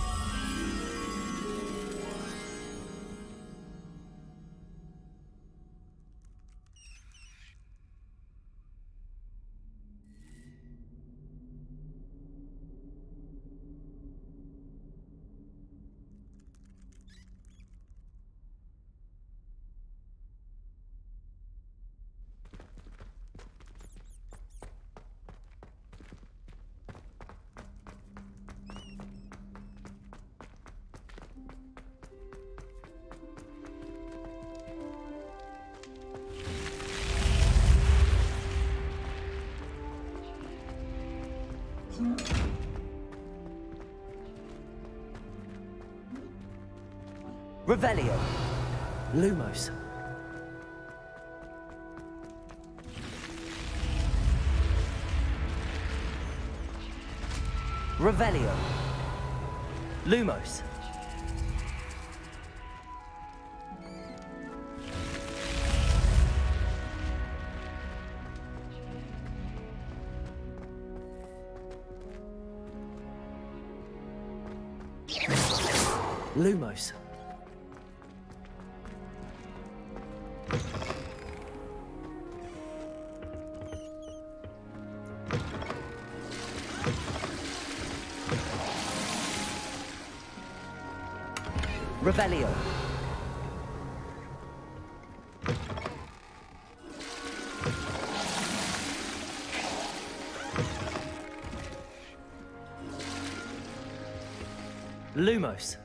[SPEAKER 1] Revelio. Lumos. Revelio. Lumos. Lumos. Revelio. Lumos.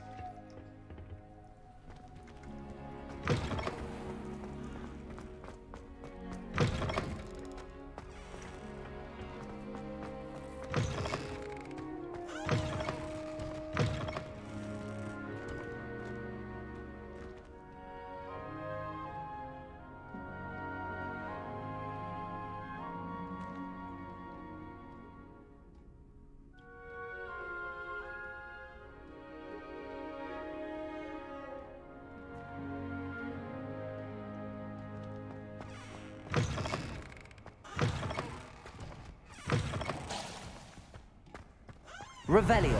[SPEAKER 1] Revelio.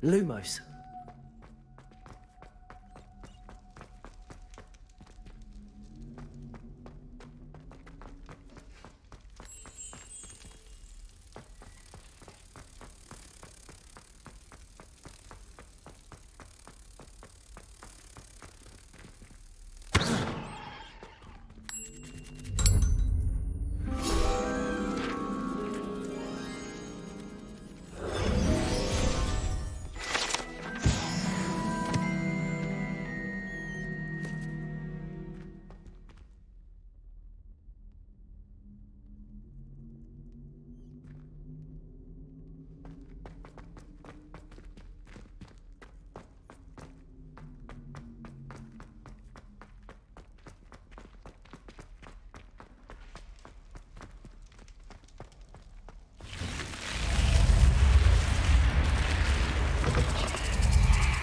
[SPEAKER 1] Lumos.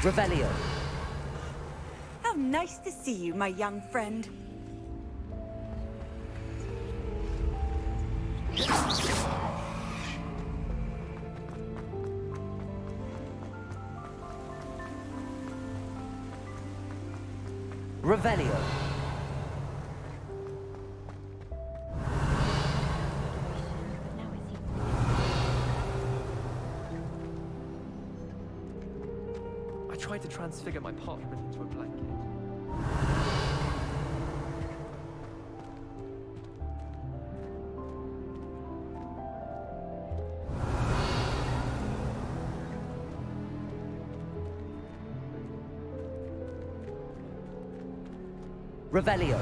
[SPEAKER 1] Revelio.
[SPEAKER 17] How nice to see you, my young friend.
[SPEAKER 1] Revelio.
[SPEAKER 20] I tried to transfigure my parchment into a blanket.
[SPEAKER 1] Revelio.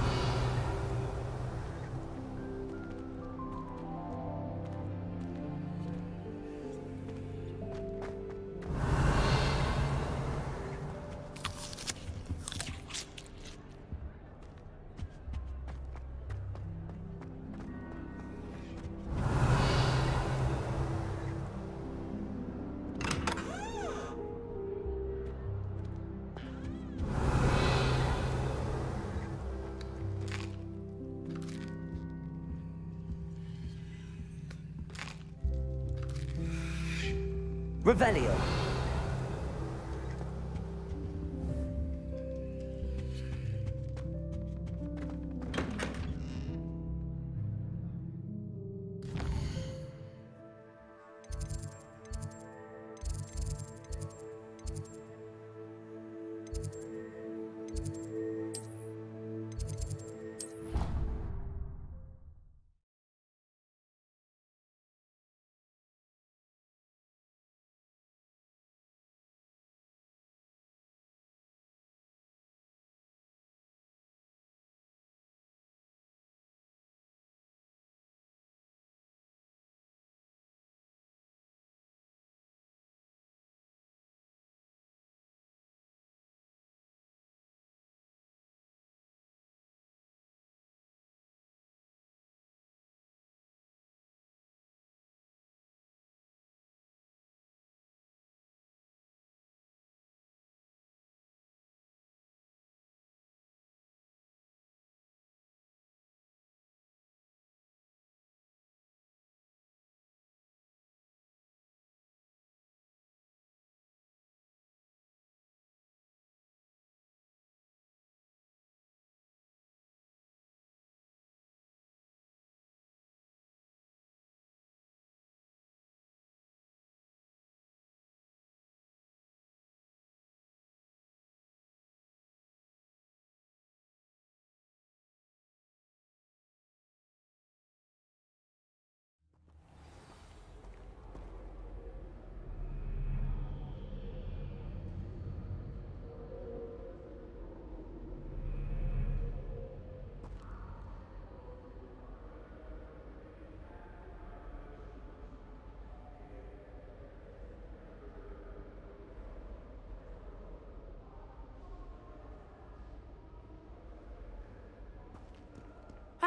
[SPEAKER 1] Revelio.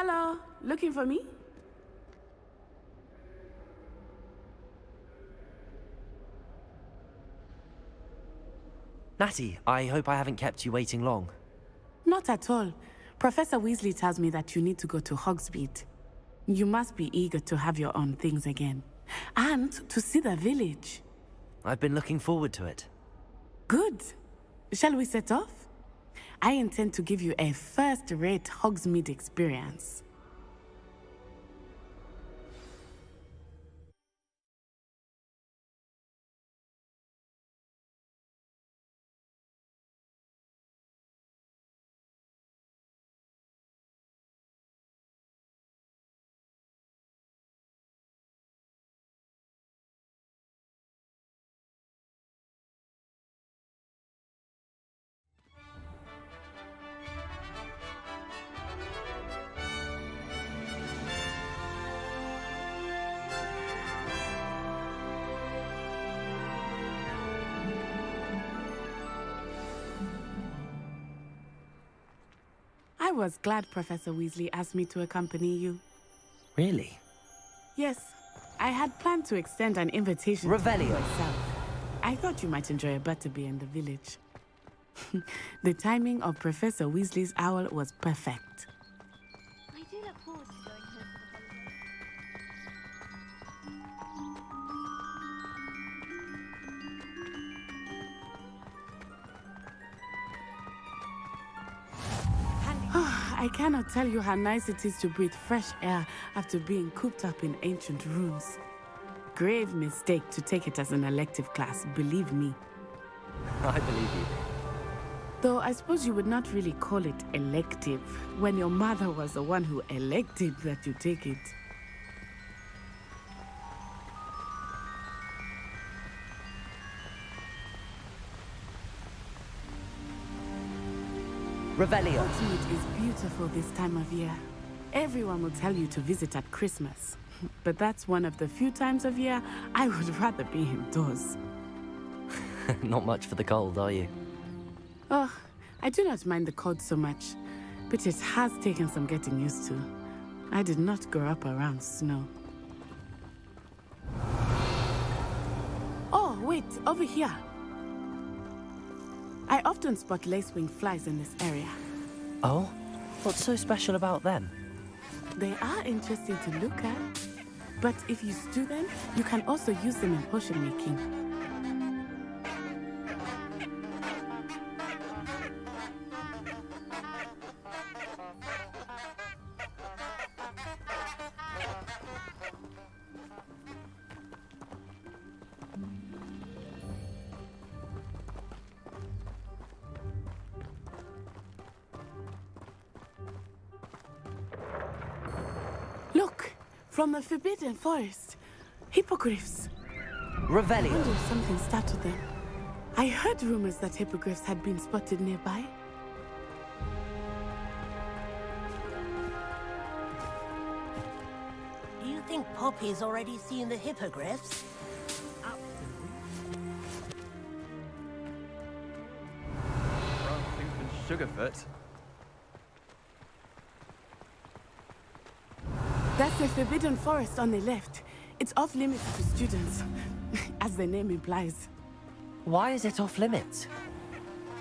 [SPEAKER 4] Hello, looking for me?
[SPEAKER 1] Natty, I hope I haven't kept you waiting long.
[SPEAKER 4] Not at all. Professor Weasley tells me that you need to go to Hogsmeade. You must be eager to have your own things again. And to see the village.
[SPEAKER 1] I've been looking forward to it.
[SPEAKER 4] Good. Shall we set off? I intend to give you a first-rate Hogsmeade experience. I was glad Professor Weasley asked me to accompany you.
[SPEAKER 1] Really?
[SPEAKER 4] Yes, I had planned to extend an invitation
[SPEAKER 1] Revelio.
[SPEAKER 4] to myself. I thought you might enjoy a butterbeer in the village. The timing of Professor Weasley's owl was perfect.
[SPEAKER 12] I do look forward to going home for the
[SPEAKER 4] I cannot tell you how nice it is to breathe fresh air after being cooped up in ancient rooms. Grave mistake to take it as an elective class, believe me.
[SPEAKER 16] I believe you.
[SPEAKER 4] Though I suppose you would not really call it elective when your mother was the one who elected that you take it.
[SPEAKER 1] Revelio.
[SPEAKER 4] Hogsmeade is beautiful this time of year. Everyone will tell you to visit at Christmas. But that's one of the few times of year I would rather be indoors.
[SPEAKER 1] Not much for the cold, are you?
[SPEAKER 4] Oh, I do not mind the cold so much, but it has taken some getting used to. I did not grow up around snow. Oh, wait, over here. I often spot lacewing flies in this area.
[SPEAKER 1] Oh? What's so special about them?
[SPEAKER 4] They are interesting to look at, but if you stew them, you can also use them in potion making. Look, from the Forbidden Forest, hippogriffs.
[SPEAKER 1] Revelio.
[SPEAKER 4] I wonder if something startled them. I heard rumors that hippogriffs had been spotted nearby.
[SPEAKER 11] Do you think Poppy's already seen the hippogriffs?
[SPEAKER 13] Sugarfoot.
[SPEAKER 4] That's the Forbidden Forest on the left. It's off limits to students, as the name implies.
[SPEAKER 1] Why is it off limits?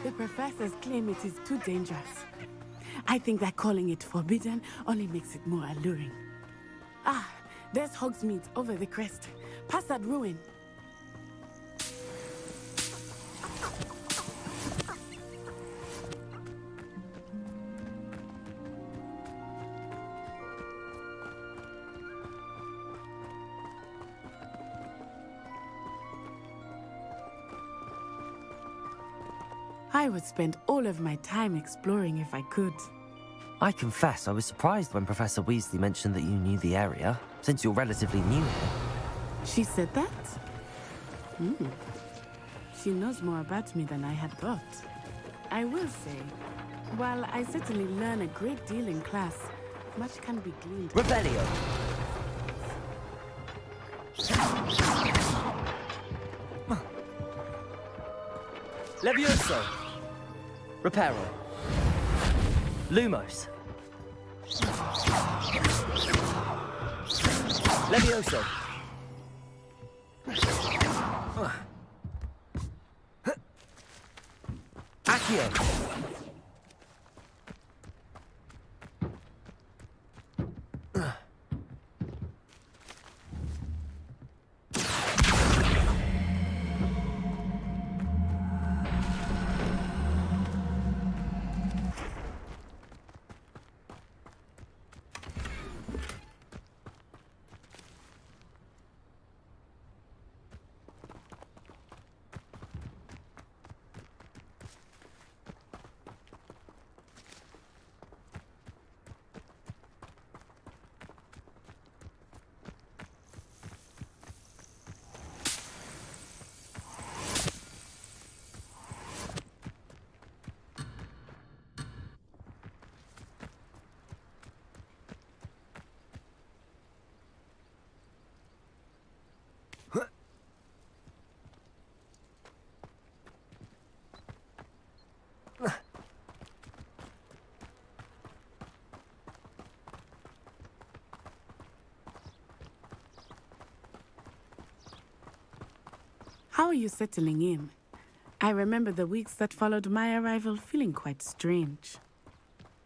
[SPEAKER 4] The professors claim it is too dangerous. I think that calling it forbidden only makes it more alluring. Ah, there's Hogsmeade over the crest. Past that ruin. I would spend all of my time exploring if I could.
[SPEAKER 1] I confess I was surprised when Professor Weasley mentioned that you knew the area, since you're relatively new here.
[SPEAKER 4] She said that? She knows more about me than I had thought. I will say, while I certainly learn a great deal in class, much can be gleaned.
[SPEAKER 1] Revelio. Levioso. Reparo. Lumos. Levioso. Accio.
[SPEAKER 4] How are you settling in? I remember the weeks that followed my arrival feeling quite strange.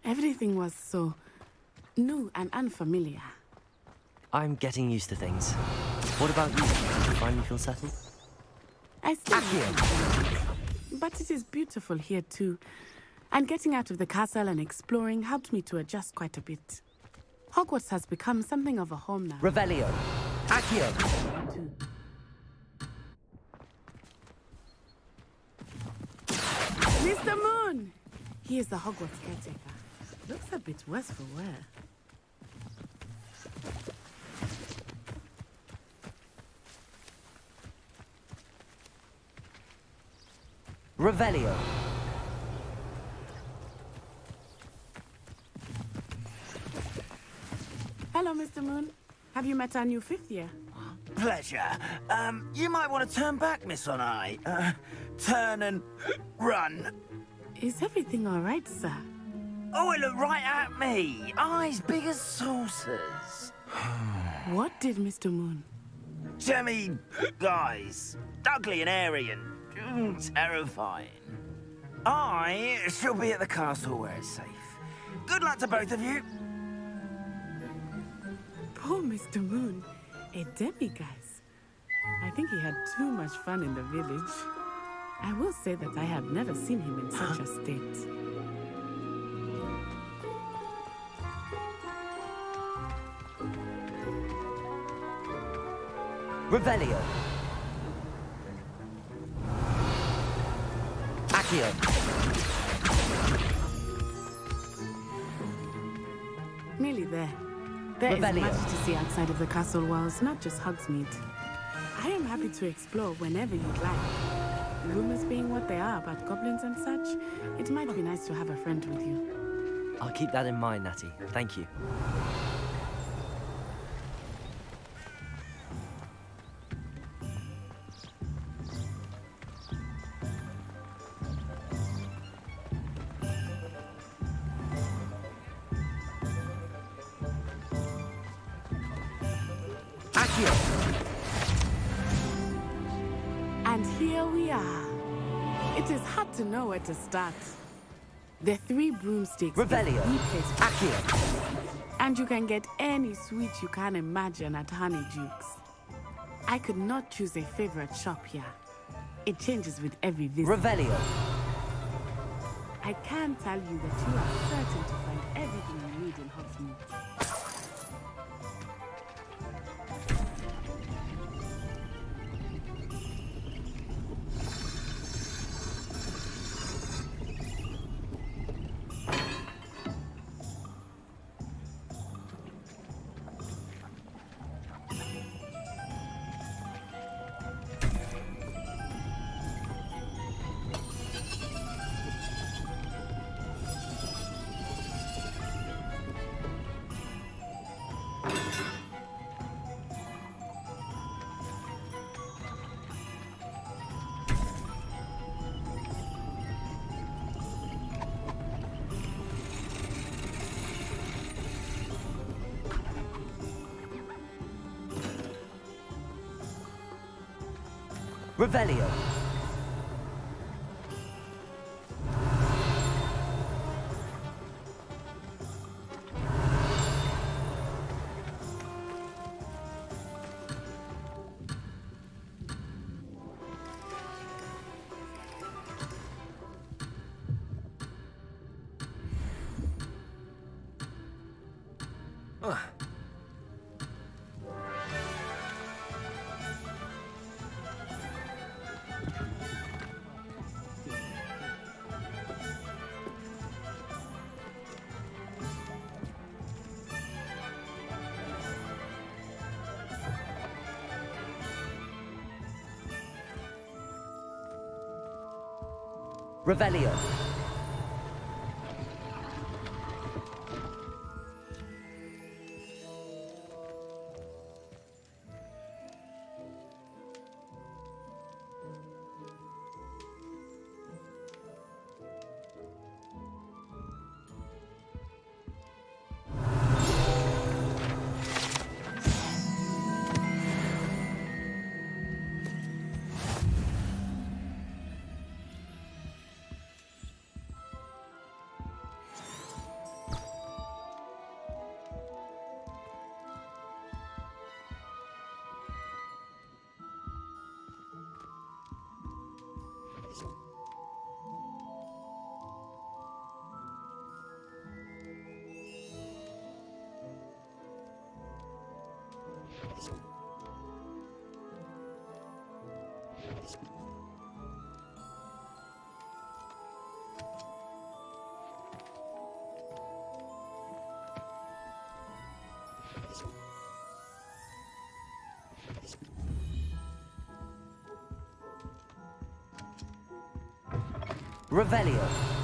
[SPEAKER 4] Everything was so new and unfamiliar.
[SPEAKER 1] I'm getting used to things. What about you? Do you finally feel settled?
[SPEAKER 4] I still do. But it is beautiful here too. And getting out of the castle and exploring helped me to adjust quite a bit. Hogwarts has become something of a home now.
[SPEAKER 1] Revelio. Accio.
[SPEAKER 4] Mr. Moon! He is the Hogwarts caretaker. Looks a bit worse for wear.
[SPEAKER 1] Revelio.
[SPEAKER 4] Hello, Mr. Moon. Have you met our new fifth year?
[SPEAKER 19] Pleasure. You might want to turn back, Miss Onai. Turn and run.
[SPEAKER 4] Is everything all right, sir?
[SPEAKER 19] Oh, it looked right at me. Eyes big as saucers.
[SPEAKER 4] What did Mr. Moon?
[SPEAKER 19] Jemmy guys. Ugly and airy and terrifying. I shall be at the castle where it's safe. Good luck to both of you.
[SPEAKER 4] Poor Mr. Moon. A demiguise. I think he had too much fun in the village. I will say that I have never seen him in such a state.
[SPEAKER 1] Revelio. Accio.
[SPEAKER 4] Nearly there. There is much to see outside of the castle walls, not just Hogsmeade. I am happy to explore whenever you'd like. Rumors being what they are about goblins and such, it might be nice to have a friend with you.
[SPEAKER 1] I'll keep that in mind, Natty. Thank you.
[SPEAKER 4] And here we are. It is hard to know where to start. The three broomsticks.
[SPEAKER 1] Revelio.
[SPEAKER 4] Accio. And you can get any sweet you can imagine at Honeyduke's. I could not choose a favorite shop here. It changes with every visit.
[SPEAKER 1] Revelio.
[SPEAKER 4] I can tell you that you are certain to find everything you need in Hogsmeade.
[SPEAKER 1] Revelio. Revelio. Revelio.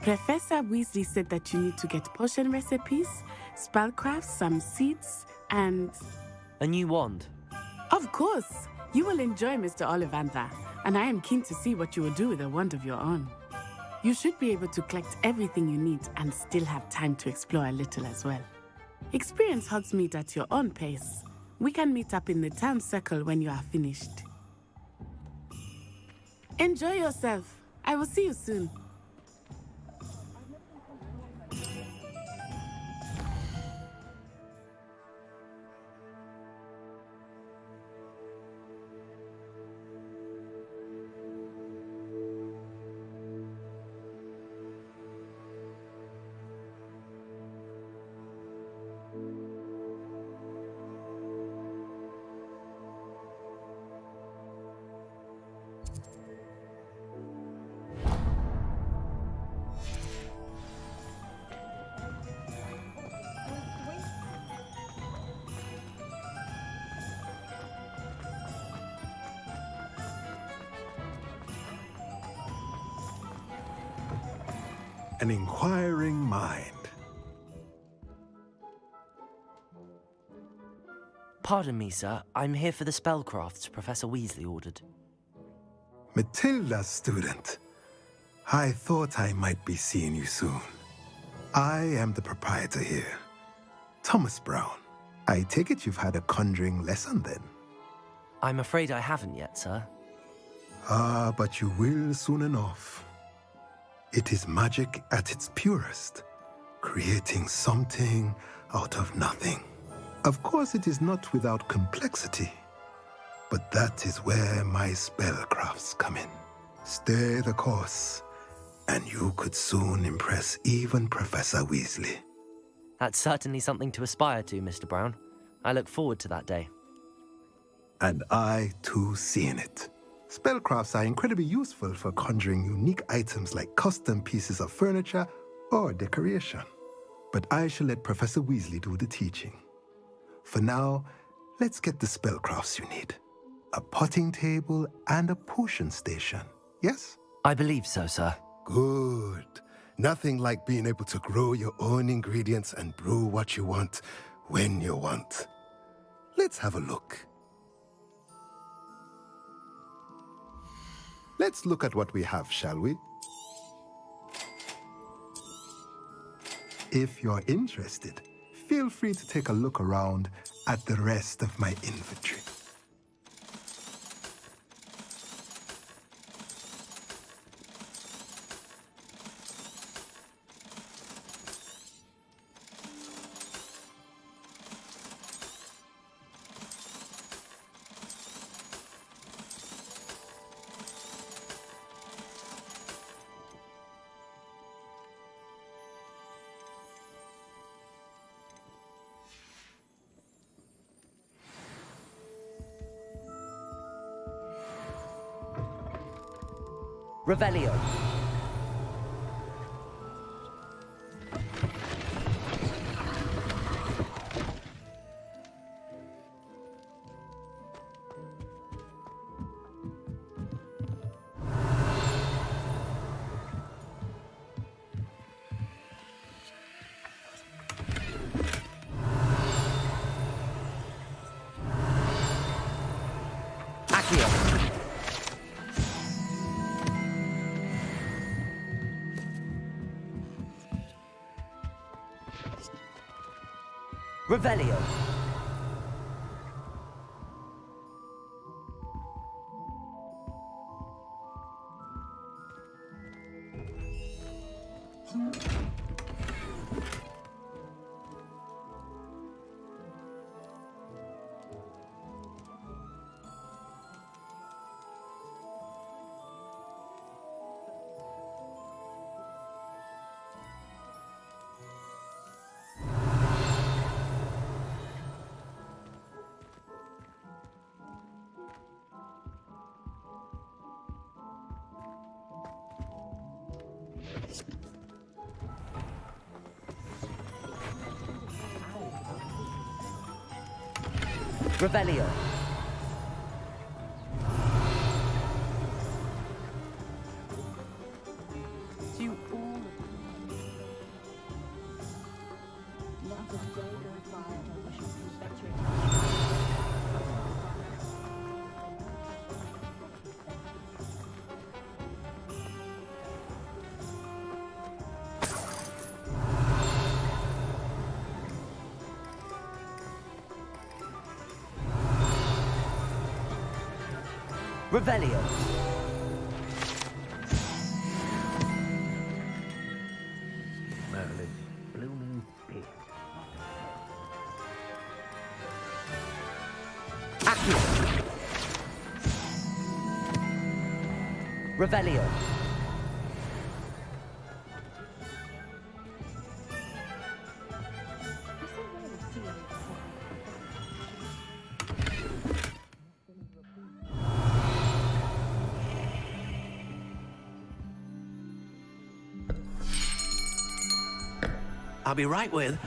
[SPEAKER 4] Professor Weasley said that you need to get potion recipes, spellcrafts, some seeds, and...
[SPEAKER 1] A new wand.
[SPEAKER 4] Of course! You will enjoy Mr. Ollivander, and I am keen to see what you will do with a wand of your own. You should be able to collect everything you need and still have time to explore a little as well. Experience Hogsmeade at your own pace. We can meet up in the town circle when you are finished. Enjoy yourself. I will see you soon.
[SPEAKER 7] An inquiring mind.
[SPEAKER 1] Pardon me, sir. I'm here for the spellcrafts Professor Weasley ordered.
[SPEAKER 7] Matilda, student. I thought I might be seeing you soon. I am the proprietor here, Thomas Brown. I take it you've had a conjuring lesson then?
[SPEAKER 1] I'm afraid I haven't yet, sir.
[SPEAKER 7] Ah, but you will soon enough. It is magic at its purest, creating something out of nothing. Of course, it is not without complexity, but that is where my spellcrafts come in. Stay the course, and you could soon impress even Professor Weasley.
[SPEAKER 1] That's certainly something to aspire to, Mr. Brown. I look forward to that day.
[SPEAKER 7] And I, too, see in it. Spellcrafts are incredibly useful for conjuring unique items like custom pieces of furniture or decoration. But I shall let Professor Weasley do the teaching. For now, let's get the spellcrafts you need. A potting table and a potion station, yes?
[SPEAKER 1] I believe so, sir.
[SPEAKER 7] Good. Nothing like being able to grow your own ingredients and brew what you want when you want. Let's have a look. Let's look at what we have, shall we? If you're interested, feel free to take a look around at the rest of my inventory.
[SPEAKER 1] Revelio. Revelio. Revelio. Revelio.
[SPEAKER 8] Merlin, blooming beard.
[SPEAKER 1] Accio. Revelio.
[SPEAKER 8] I'll be right with...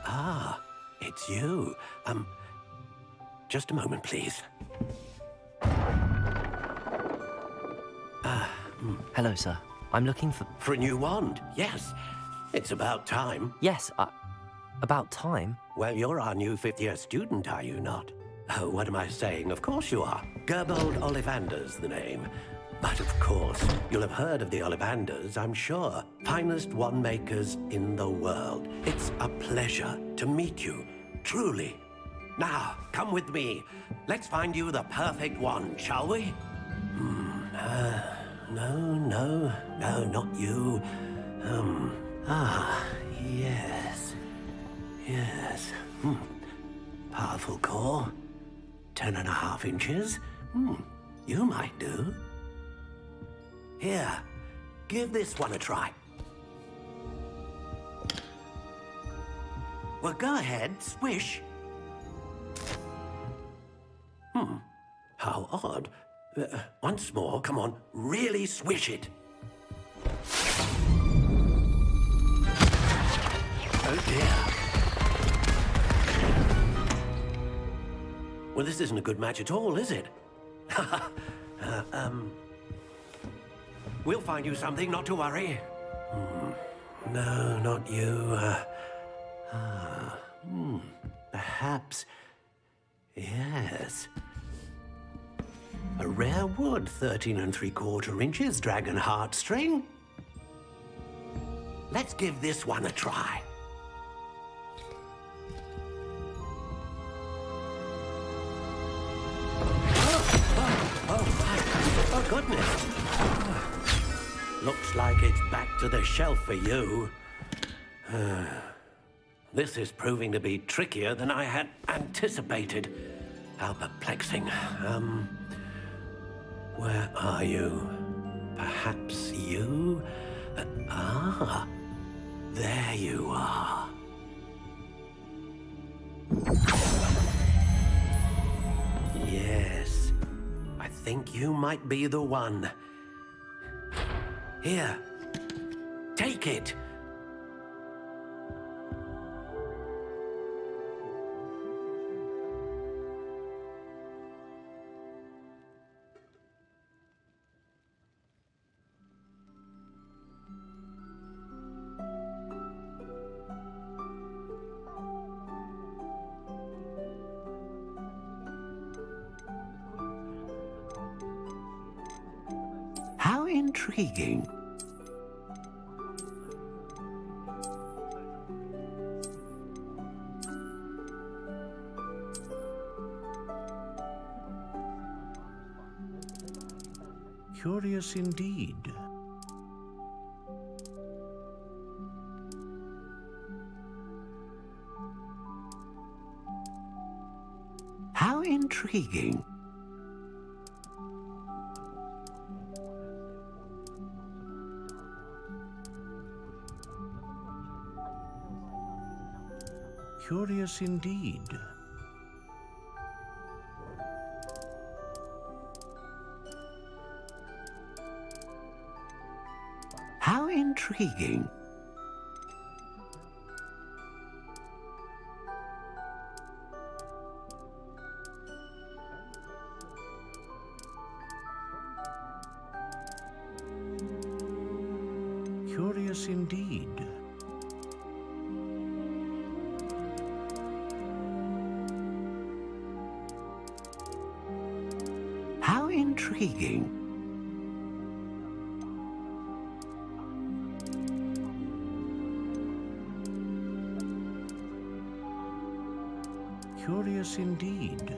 [SPEAKER 8] Ah, it's you. Just a moment, please.
[SPEAKER 1] Hello, sir. I'm looking for...
[SPEAKER 8] For a new wand, yes. It's about time.
[SPEAKER 1] Yes, about time?
[SPEAKER 8] Well, you're our new fifth-year student, are you not? Oh, what am I saying? Of course you are. Gerbold Ollivander's the name. But of course, you'll have heard of the Ollivanders, I'm sure. Finest wand makers in the world. It's a pleasure to meet you, truly. Now, come with me. Let's find you the perfect wand, shall we? No, not you. Yes. Powerful core. 10.5 inches. You might do. Here, give this one a try. Well, go ahead, swish. How odd. Once more, come on, really swish it. Oh dear. Well, this isn't a good match at all, is it? We'll find you something, not to worry. No, not you. Perhaps. Yes. A rare wood, 13 3/4 inches, dragon heartstring. Let's give this one a try. Oh, goodness. Looks like it's back to the shelf for you. This is proving to be trickier than I had anticipated. How perplexing. Where are you? Perhaps you? There you are. Yes, I think you might be the one. Here, take it. How intriguing. Curious indeed. How intriguing. Curious indeed. How intriguing. intriguing. Curious indeed. How intriguing. Curious indeed.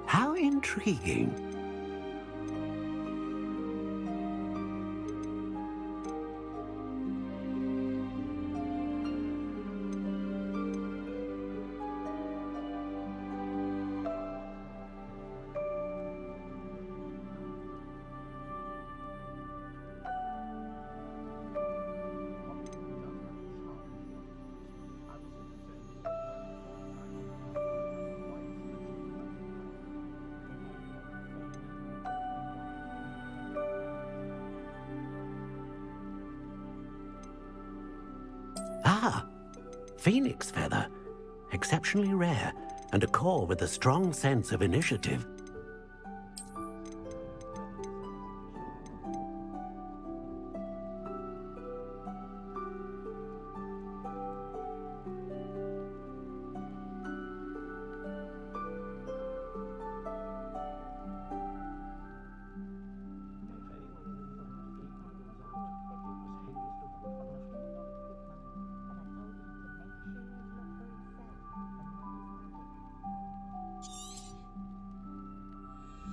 [SPEAKER 8] How intriguing. Ah, phoenix feather. Exceptionally rare, and a core with a strong sense of initiative.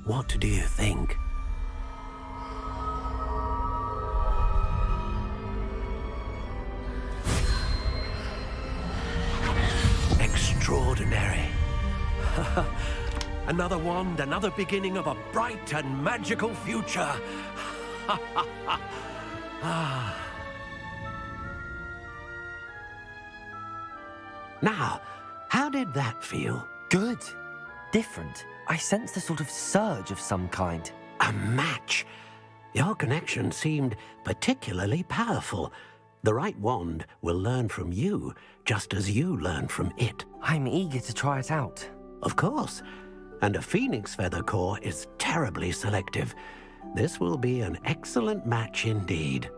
[SPEAKER 8] What do you think? Extraordinary. Another wand, another beginning of a bright and magical future. Now, how did that feel?
[SPEAKER 1] Good. Different. I sensed a sort of surge of some kind.
[SPEAKER 8] A match. Your connection seemed particularly powerful. The right wand will learn from you, just as you learn from it.
[SPEAKER 1] I'm eager to try it out.
[SPEAKER 8] Of course. And a phoenix feather core is terribly selective. This will be an excellent match indeed.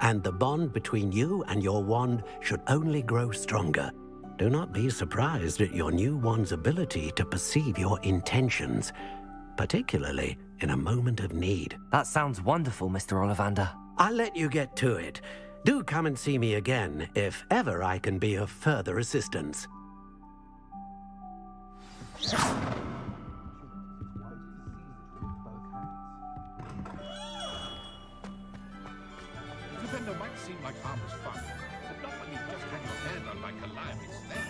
[SPEAKER 8] And the bond between you and your wand should only grow stronger. Do not be surprised at your new wand's ability to perceive your intentions, particularly in a moment of need.
[SPEAKER 1] That sounds wonderful, Mr. Ollivander.
[SPEAKER 8] I'll let you get to it. Do come and see me again if ever I can be of further assistance.
[SPEAKER 9] Defender might seem like harmless fun, but not when you just had your hand on my calamities then.